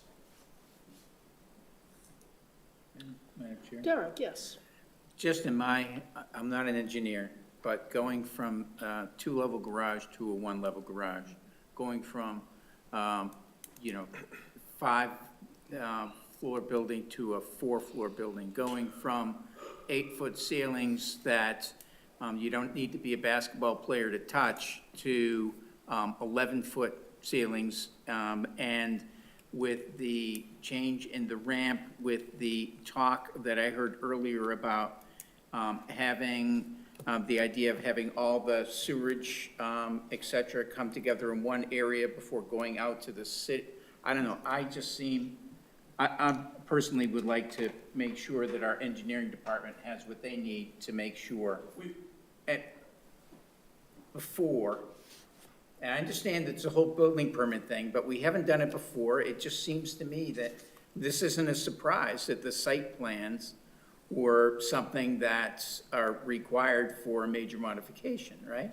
Speaker 5: Madam Chair?
Speaker 2: Derek, yes.
Speaker 5: Just in I'm not an engineer, but going from a 2-level garage to a 1-level garage, going from, 5-floor building to a 4-floor building, going from 8-foot ceilings that you don't need to be a basketball player to touch to 11-foot ceilings and with the change in the ramp, with the talk that I heard earlier about having, the idea of having all the sewerage, et cetera, come together in one area before going out to the city. I don't know, I personally would like to make sure that our engineering department has what they need to make sure before, and I understand it's a whole building permit thing, but we haven't done it before. It just seems to me that this isn't a surprise that the site plans were something that are required for a major modification, right?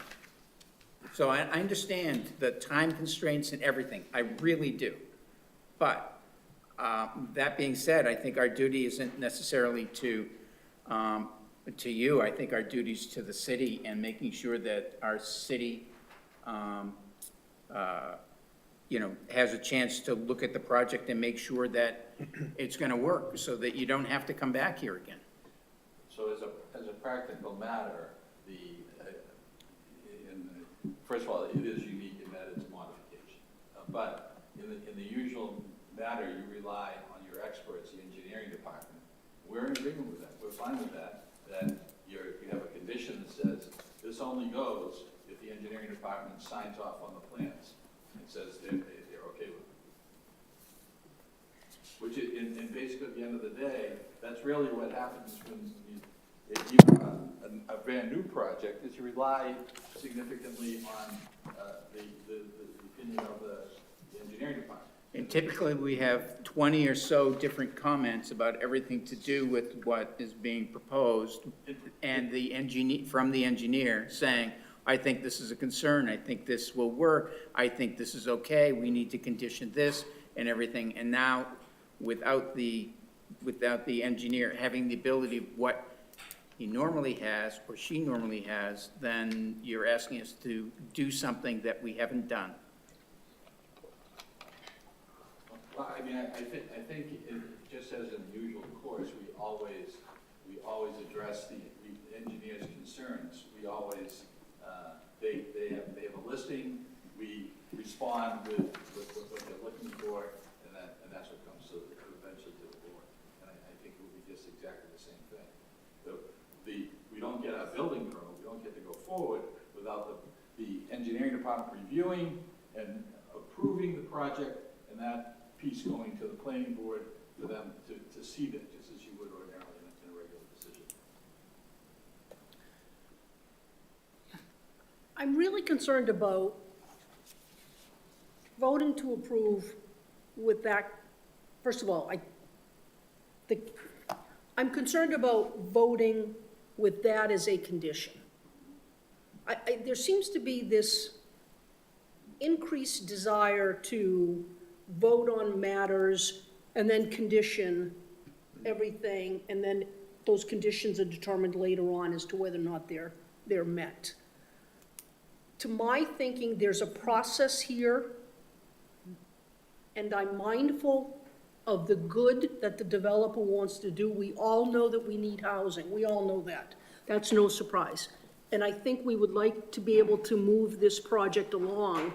Speaker 5: So I understand the time constraints and everything, I really do. But that being said, I think our duty isn't necessarily to you. I think our duty is to the city and making sure that our city, has a chance to look at the project and make sure that it's gonna work, so that you don't have to come back here again.
Speaker 6: So as a practical matter, first of all, it is unique in that it's a modification. But in the usual matter, you rely on your experts, the engineering department. We're in agreement with that. We're fine with that you have a condition that says this only goes if the engineering department signs off on the plans and says they're okay with it. Which is, and basically at the end of the day, that's really what happens when you a brand new project, is you rely significantly on the opinion of the engineering department.
Speaker 5: And typically, we have 20 or so different comments about everything to do with what is being proposed, and the engineer, from the engineer, saying, I think this is a concern, I think this will work, I think this is okay, we need to condition this and everything. And now, without the engineer having the ability of what he normally has, or she normally has, then you're asking us to do something that we haven't done.
Speaker 6: Well, I mean, I think just as an usual course, we always address the engineer's concerns. We always, they have a listing, we respond with what they're looking for, and that's what comes eventually to the board. And I think it will be just exactly the same thing. We don't get our building permit, we don't get to go forward without the engineering department reviewing and approving the project, and that piece going to the planning board for them to see that, just as you would ordinarily in a regular decision.
Speaker 2: I'm really concerned about voting to approve with that. First of all, I'm concerned about voting with that as a condition. There seems to be this increased desire to vote on matters and then condition everything, and then those conditions are determined later on as to whether or not they're met. To my thinking, there's a process here, and I'm mindful of the good that the developer wants to do. We all know that we need housing. We all know that. That's no surprise. And I think we would like to be able to move this project along,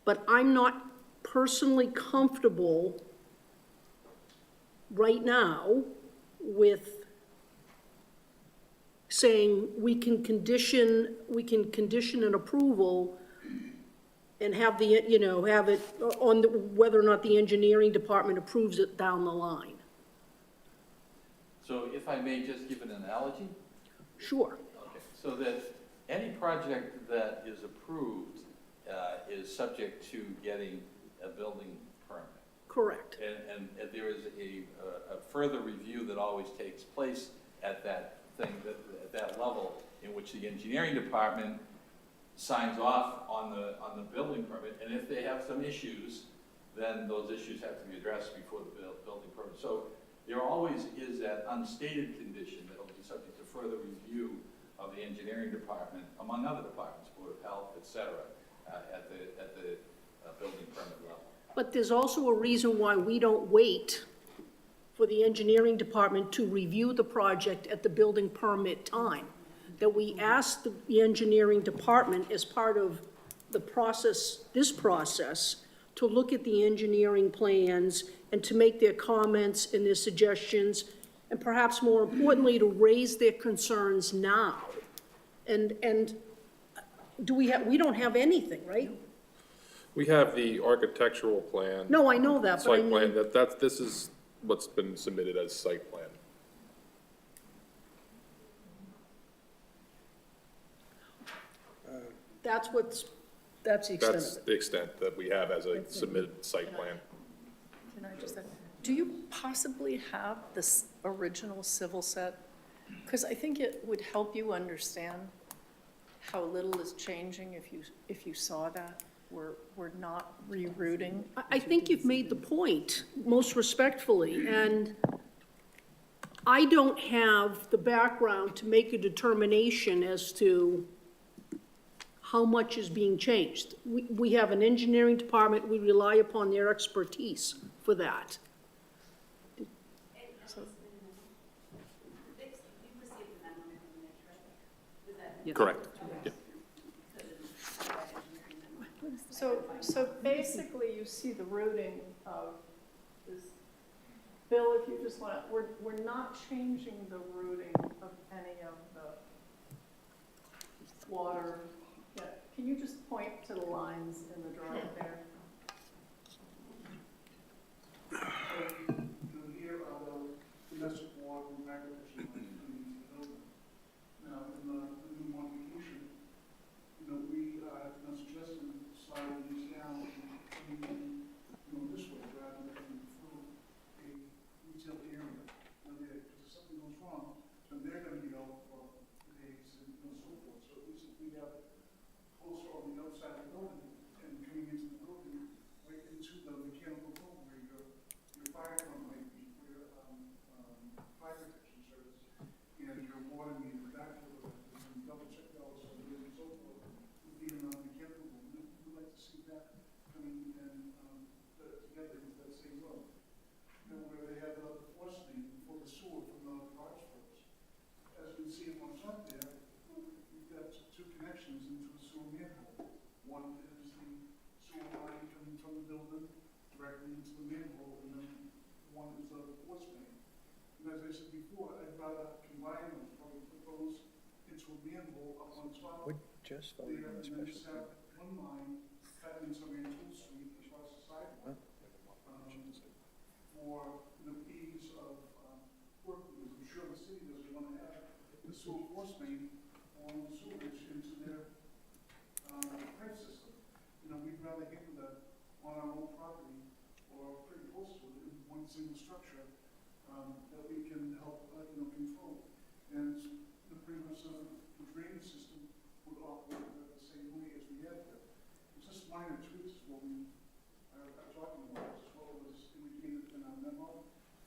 Speaker 2: but I'm not personally comfortable right now with saying we can condition an approval and have have it on whether or not the engineering department approves it down the line.
Speaker 6: So if I may just give an analogy?
Speaker 2: Sure.
Speaker 6: Okay, so that any project that is approved is subject to getting a building permit.
Speaker 2: Correct.
Speaker 6: And there is a further review that always takes place at that thing, at that level, in which the engineering department signs off on the building permit, and if they have some issues, then those issues have to be addressed before the building permit. So there always is that unstated condition that will be subject to further review of the engineering department, among other departments, Board of Health, et cetera, at the building permit level.
Speaker 2: But there's also a reason why we don't wait for the engineering department to review the project at the building permit time. That we ask the engineering department as part of the process, this process, to look at the engineering plans and to make their comments and their suggestions, and perhaps more importantly, to raise their concerns now. And do we don't have anything, right?
Speaker 1: We have the architectural plan.
Speaker 2: No, I know that, but I
Speaker 1: Site plan,
Speaker 2: mean,
Speaker 1: this is what's been submitted as site plan.
Speaker 2: that's the extent of
Speaker 1: That's
Speaker 2: it.
Speaker 1: the extent that we have as a submitted site plan.
Speaker 8: Can I just, do you possibly have this original civil set? Because I think it would help you understand how little is changing if you saw that. We're not rerouting.
Speaker 2: I think you've made the point, most respectfully, and I don't have the background to make a determination as to how much is being changed. We have an engineering department, we rely upon their expertise for that.
Speaker 1: Correct. Yeah.
Speaker 8: So basically, you see the routing of this. Bill, if you just want, we're not changing the routing of any of the water. Yeah, can you just point to the lines in the drawing there?
Speaker 9: Here are the domestic water and agricultural lines coming into the building. Now, in the new modification, we are suggesting sliding these down and coming in, this way, rather than coming through a retail area. Because if something goes wrong, then they're gonna be out for days and so forth. So at least if we have closer on the outside of the building and coming into the building, right into the mechanical room where your fire pump might be, where your fire protection service and your water meter, backflow, and double check valves and so forth, would be in the mechanical room. We'd like to see that coming in together into that same room. Where they have the force main for the sewer from the garage floors. As you can see on top there, we've got two connections into the sewer manhole. One is the sewer line coming from the building directly into the manhole, and then one is the force main. And as I said before, I'd rather combine those, probably put those into a manhole up on top there, and then just have one line cut into Rantoul Street across the sidewalk. For the ease of working, because I'm sure the city doesn't want to have the sewer force main on the sewage into their pipe system. We'd rather handle that on our own property or pretty close to it in one single structure that we can help, control. And pretty much the drainage system would operate the same way as we have here. It's just minor tweaks is what we are talking about, as well as indicated in our memo,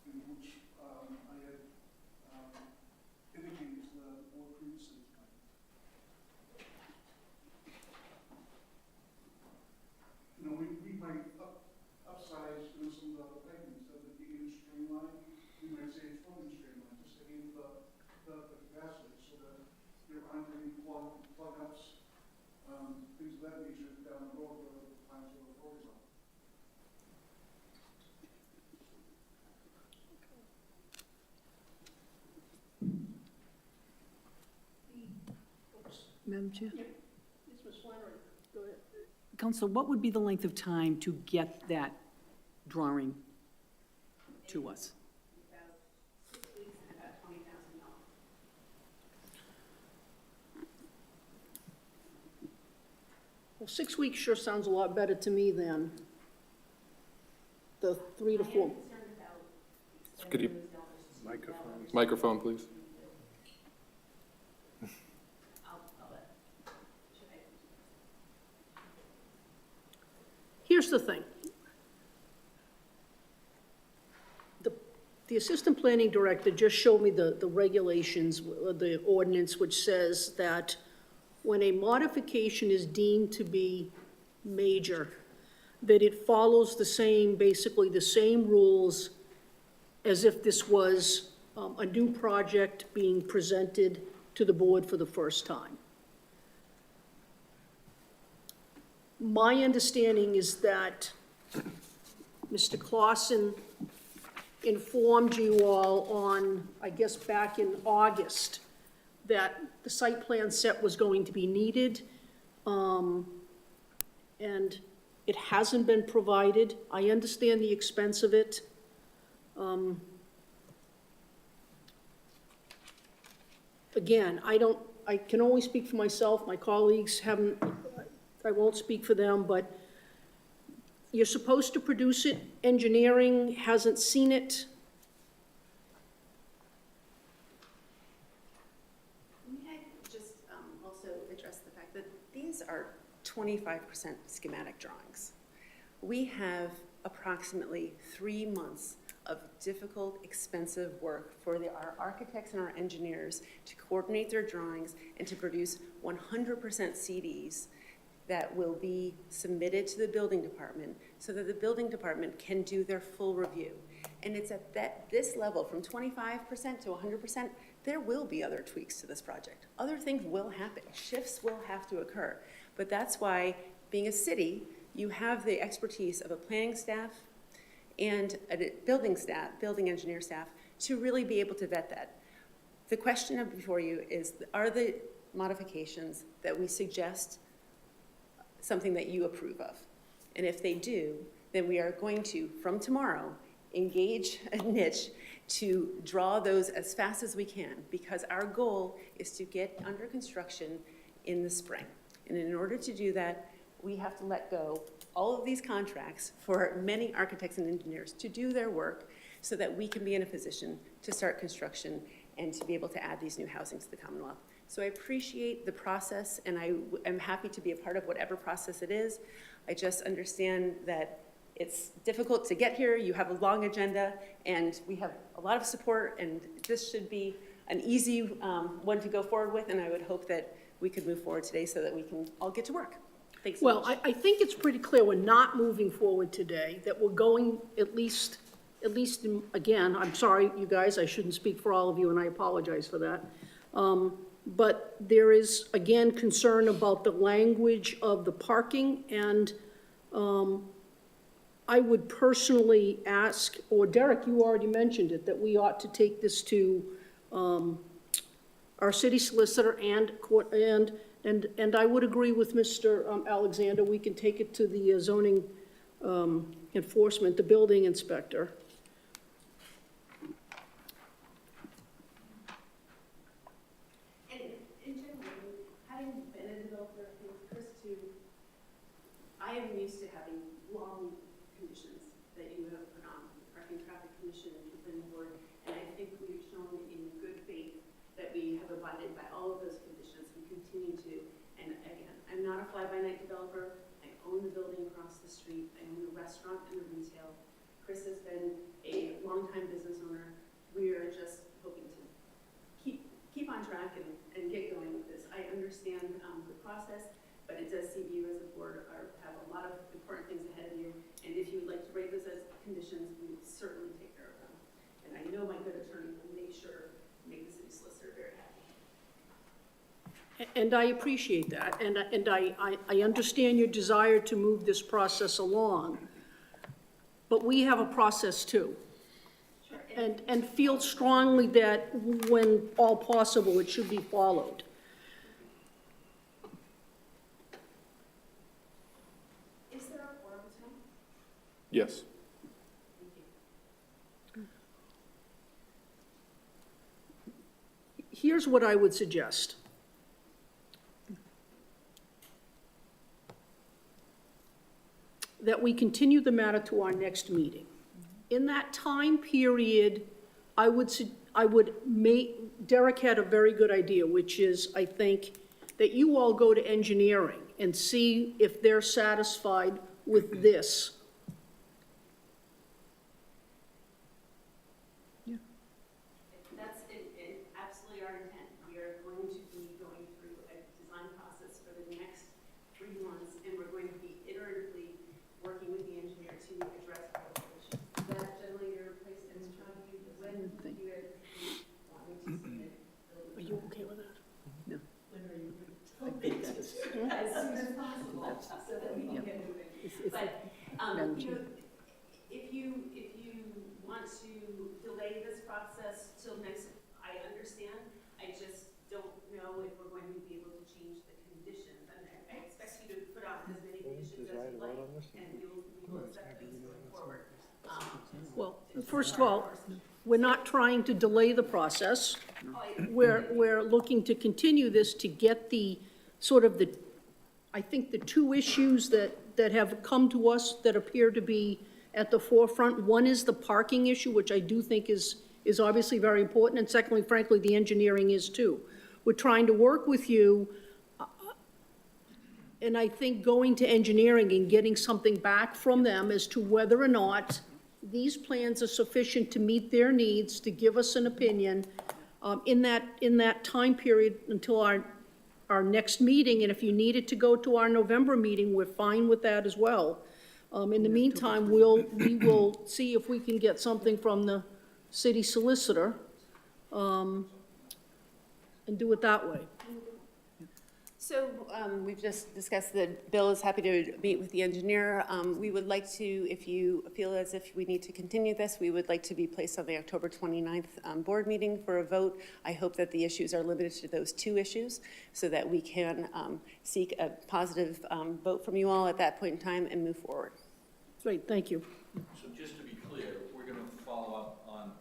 Speaker 9: in which I had indicated to the board previously tonight. We might upsize some of the piping instead of being streamlined. We might say it's running streamlined, just to aid the capacity so that there aren't any plug-ups, things of that nature down the road where the plants are worried about.
Speaker 7: Madam Chair?
Speaker 2: Yes, Ms. Flannery, go ahead.
Speaker 7: Counselor, what would be the length of time to get that drawing to us?
Speaker 2: Well, 6 weeks sure sounds a lot better to me than the 3 to 4.
Speaker 1: Could you? Microphone, please.
Speaker 2: Here's the thing. The assistant planning director just showed me the regulations, the ordinance, which says that when a modification is deemed to be major, that it follows basically the same rules as if this was a new project being presented to the board for the first time. My understanding is that Mr. Clausen informed you all on, I guess, back in August, that the site plan set was going to be needed, and it hasn't been provided. I understand the expense of it. Again, I can only speak for myself. My colleagues haven't, I won't speak for them, but you're supposed to produce it. Engineering hasn't seen it.
Speaker 10: May I just also address the fact that these are 25% schematic drawings. We have approximately 3 months of difficult, expensive work for our architects and our engineers to coordinate their drawings and to produce 100% CDs that will be submitted to the building department so that the building department can do their full review. And it's at this level, from 25% to 100%, there will be other tweaks to this project. Other things will happen. Shifts will have to occur. But that's why, being a city, you have the expertise of a planning staff and a building engineer staff to really be able to vet that. The question before you is, are the modifications that we suggest something that you approve of? And if they do, then we are going to, from tomorrow, engage a niche to draw those as fast as we can, because our goal is to get under construction in the spring. And in order to do that, we have to let go all of these contracts for many architects and engineers to do their work so that we can be in a position to start construction and to be able to add these new housing to the Commonwealth. So I appreciate the process, and I am happy to be a part of whatever process it is. I just understand that it's difficult to get here. You have a long agenda, and we have a lot of support, and this should be an easy one to go forward with, and I would hope that we could move forward today so that we can all get to work. Thanks so much.
Speaker 2: Well, I think it's pretty clear we're not moving forward today, that we're going at least, again, I'm sorry, you guys, I shouldn't speak for all of you, and I apologize for that. But there is, again, concern about the language of the parking, and I would personally ask, or Derek, you already mentioned it, that we ought to take this to our city solicitor and court, and I would agree with Mr. Alexander, we can take it to the zoning enforcement, the building inspector.
Speaker 10: And in general, having been a developer, I think Chris too, I am used to having long conditions that you have put on, the parking traffic commission and the planning board, and I think we've shown in good faith that we have abided by all of those conditions. We continue to, and again, I'm not a fly-by-night developer. I own the building across the street. I own the restaurant and the retail. Chris has been a longtime business owner. We are just hoping to keep on track and get going with this. I understand the process, but it does seem you as a board have a lot of important things ahead of you. And if you would like to rate those as conditions, we will certainly take care of them. And I know my good attorney will make sure to make the city solicitor very happy.
Speaker 2: And I appreciate that, and I understand your desire to move this process along, but we have a process too.
Speaker 10: Sure.
Speaker 2: And feel strongly that when all possible, it should be followed.
Speaker 10: Is there a quorum tonight?
Speaker 1: Yes.
Speaker 2: Here's what I would suggest. That we continue the matter to our next meeting. In that time period, Derek had a very good idea, which is, I think, that you all go to engineering and see if they're satisfied with this.
Speaker 10: That's absolutely our intent. We are going to be going through a design process for the next 3 months, and we're going to be iteratively working with the engineer to address all the issues. Is that generally your place in charge? When you guys want me to submit?
Speaker 2: Are you okay with that? No.
Speaker 10: When are you ready? As soon as possible, so that we can get moving. But, you know, so nice, I understand, I just don't know if we're going to be able to change the conditions. And I expect you to put on as many conditions as you like, and we will set things going forward.
Speaker 2: Well, first of all, we're not trying to delay the process. We're looking to continue this to get the, sort of the, I think the two issues that have come to us that appear to be at the forefront. One is the parking issue, which I do think is obviously very important, and secondly, frankly, the engineering is too. We're trying to work with you, and I think going to engineering and getting something back from them as to whether or not these plans are sufficient to meet their needs, to give us an opinion in that time period until our next meeting. And if you needed to go to our November meeting, we're fine with that as well. In the meantime, we will see if we can get something from the city solicitor and do it that way.
Speaker 10: So we've just discussed that Bill is happy to meet with the engineer. We would like to, if you feel as if we need to continue this, we would like to be placed on the October 29th board meeting for a vote. I hope that the issues are limited to those two issues so that we can seek a positive vote from you all at that point in time and move forward.
Speaker 2: Great, thank you.
Speaker 6: So just to be clear, we're going to follow up on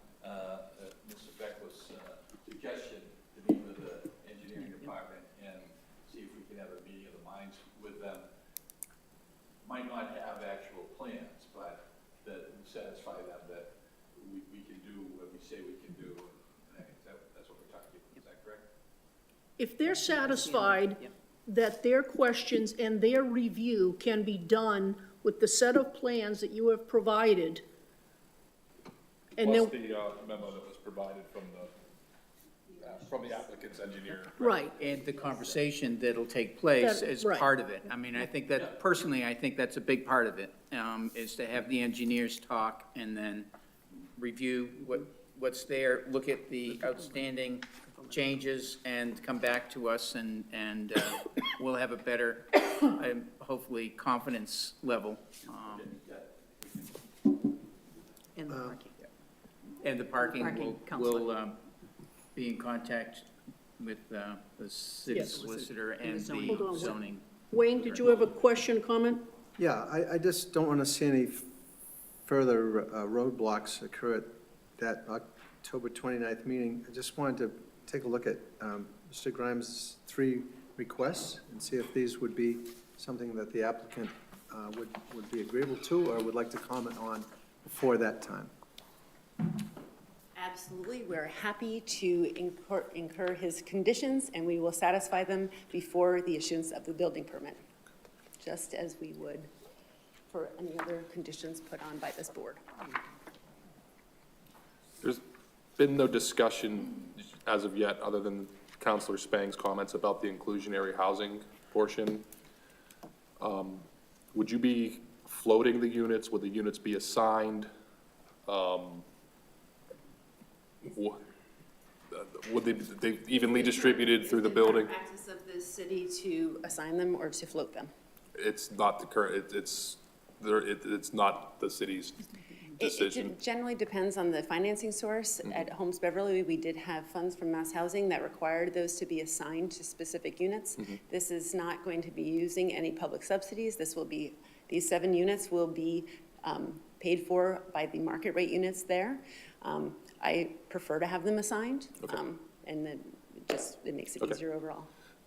Speaker 6: Mr. Beckwith's suggestion to meet with the engineering department and see if we can have a meeting of the minds with them. Might not have actual plans, but that satisfy them that we can do what we say we can do. And that's what we're talking about. Is that correct?
Speaker 2: If they're satisfied that their questions and their review can be done with the set of plans that you have provided, and
Speaker 1: Plus
Speaker 2: then,
Speaker 1: the memo that was provided from the applicant's engineer.
Speaker 2: right,
Speaker 5: And the conversation that'll take place
Speaker 2: That-
Speaker 5: as
Speaker 2: right.
Speaker 5: part of it. I mean, I think that, personally, I think that's a big part of it, is to have the engineers talk and then review what's there, look at the outstanding changes and come back to us and we'll have a better, hopefully, confidence level.
Speaker 7: And the parking.
Speaker 5: And the parking
Speaker 7: Parking
Speaker 5: will be in contact with the city
Speaker 2: Yes.
Speaker 5: solicitor
Speaker 7: And
Speaker 5: and
Speaker 7: the zoning.
Speaker 2: Hold on,
Speaker 5: the
Speaker 2: wait.
Speaker 5: zoning.
Speaker 2: Wayne, did you have a question, comment?
Speaker 11: Yeah, I just don't want to see any further roadblocks occur at that October 29th meeting. I just wanted to take a look at Mr. Grimes' 3 requests and see if these would be something that the applicant would be agreeable to or would like to comment on before that time.
Speaker 10: Absolutely. We're happy to incur his conditions, and we will satisfy them before the issuance of the building permit, just as we would for any other conditions put on by this board.
Speaker 1: There's been no discussion as of yet, other than Councilor Spang's comments about the inclusionary housing portion. Would you be floating the units? Would the units be assigned? Would they evenly distributed through the building?
Speaker 10: Practice of the city to assign them or to float them.
Speaker 1: It's not the current, it's not the city's decision.
Speaker 10: It generally depends on the financing source. At Homes Beverly, we did have funds from Mass Housing that required those to be assigned to specific units. This is not going to be using any public subsidies. These 7 units will be paid for by the market rate units there. I prefer to have them assigned, and then it makes it easier overall.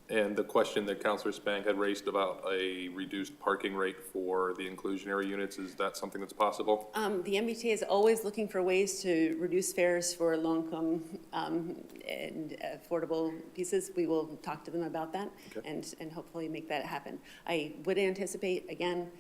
Speaker 1: And the question that Councilor Spang had raised about a reduced parking rate for the inclusionary units, is that something that's possible?
Speaker 10: The MBTA is always looking for ways to reduce fares for low-income and affordable pieces. We will talk to them about that and hopefully make that happen. I would anticipate, again,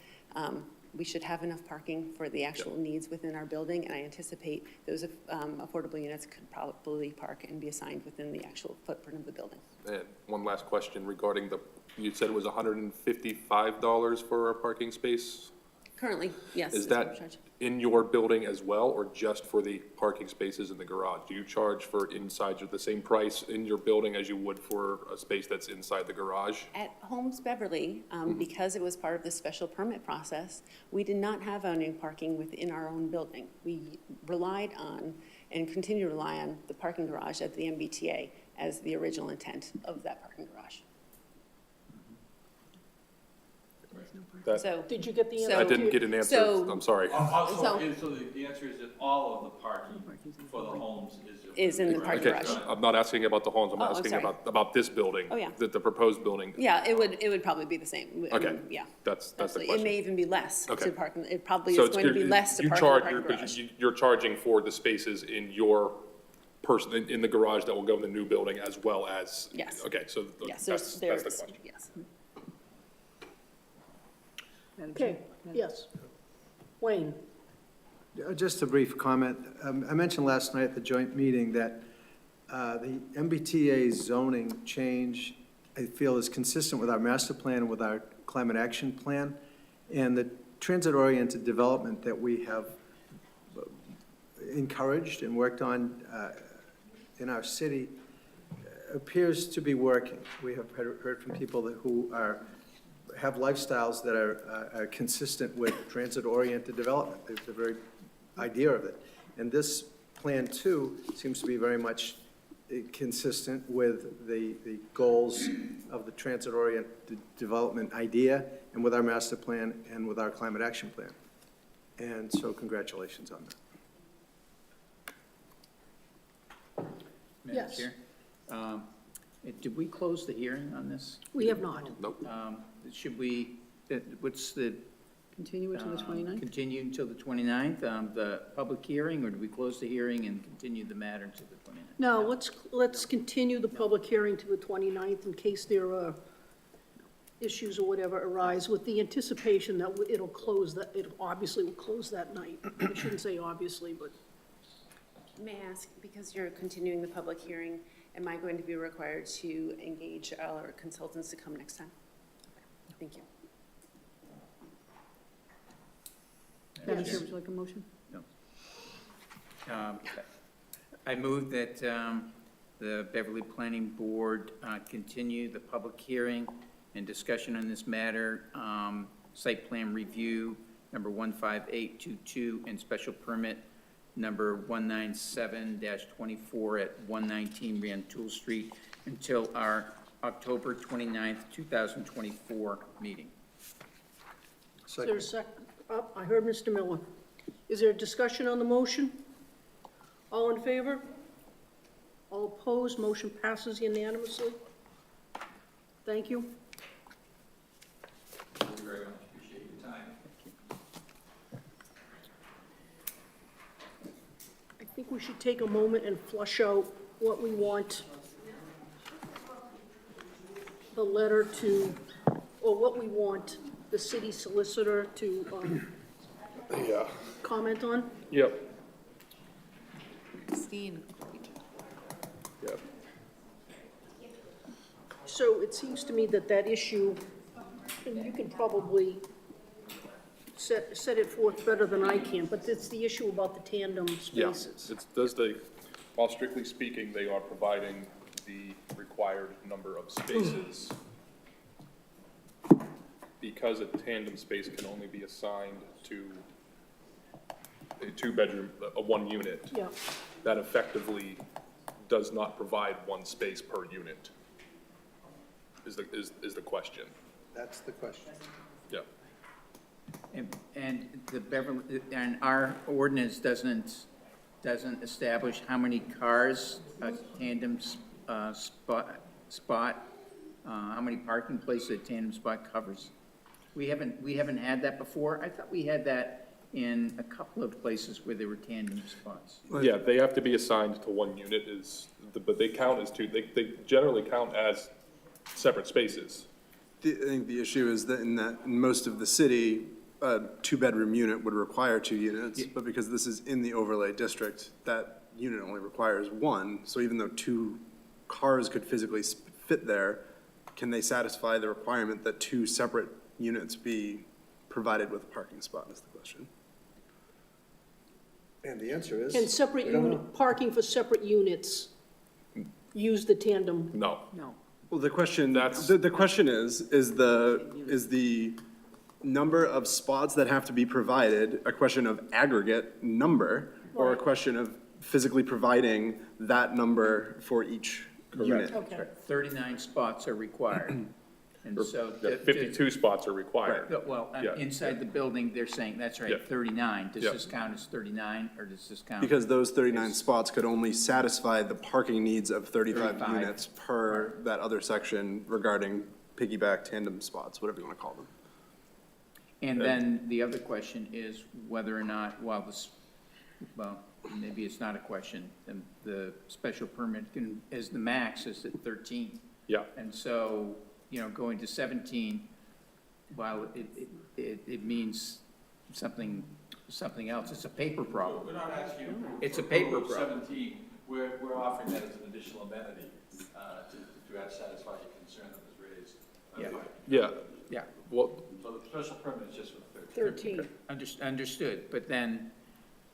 Speaker 10: we should have enough parking for the actual needs within our building, and I anticipate those affordable units could probably park and be assigned within the actual footprint of the building.
Speaker 1: And one last question regarding you said it was $155 for a parking space?
Speaker 10: Currently, yes.
Speaker 1: Is
Speaker 10: what we
Speaker 1: that
Speaker 10: charge.
Speaker 1: in your building as well, or just for the parking spaces in the garage? Do you charge for inside the same price in your building as you would for a space that's inside the garage?
Speaker 10: At Homes Beverly, because it was part of the special permit process, we did not have owning parking within our own building. We relied on and continue to rely on the parking garage at the MBTA as the original intent of that parking garage. So,
Speaker 2: Did you get the
Speaker 10: so-
Speaker 2: answer?
Speaker 1: I didn't get an answer,
Speaker 10: so-
Speaker 1: I'm sorry.
Speaker 10: So-
Speaker 6: So the answer is that all of the parking for the homes
Speaker 10: Is in the parking
Speaker 1: Okay,
Speaker 10: garage.
Speaker 1: I'm not asking about the homes, I'm
Speaker 10: Oh, I'm
Speaker 1: asking
Speaker 10: sorry.
Speaker 1: about this building.
Speaker 10: Oh, yeah.
Speaker 1: The proposed building.
Speaker 10: Yeah, it would probably be the same. I
Speaker 1: Okay.
Speaker 10: mean, Yeah.
Speaker 1: That's the
Speaker 10: Absolutely. It
Speaker 1: question.
Speaker 10: may even be less
Speaker 1: Okay.
Speaker 10: to park, it probably
Speaker 1: So
Speaker 10: is
Speaker 1: it's
Speaker 10: going to be
Speaker 1: good-
Speaker 10: less to
Speaker 1: you
Speaker 10: park in the
Speaker 1: charge-
Speaker 10: parking
Speaker 1: you're-
Speaker 10: garage.
Speaker 1: You're charging for the spaces in your person, in the garage that will go in the new building as well as?
Speaker 10: Yes.
Speaker 1: Okay, so
Speaker 10: Yes,
Speaker 1: that's the
Speaker 10: there's,
Speaker 1: question.
Speaker 10: yes.
Speaker 2: Okay, yes. Wayne?
Speaker 11: Just a brief comment. I mentioned last night at the joint meeting that the MBTA zoning change, I feel, is consistent with our master plan and with our climate action plan. And the transit-oriented development that we have encouraged and worked on in our city appears to be working. We have heard from people who have lifestyles that are consistent with transit-oriented development. The very idea of it. And this plan, too, seems to be very much consistent with the goals of the transit-oriented development idea and with our master plan and with our climate action plan. And so congratulations on that.
Speaker 5: Madam
Speaker 2: Yes.
Speaker 5: Chair, did we close the hearing on this?
Speaker 2: We have not.
Speaker 1: Nope.
Speaker 5: Should we, what's the?
Speaker 2: Continue it to the 29th?
Speaker 5: Continue until the 29th, the public hearing, or do we close the hearing and continue the matter to the 29th?
Speaker 2: No, let's continue the public hearing to the 29th in case there are issues or whatever arise, with the anticipation that it'll close, that it obviously will close that night. I shouldn't say obviously, but
Speaker 10: May I ask, because you're continuing the public hearing, am I going to be required to engage our consultants to come next time? Thank you.
Speaker 2: Madam Chair, would you like a motion?
Speaker 5: No. I move that the Beverly Planning Board continue the public hearing and discussion on this matter, site plan review number 15822 and special permit number 197-24 at 119 Rantoul Street until our October 29th, 2024 meeting.
Speaker 2: Is there a second? Oh, I heard Mr. Miller. Is there a discussion on the motion? All in favor? All opposed? Motion passes unanimously. Thank you.
Speaker 6: Thank you very much, appreciate your time.
Speaker 2: I think we should take a moment and flush out what we want the letter to, or what we want the city solicitor to
Speaker 1: Yeah.
Speaker 2: comment on.
Speaker 1: Yep.
Speaker 7: Christine.
Speaker 1: Yep.
Speaker 2: So it seems to me that that issue, and you can probably set it forth better than I can, but it's the issue about the tandem
Speaker 1: Yeah,
Speaker 2: spaces.
Speaker 1: while strictly speaking, they are providing the required number of spaces. Because a tandem space can only be assigned to a two-bedroom, a one unit.
Speaker 2: Yeah.
Speaker 1: That effectively does not provide one space per unit, is the question.
Speaker 11: That's the question.
Speaker 1: Yeah.
Speaker 5: And the Beverly, and our ordinance doesn't establish how many cars a tandem spot, how many parking places a tandem spot covers? We haven't had that before. I thought we had that in a couple of places where there were tandem spots.
Speaker 1: Yeah, they have to be assigned to one unit but they count as two, they generally count as separate spaces.
Speaker 3: I think the issue is that in most of the city, a two-bedroom unit would require 2 units, but because this is in the overlay district, that unit only requires 1. So even though 2 cars could physically fit there, can they satisfy the requirement that 2 separate units be provided with a parking spot is the question.
Speaker 11: And the answer is?
Speaker 2: And separate
Speaker 11: we don't know.
Speaker 2: unit, parking for separate units, use the tandem.
Speaker 1: No.
Speaker 2: No.
Speaker 3: Well, the question, the question is the number of spots that have to be provided a question of aggregate number or a question of physically providing that number for each unit.
Speaker 2: Okay.
Speaker 5: 39 spots are required. And so.
Speaker 1: Yeah, 52 spots are required.
Speaker 5: Well,
Speaker 1: Yeah.
Speaker 5: inside the building, they're saying, that's
Speaker 1: Yeah.
Speaker 5: right, 39. Does
Speaker 1: Yeah.
Speaker 5: this count as 39, or does this count?
Speaker 3: Because those 39 spots could only satisfy the parking needs of 35
Speaker 5: 35.
Speaker 3: units per that other section regarding piggyback tandem spots, whatever you want to call them.
Speaker 5: And then the other question is whether or not, well, maybe it's not a question, the special permit is the max is at 13.
Speaker 1: Yeah.
Speaker 5: And so, going to 17, while it means something else, it's a paper problem.
Speaker 6: We're not asking you.
Speaker 5: It's a paper
Speaker 6: for
Speaker 5: problem.
Speaker 6: 17, we're offering that as an additional amenity to satisfy your concern that was raised.
Speaker 1: Yeah.
Speaker 5: Yeah.
Speaker 1: Well,
Speaker 6: So the special permit is just for the 13.
Speaker 2: 13.
Speaker 5: Understood, but then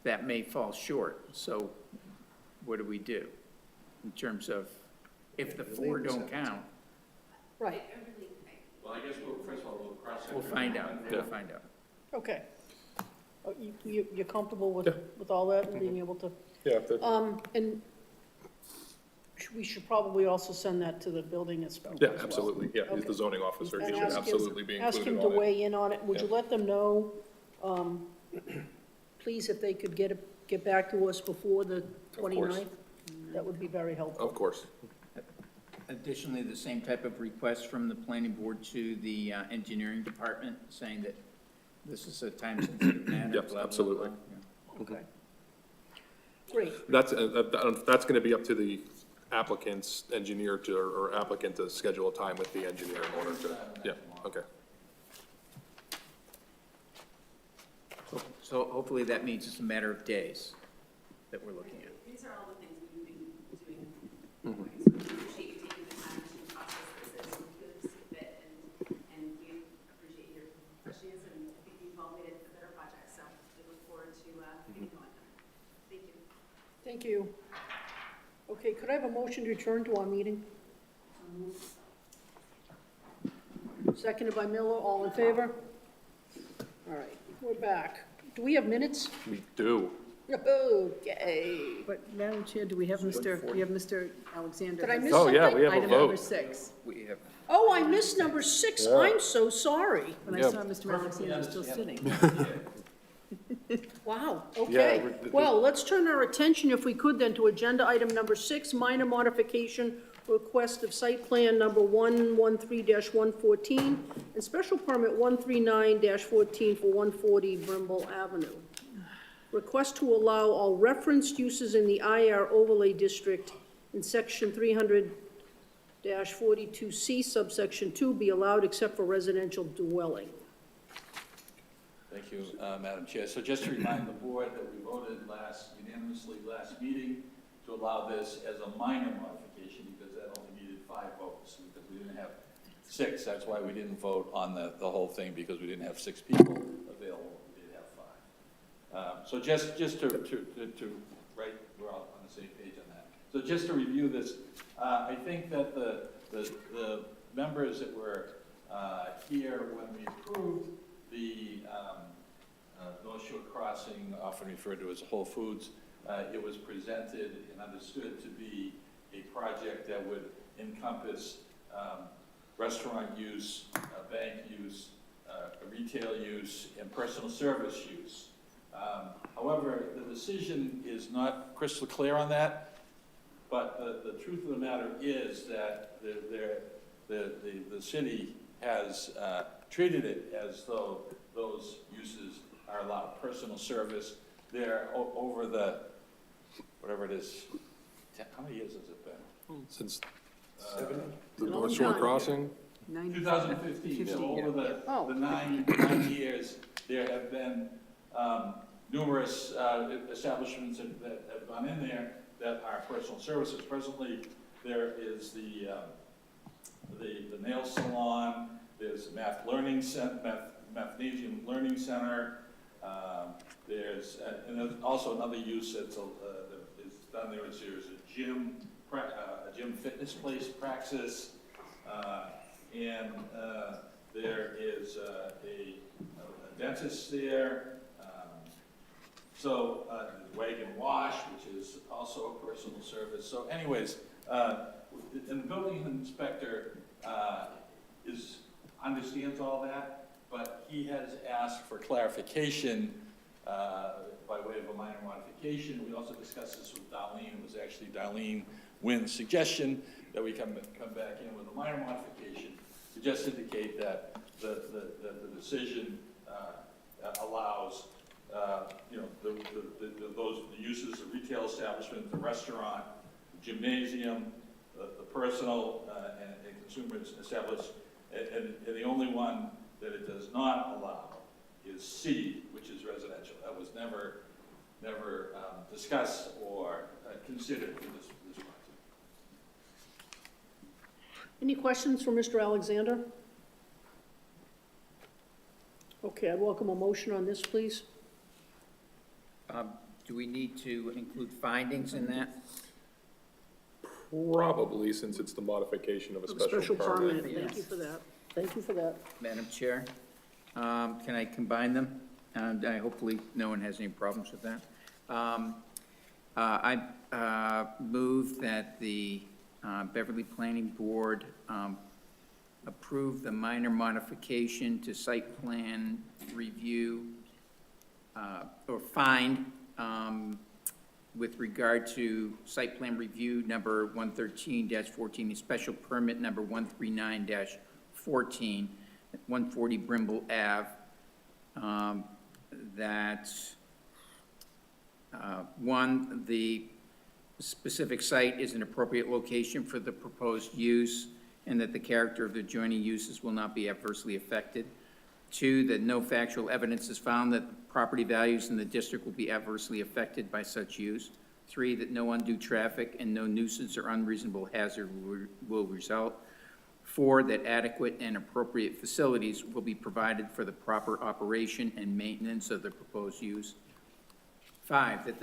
Speaker 5: that may fall short, so what do we do? In terms of, if the 4 don't count,
Speaker 2: Right,
Speaker 6: Well, I guess first of all, we'll cross-check.
Speaker 5: we'll find out,
Speaker 2: okay. You're comfortable with all that and being able to?
Speaker 1: yeah,
Speaker 2: And we should probably also send that to the building inspector
Speaker 1: yeah,
Speaker 2: as well.
Speaker 1: absolutely. Yeah, he's
Speaker 2: Okay.
Speaker 1: the zoning officer. He
Speaker 2: And
Speaker 1: should
Speaker 2: ask him-
Speaker 1: absolutely be
Speaker 2: Ask him
Speaker 1: included
Speaker 2: to
Speaker 1: on it.
Speaker 2: weigh in on it. Would you
Speaker 1: Yeah.
Speaker 2: let them know, please, if they could get back to us before the 29th? That would be very helpful.
Speaker 1: Of course.
Speaker 5: Additionally, the same type of request from the planning board to the engineering department, saying that this is a time-sensitive matter.
Speaker 1: Yep,
Speaker 5: blah, blah,
Speaker 1: absolutely.
Speaker 5: blah.
Speaker 2: Okay. Great.
Speaker 1: That's going to be up to the applicant's engineer or applicant to schedule a time with the engineer in order to, yeah, okay.
Speaker 5: So hopefully that means it's a matter of days that we're looking at.
Speaker 10: These are all the things we've been doing.
Speaker 1: Mhm.
Speaker 10: So we appreciate you taking the time to process this as you see fit, and we appreciate your questions, and I think you've all made it a better project, so we look forward to getting going. Thank you.
Speaker 2: Thank you. Okay, could I have a motion to return to our meeting? Seconded by Miller, all in favor? All right, we're back. Do we have minutes?
Speaker 1: We do.
Speaker 2: Okay.
Speaker 7: But Madam Chair, do we have Mr. Alexander?
Speaker 2: Did I miss
Speaker 1: Oh, yeah,
Speaker 2: something?
Speaker 1: we have a
Speaker 7: Item number
Speaker 1: vote.
Speaker 7: 6.
Speaker 5: We have,
Speaker 2: Oh, I missed number 6.
Speaker 1: Yeah.
Speaker 2: I'm so sorry.
Speaker 7: When I
Speaker 1: Yeah.
Speaker 7: saw Mr. Alexander still sitting.
Speaker 2: Wow, okay.
Speaker 1: we're-
Speaker 2: Well, let's turn our attention, if we could, then to agenda item number 6, minor modification request of site plan number 113-114 and special permit 139-14 for 140 Brimble Avenue. Request to allow all referenced uses in the IR overlay district in section 300-42C subsection 2 be allowed except for residential dwelling.
Speaker 6: Thank you, Madam Chair. So just to remind the board that we voted unanimously last meeting to allow this as a minor modification because that only needed 5 votes. Because we didn't have 6, that's why we didn't vote on the whole thing because we didn't have 6 people available. We did have 5. So just to right, we're all on the same page on that. So just to review this, I think that the members that were here when we approved the North Shore Crossing, often referred to as Whole Foods, it was presented and understood to be a project that would encompass restaurant use, bank use, retail use, and personal service use. However, the decision is not crystal clear on that, but the truth of the matter is that the city has treated it as though those uses are allowed. Personal service, they're over the, whatever it is, how many years has it been?
Speaker 1: Since the North Shore Crossing?
Speaker 6: 2015, so over the 9 years, there have been numerous establishments that have gone in there that are personal services. Presently, there is the nail salon, there's the Mathnasium Learning Center, there's, and there's also another use that's that is done there is there's a gym fitness place, Praxis, and there is a dentist there, So, there's Wagon Wash, which is also a personal service. So anyways, and the building inspector understands all that, but he has asked for clarification by way of a minor modification. We also discussed this with Darlene. It was actually Darlene Wynn's suggestion that we come back in with a minor modification to just indicate that the decision allows the uses, the retail establishment, the restaurant, the gymnasium, the personal and consumer established, and the only one that it does not allow is C, which is residential. That was never discussed or considered for this project.
Speaker 2: Any questions for Mr. Alexander? Okay, I welcome a motion on this, please.
Speaker 5: Do we need to include findings in that?
Speaker 1: Probably, since it's the modification of a special permit.
Speaker 2: Thank you for that. Thank you for that.
Speaker 5: Madam Chair, can I combine them? And hopefully no one has any problems with that. I move that the Beverly Planning Board approve the minor modification to site plan review or find with regard to site plan review number 113-14, the special permit number 139-14 at 140 Brimble Ave, that one, the specific site is an appropriate location for the proposed use and that the character of the adjoining uses will not be adversely affected. Two, that no factual evidence is found that the property values in the district will be adversely affected by such use. Three, that no undue traffic and no nuisance or unreasonable hazard will result. Four, that adequate and appropriate facilities will be provided for the proper operation and maintenance of the proposed use. Five, that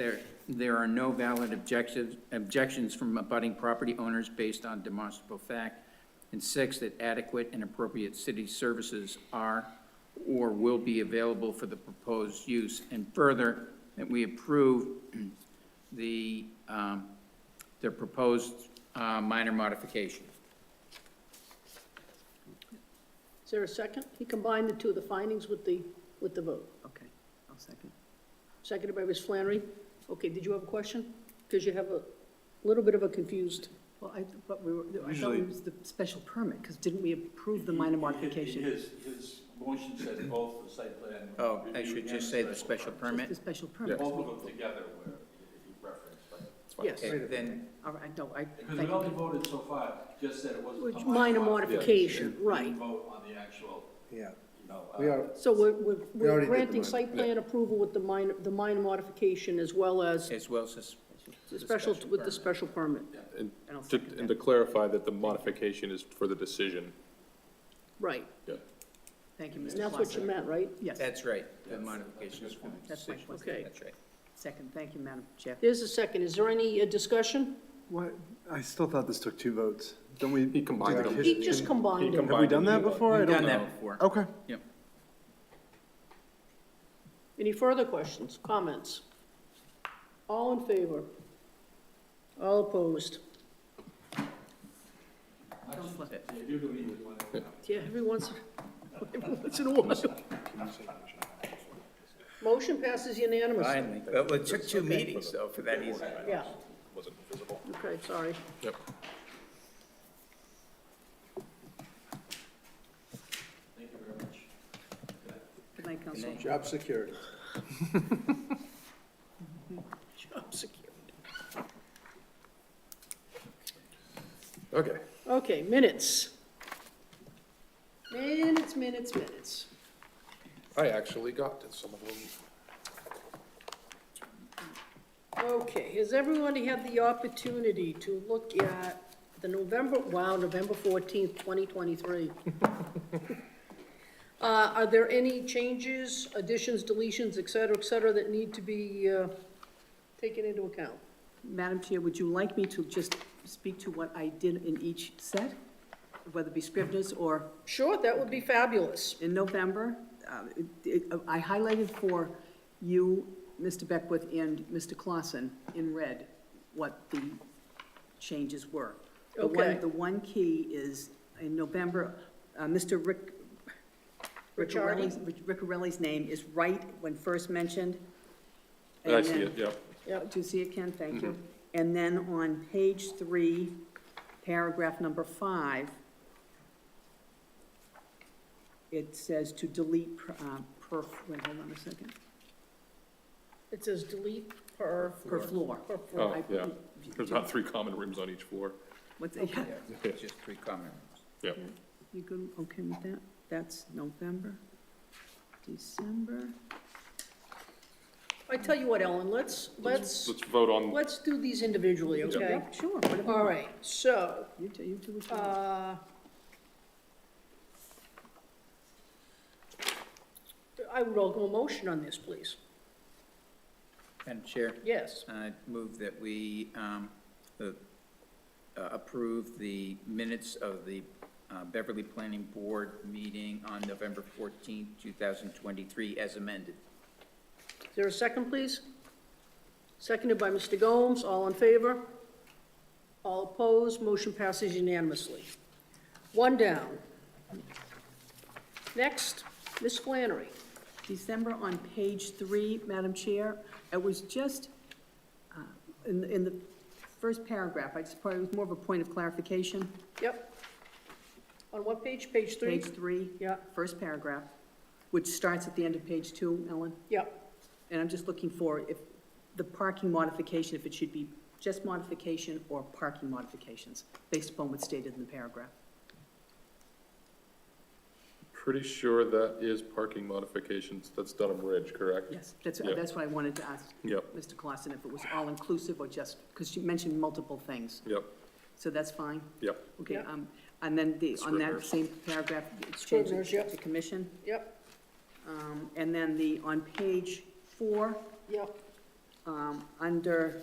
Speaker 5: there are no valid objections from abutting property owners based on demonstrable fact. And six, that adequate and appropriate city services are or will be available for the proposed use. And further, that we approve the proposed minor modification.
Speaker 2: Is there a second? He combined the two, the findings with the vote.
Speaker 7: Okay, I'll second.
Speaker 2: Seconded by Ms. Flannery. Okay, did you have a question? Because you have a little bit of a confused.
Speaker 7: Well, I thought it was the special permit, because didn't we approve the minor modification?
Speaker 6: His motion said both the site plan.
Speaker 5: Oh, I should just say the special permit?
Speaker 7: The special permit.
Speaker 6: Both of them together were he referenced, but.
Speaker 2: Yes.
Speaker 5: Okay, then,
Speaker 7: All right, no,
Speaker 6: Because we only voted so far, just said it wasn't.
Speaker 2: Which
Speaker 6: a
Speaker 2: minor modification,
Speaker 6: We
Speaker 2: right.
Speaker 6: didn't vote on the actual,
Speaker 11: Yeah.
Speaker 6: you know.
Speaker 11: We are,
Speaker 2: So we're
Speaker 11: already did the
Speaker 2: granting
Speaker 11: minor.
Speaker 2: site plan approval with the minor modification as well as
Speaker 5: as well as
Speaker 2: the special, with the special permit.
Speaker 1: And
Speaker 7: And I'll
Speaker 1: to,
Speaker 7: second
Speaker 1: and
Speaker 7: that.
Speaker 1: to clarify that the modification is for the decision.
Speaker 2: Right.
Speaker 1: Yeah.
Speaker 7: Thank you, Mr.
Speaker 2: And that's what you
Speaker 7: Clausen.
Speaker 2: meant, right?
Speaker 7: Yes,
Speaker 5: that's right, the modification is for the
Speaker 7: That's my
Speaker 5: decision.
Speaker 7: question.
Speaker 2: Okay.
Speaker 5: That's right.
Speaker 7: second, thank you, Madam Chair.
Speaker 2: There's a second. Is there any discussion?
Speaker 3: What, I still thought this took two votes. Don't we?
Speaker 1: He combined
Speaker 3: do the
Speaker 1: them.
Speaker 3: his-
Speaker 2: He just combined them.
Speaker 3: Have we done that before? I
Speaker 5: We've
Speaker 3: don't
Speaker 5: done
Speaker 3: know.
Speaker 5: that before.
Speaker 3: Okay.
Speaker 5: Yep.
Speaker 2: Any further questions, comments? All in favor? All opposed?
Speaker 5: Don't flip it.
Speaker 6: Yeah, you do need one.
Speaker 2: Yeah, every once in a while. Motion passes unanimously.
Speaker 5: Finally, well, it took two meetings, though, for that easy one.
Speaker 2: Yeah,
Speaker 1: Wasn't visible.
Speaker 2: okay, sorry.
Speaker 1: Yep.
Speaker 6: Thank you very much.
Speaker 7: Good night, Council.
Speaker 11: job security.
Speaker 2: Job security.
Speaker 1: Okay.
Speaker 2: Okay, minutes. Minutes.
Speaker 1: I actually got to some of them.
Speaker 2: Okay, has everybody had the opportunity to look at the November 14th, 2023? Are there any changes, additions, deletions, et cetera, that need to be taken into account?
Speaker 7: Madam Chair, would you like me to just speak to what I did in each set, whether it be Scribner's or?
Speaker 2: Sure, that would be fabulous.
Speaker 7: In November, I highlighted for you Mr. Beckwith and Mr. Clausen in red what the changes were.
Speaker 2: Okay.
Speaker 7: The one key is in November, Mr. Riccarelli's name is right when first mentioned.
Speaker 1: I
Speaker 7: And
Speaker 1: see
Speaker 7: then-
Speaker 1: it, yeah.
Speaker 2: Yep.
Speaker 7: Do you see it, Ken? Thank you. And then on page 3, paragraph number 5, it says to delete wait, hold on a second.
Speaker 2: It says delete per.
Speaker 7: Per floor.
Speaker 2: Per floor.
Speaker 1: Oh, yeah. There's not 3 common rooms on each floor.
Speaker 7: What's it?
Speaker 5: Yeah, it's just 3 comments.
Speaker 1: Yeah.
Speaker 7: You good, okay with that? That's November, December.
Speaker 2: I tell you what, Ellen, let's
Speaker 1: vote on.
Speaker 2: let's do these individually, okay?
Speaker 7: Yeah, sure, whatever you
Speaker 2: All
Speaker 7: want.
Speaker 2: right, so,
Speaker 7: You do what you want.
Speaker 2: I would welcome a motion on this, please.
Speaker 5: Madam Chair?
Speaker 2: Yes.
Speaker 5: I move that we approve the minutes of the Beverly Planning Board meeting on November 14th, 2023, as amended.
Speaker 2: Is there a second, please? Seconded by Mr. Gomes. All in favor? All opposed? Motion passes unanimously. 1 down. Next, Ms. Flannery.
Speaker 7: December on page 3, Madam Chair, it was just, in the first paragraph, I just probably, it was more of a point of clarification.
Speaker 2: Yep. On what page? Page 3?
Speaker 7: Page 3.
Speaker 2: Yeah.
Speaker 7: First paragraph, which starts at the end of page 2, Ellen.
Speaker 2: Yep.
Speaker 7: And I'm just looking for if the parking modification, if it should be just modification or parking modifications, based upon what's stated in the paragraph.
Speaker 1: Pretty sure that is parking modifications. That's Dunham Ridge, correct?
Speaker 7: Yes, that's
Speaker 1: Yeah.
Speaker 7: what I wanted to ask
Speaker 1: Yep.
Speaker 7: Mr. Clausen, if it was all-inclusive or just, because you mentioned multiple things.
Speaker 1: Yep,
Speaker 7: So that's fine?
Speaker 1: yep.
Speaker 7: Okay,
Speaker 2: Yep.
Speaker 7: and then on that
Speaker 1: Scrivener's.
Speaker 7: same paragraph, it's changed
Speaker 2: Scrivener's,
Speaker 7: to
Speaker 2: yep.
Speaker 7: to commission.
Speaker 2: Yep.
Speaker 7: And then on page 4,
Speaker 2: Yep.
Speaker 7: under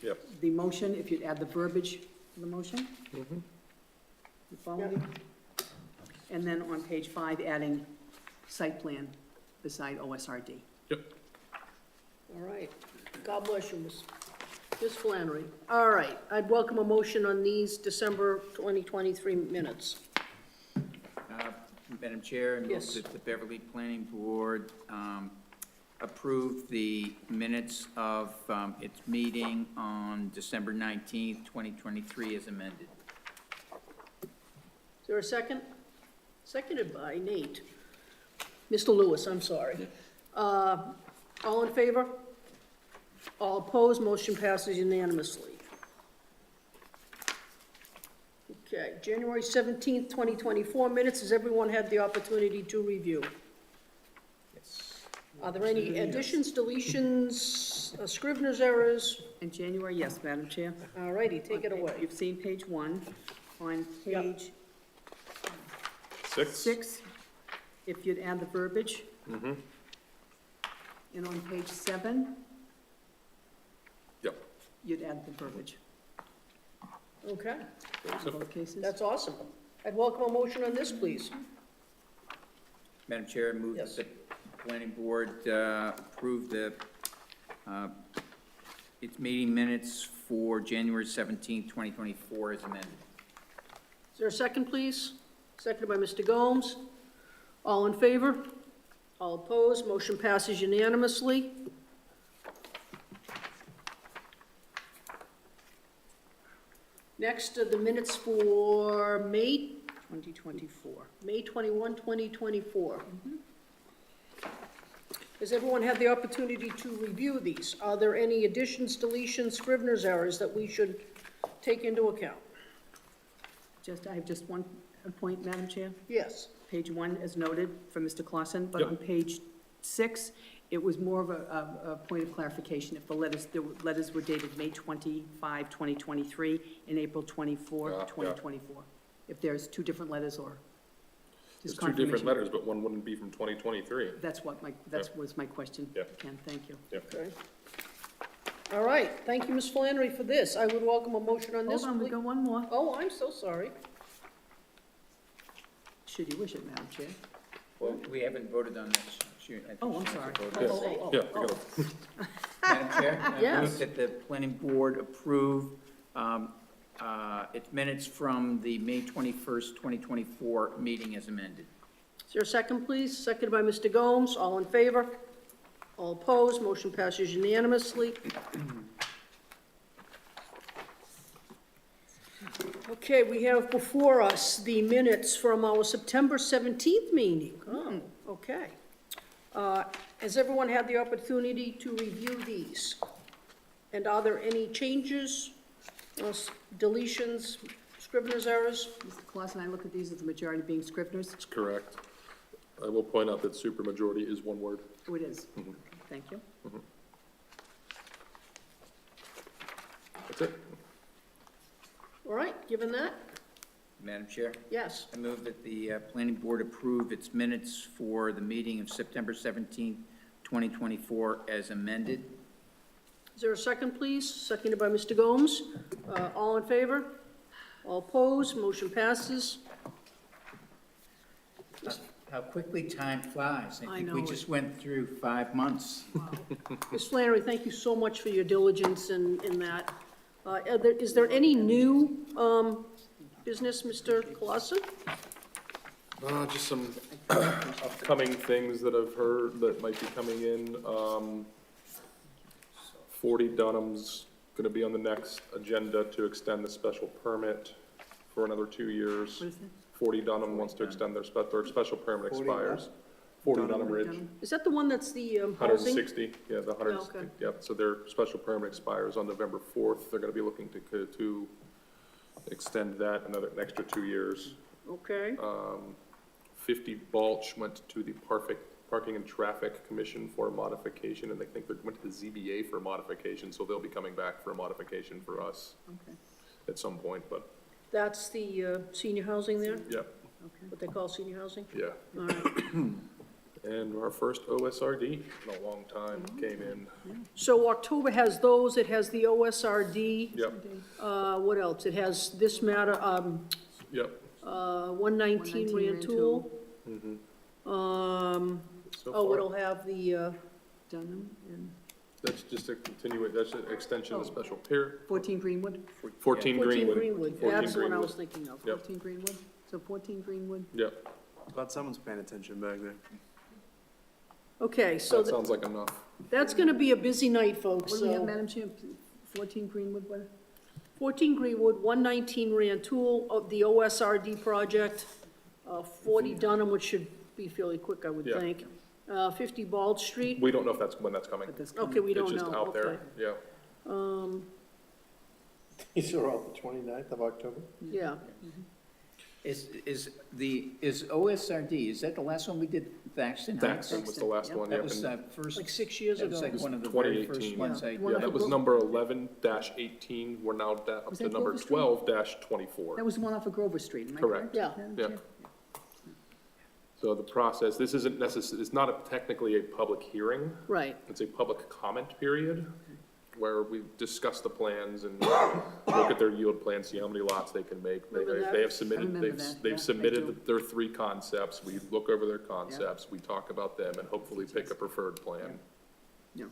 Speaker 1: Yep.
Speaker 7: the motion, if you'd add the verbiage for the motion. You follow me? And then on page 5, adding site plan beside OSRD.
Speaker 1: Yep.
Speaker 2: All right. God bless you, Ms. Flannery. All right. I'd welcome a motion on these December 2023 minutes.
Speaker 5: Madam Chair, I move
Speaker 2: Yes.
Speaker 5: that the Beverly Planning Board approve the minutes of its meeting on December 19th, 2023, as amended.
Speaker 2: Is there a second? Seconded by Nate. Mr. Lewis, I'm sorry. All in favor? All opposed? Motion passes unanimously. Okay, January 17th, 2024 minutes. Has everyone had the opportunity to review?
Speaker 5: Yes.
Speaker 2: Are there any additions, deletions, Scrivener's errors?
Speaker 7: In January, yes, Madam Chair.
Speaker 2: All righty, take it away.
Speaker 7: You've seen page 1. On
Speaker 2: Yep.
Speaker 7: page
Speaker 1: 6?
Speaker 7: 6, if you'd add the verbiage.
Speaker 1: Mm-hmm.
Speaker 7: And on page 7,
Speaker 1: Yep.
Speaker 7: you'd add the verbiage.
Speaker 2: Okay,
Speaker 7: In both cases.
Speaker 2: that's awesome. I'd welcome a motion on this, please.
Speaker 5: Madam Chair, I move
Speaker 2: Yes.
Speaker 5: that the Planning Board approve its meeting minutes for January 17th, 2024, as amended.
Speaker 2: Is there a second, please? Seconded by Mr. Gomes. All in favor? All opposed? Motion passes unanimously. Next are the minutes for May
Speaker 7: 2024.
Speaker 2: May 21, 2024. Has everyone had the opportunity to review these? Are there any additions, deletions, Scrivener's errors that we should take into account?
Speaker 7: I have just one point, Madam Chair.
Speaker 2: Yes.
Speaker 7: Page 1, as noted from Mr. Clausen, but
Speaker 1: Yep.
Speaker 7: on page 6, it was more of a point of clarification. If the letters were dated May 25, 2023, and April 24,
Speaker 1: Yeah.
Speaker 7: 2024. If there's 2 different letters or
Speaker 1: There's
Speaker 7: just
Speaker 1: 2 different
Speaker 7: confirmation.
Speaker 1: letters, but one wouldn't be from 2023.
Speaker 7: That's was my question.
Speaker 1: Yep.
Speaker 7: Ken, thank you.
Speaker 1: Yep.
Speaker 2: Okay. All right, thank you, Ms. Flannery, for this. I would welcome a motion on this.
Speaker 7: Hold on, we
Speaker 2: please.
Speaker 7: got one more.
Speaker 2: Oh, I'm so sorry.
Speaker 7: Should you wish it, Madam Chair.
Speaker 5: Well, we haven't voted on this. she, I think
Speaker 7: Oh, I'm
Speaker 5: she
Speaker 7: sorry.
Speaker 5: voted.
Speaker 1: Yeah, I got it.
Speaker 5: Madam Chair, I
Speaker 2: Yes.
Speaker 5: move that the planning board approve its minutes from the May 21st, 2024 meeting as amended.
Speaker 2: Is there a second, please? Seconded by Mr. Gomes. All in favor? All opposed? Motion passes unanimously. Okay, we have before us the minutes from our September 17th meeting. Oh, okay. Has everyone had the opportunity to review these? And are there any changes, deletions, scrivener's errors?
Speaker 7: Mr. Clausen, I look at these as the majority being Scrivener's.
Speaker 1: That's correct. I will point out that supermajority is one word.
Speaker 7: Oh, it is. Thank you.
Speaker 1: That's it.
Speaker 2: All right, given that,
Speaker 5: Madam Chair,
Speaker 2: yes.
Speaker 5: I move that the planning board approve its minutes for the meeting of September 17th, 2024 as amended.
Speaker 2: Is there a second, please? Seconded by Mr. Gomes. All in favor? All opposed? Motion passes.
Speaker 5: How quickly time flies.
Speaker 2: I
Speaker 5: think we
Speaker 2: know.
Speaker 5: just went through 5 months.
Speaker 2: Ms. Flannery, thank you so much for your diligence in that. Is there any new business, Mr. Clausen?
Speaker 1: Just some upcoming things that I've heard that might be coming in. 40 Dunham's gonna be on the next agenda to extend the special permit for another 2 years.
Speaker 7: What is it?
Speaker 1: 40 Dunham wants to extend their special permit
Speaker 3: 40
Speaker 1: expires. 40 Dunham Ridge,
Speaker 7: Dunham?
Speaker 2: Is that the one that's the housing?
Speaker 1: 160, yeah, the 100,
Speaker 2: Oh, okay.
Speaker 1: yep, so their special permit expires on November 4th. They're gonna be looking to extend that an extra 2 years.
Speaker 2: Okay,
Speaker 1: 50 Balch went to the Parking and Traffic Commission for a modification, and they think they went to the ZBA for a modification, so they'll be coming back for a modification for us
Speaker 7: Okay,
Speaker 1: at some point, but,
Speaker 2: that's the senior housing there,
Speaker 1: yeah,
Speaker 7: okay.
Speaker 2: what they call senior housing?
Speaker 1: yeah.
Speaker 2: All right.
Speaker 1: And our first OSRD in a long time came in.
Speaker 2: So October has those, it has the OSRD.
Speaker 1: Yep,
Speaker 2: What else? It has this matter,
Speaker 1: yep.
Speaker 2: 119 Rantoul.
Speaker 1: So
Speaker 2: Oh,
Speaker 1: far,
Speaker 2: it'll have the,
Speaker 7: Dunham and
Speaker 1: that's just a that's an extension of the special period.
Speaker 7: 14 Greenwood?
Speaker 1: 14
Speaker 2: 14
Speaker 1: Greenwood.
Speaker 2: Greenwood,
Speaker 1: 14
Speaker 2: that's the one I was
Speaker 1: Greenwood.
Speaker 2: thinking of.
Speaker 1: Yep.
Speaker 7: 14 Greenwood? So 14 Greenwood?
Speaker 1: Yep,
Speaker 3: Glad someone's paying attention back there.
Speaker 2: Okay, so
Speaker 1: that sounds like enough.
Speaker 2: that's gonna be a busy night, folks,
Speaker 7: What do we have,
Speaker 2: so.
Speaker 7: Madam Chair? 14 Greenwood, what?
Speaker 2: 14 Greenwood, 119 Rantoul, of the OSRD project, 40 Dunham, which should be fairly quick, I would
Speaker 1: Yeah.
Speaker 2: think. 50 Bald Street,
Speaker 1: We don't know if that's when that's coming.
Speaker 7: But this
Speaker 2: okay, we don't
Speaker 1: It's
Speaker 2: know,
Speaker 1: just out there,
Speaker 2: okay.
Speaker 1: yeah.
Speaker 11: These are all the 29th of October?
Speaker 2: Yeah,
Speaker 5: Is OSRD, is that the last one we did, Thaxton Heights?
Speaker 1: Thaxton was the last one, yeah.
Speaker 5: That was
Speaker 1: and-
Speaker 5: first,
Speaker 2: like 6 years
Speaker 5: that was
Speaker 2: ago.
Speaker 5: like one of the very first
Speaker 1: 2018.
Speaker 5: ones I.
Speaker 2: One
Speaker 1: Yeah,
Speaker 2: of
Speaker 1: that
Speaker 2: the
Speaker 1: was
Speaker 2: Gro-
Speaker 1: number 11-18, we're now up
Speaker 7: Was
Speaker 1: to
Speaker 7: that
Speaker 1: number
Speaker 7: Grover Street?
Speaker 1: 12-24.
Speaker 7: That was the one off of Grover Street, am I
Speaker 1: Correct.
Speaker 7: correct?
Speaker 2: Yeah.
Speaker 7: Madam
Speaker 1: Yeah.
Speaker 7: Chair?
Speaker 1: So the process, this isn't it's not technically a public hearing,
Speaker 2: right.
Speaker 1: it's a public comment period where we discuss the plans and look at their yield plan, see how many lots they can make.
Speaker 2: Remember that?
Speaker 1: They have submitted,
Speaker 7: remember that, yeah, I
Speaker 1: they've
Speaker 7: do.
Speaker 1: submitted their 3 concepts, we look over their concepts, we talk about them and hopefully pick a preferred plan.
Speaker 7: Yeah.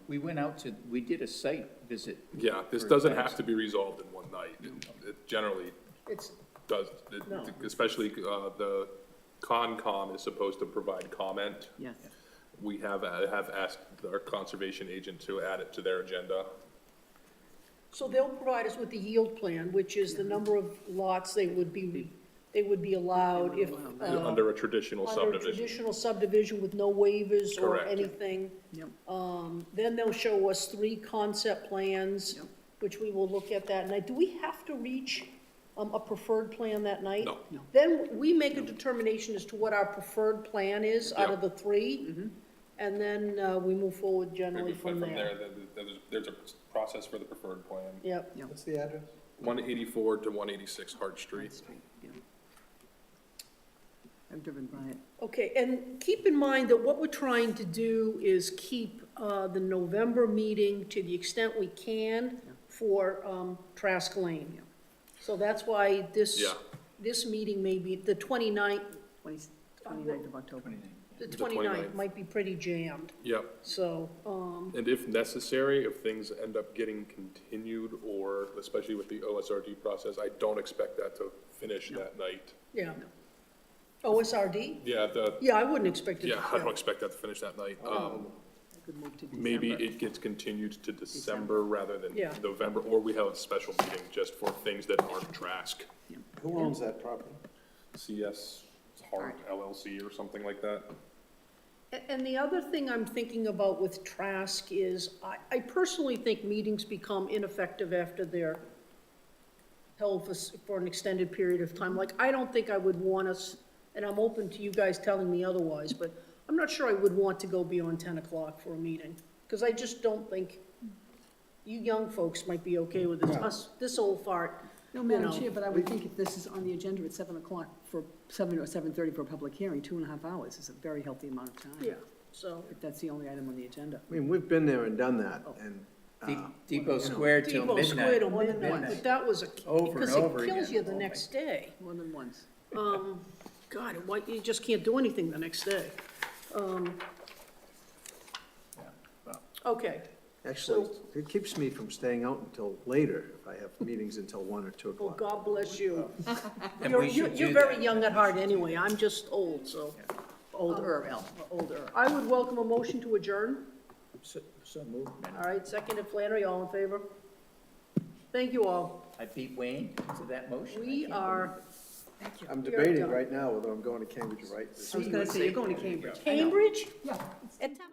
Speaker 5: We went out to, we did a site visit.
Speaker 1: Yeah, this
Speaker 5: for
Speaker 1: doesn't have
Speaker 5: Thaxton.
Speaker 1: to be resolved in one night. It generally
Speaker 2: It's,
Speaker 1: does,
Speaker 2: No.
Speaker 1: especially the Concom is supposed to provide comment.
Speaker 7: Yes.
Speaker 1: We have asked our conservation agent to add it to their agenda.
Speaker 2: so they'll provide us with the yield plan, which is the number of lots they would be allowed if,
Speaker 1: Under a traditional
Speaker 2: under a
Speaker 1: subdivision.
Speaker 2: traditional subdivision with no waivers or
Speaker 1: Correct.
Speaker 2: anything.
Speaker 7: Yep.
Speaker 2: Then they'll show us 3 concept plans,
Speaker 7: Yep.
Speaker 2: which we will look at that night. Do we have to reach a preferred plan that night?
Speaker 1: No.
Speaker 7: No.
Speaker 2: Then we make a determination as to what our preferred plan is out of the 3, and then we move forward generally from there.
Speaker 1: There's a process for the preferred plan.
Speaker 2: Yep.
Speaker 11: What's the address?
Speaker 1: 184 to 186 Hart Street.
Speaker 7: Yeah. I've driven by it.
Speaker 2: Okay, and keep in mind that what we're trying to do is keep the November meeting to the extent we can for Trask Lane. So that's why this,
Speaker 1: Yeah.
Speaker 2: this meeting may be the 29th,
Speaker 7: 29th of October.
Speaker 2: The 29th might be pretty jammed,
Speaker 1: Yep.
Speaker 2: so,
Speaker 1: And if necessary, if things end up getting continued, or especially with the OSRD process, I don't expect that to finish that night.
Speaker 2: yeah. OSRD?
Speaker 1: Yeah,
Speaker 2: Yeah, I wouldn't expect it.
Speaker 1: yeah, I don't expect that to finish that night. Maybe it gets continued to December rather than
Speaker 2: Yeah.
Speaker 1: November, or we have a special meeting just for things that aren't Trask.
Speaker 11: Who owns that property?
Speaker 1: CS Hart LLC or something like that.
Speaker 2: And the other thing I'm thinking about with Trask is, I personally think meetings become ineffective after they're held for an extended period of time. Like, I don't think I would want us, and I'm open to you guys telling me otherwise, but I'm not sure I would want to go beyond 10 o'clock for a meeting, because I just don't think, you young folks might be okay with this, us, this old fart.
Speaker 7: No, Madam Chair, but I would think if this is on the agenda at 7 o'clock for 7 or 7:30 for a public hearing, 2.5 hours is a very healthy amount of time.
Speaker 2: Yeah, so.
Speaker 7: If that's the only item on the agenda.
Speaker 11: I mean, we've been there and done that, and,
Speaker 5: Depot Square till
Speaker 2: Depot Square till
Speaker 5: midnight.
Speaker 2: midnight, but that was
Speaker 5: Over and
Speaker 2: because
Speaker 5: over
Speaker 2: it kills
Speaker 5: again.
Speaker 2: you the next day.
Speaker 7: More than once.
Speaker 2: God, why, you just can't do anything the next day. Okay,
Speaker 11: actually, it keeps me from staying out until later if I have meetings until 1 or 2
Speaker 2: well,
Speaker 11: o'clock.
Speaker 2: God bless you.
Speaker 5: And
Speaker 2: You're,
Speaker 5: we should
Speaker 2: you're
Speaker 5: do
Speaker 2: very
Speaker 5: that.
Speaker 2: young at heart anyway, I'm just old, so.
Speaker 7: Older, Al, older.
Speaker 2: I would welcome a motion to adjourn.
Speaker 5: So moved, man.
Speaker 2: All right, seconded Flannery, all in favor? Thank you all.
Speaker 5: I beat Wayne to that motion.
Speaker 2: We are,
Speaker 11: I'm debating right now whether I'm going to Cambridge or right.
Speaker 7: I was gonna say, you're going to Cambridge.
Speaker 2: Cambridge?
Speaker 7: Yeah.
Speaker 2: At 10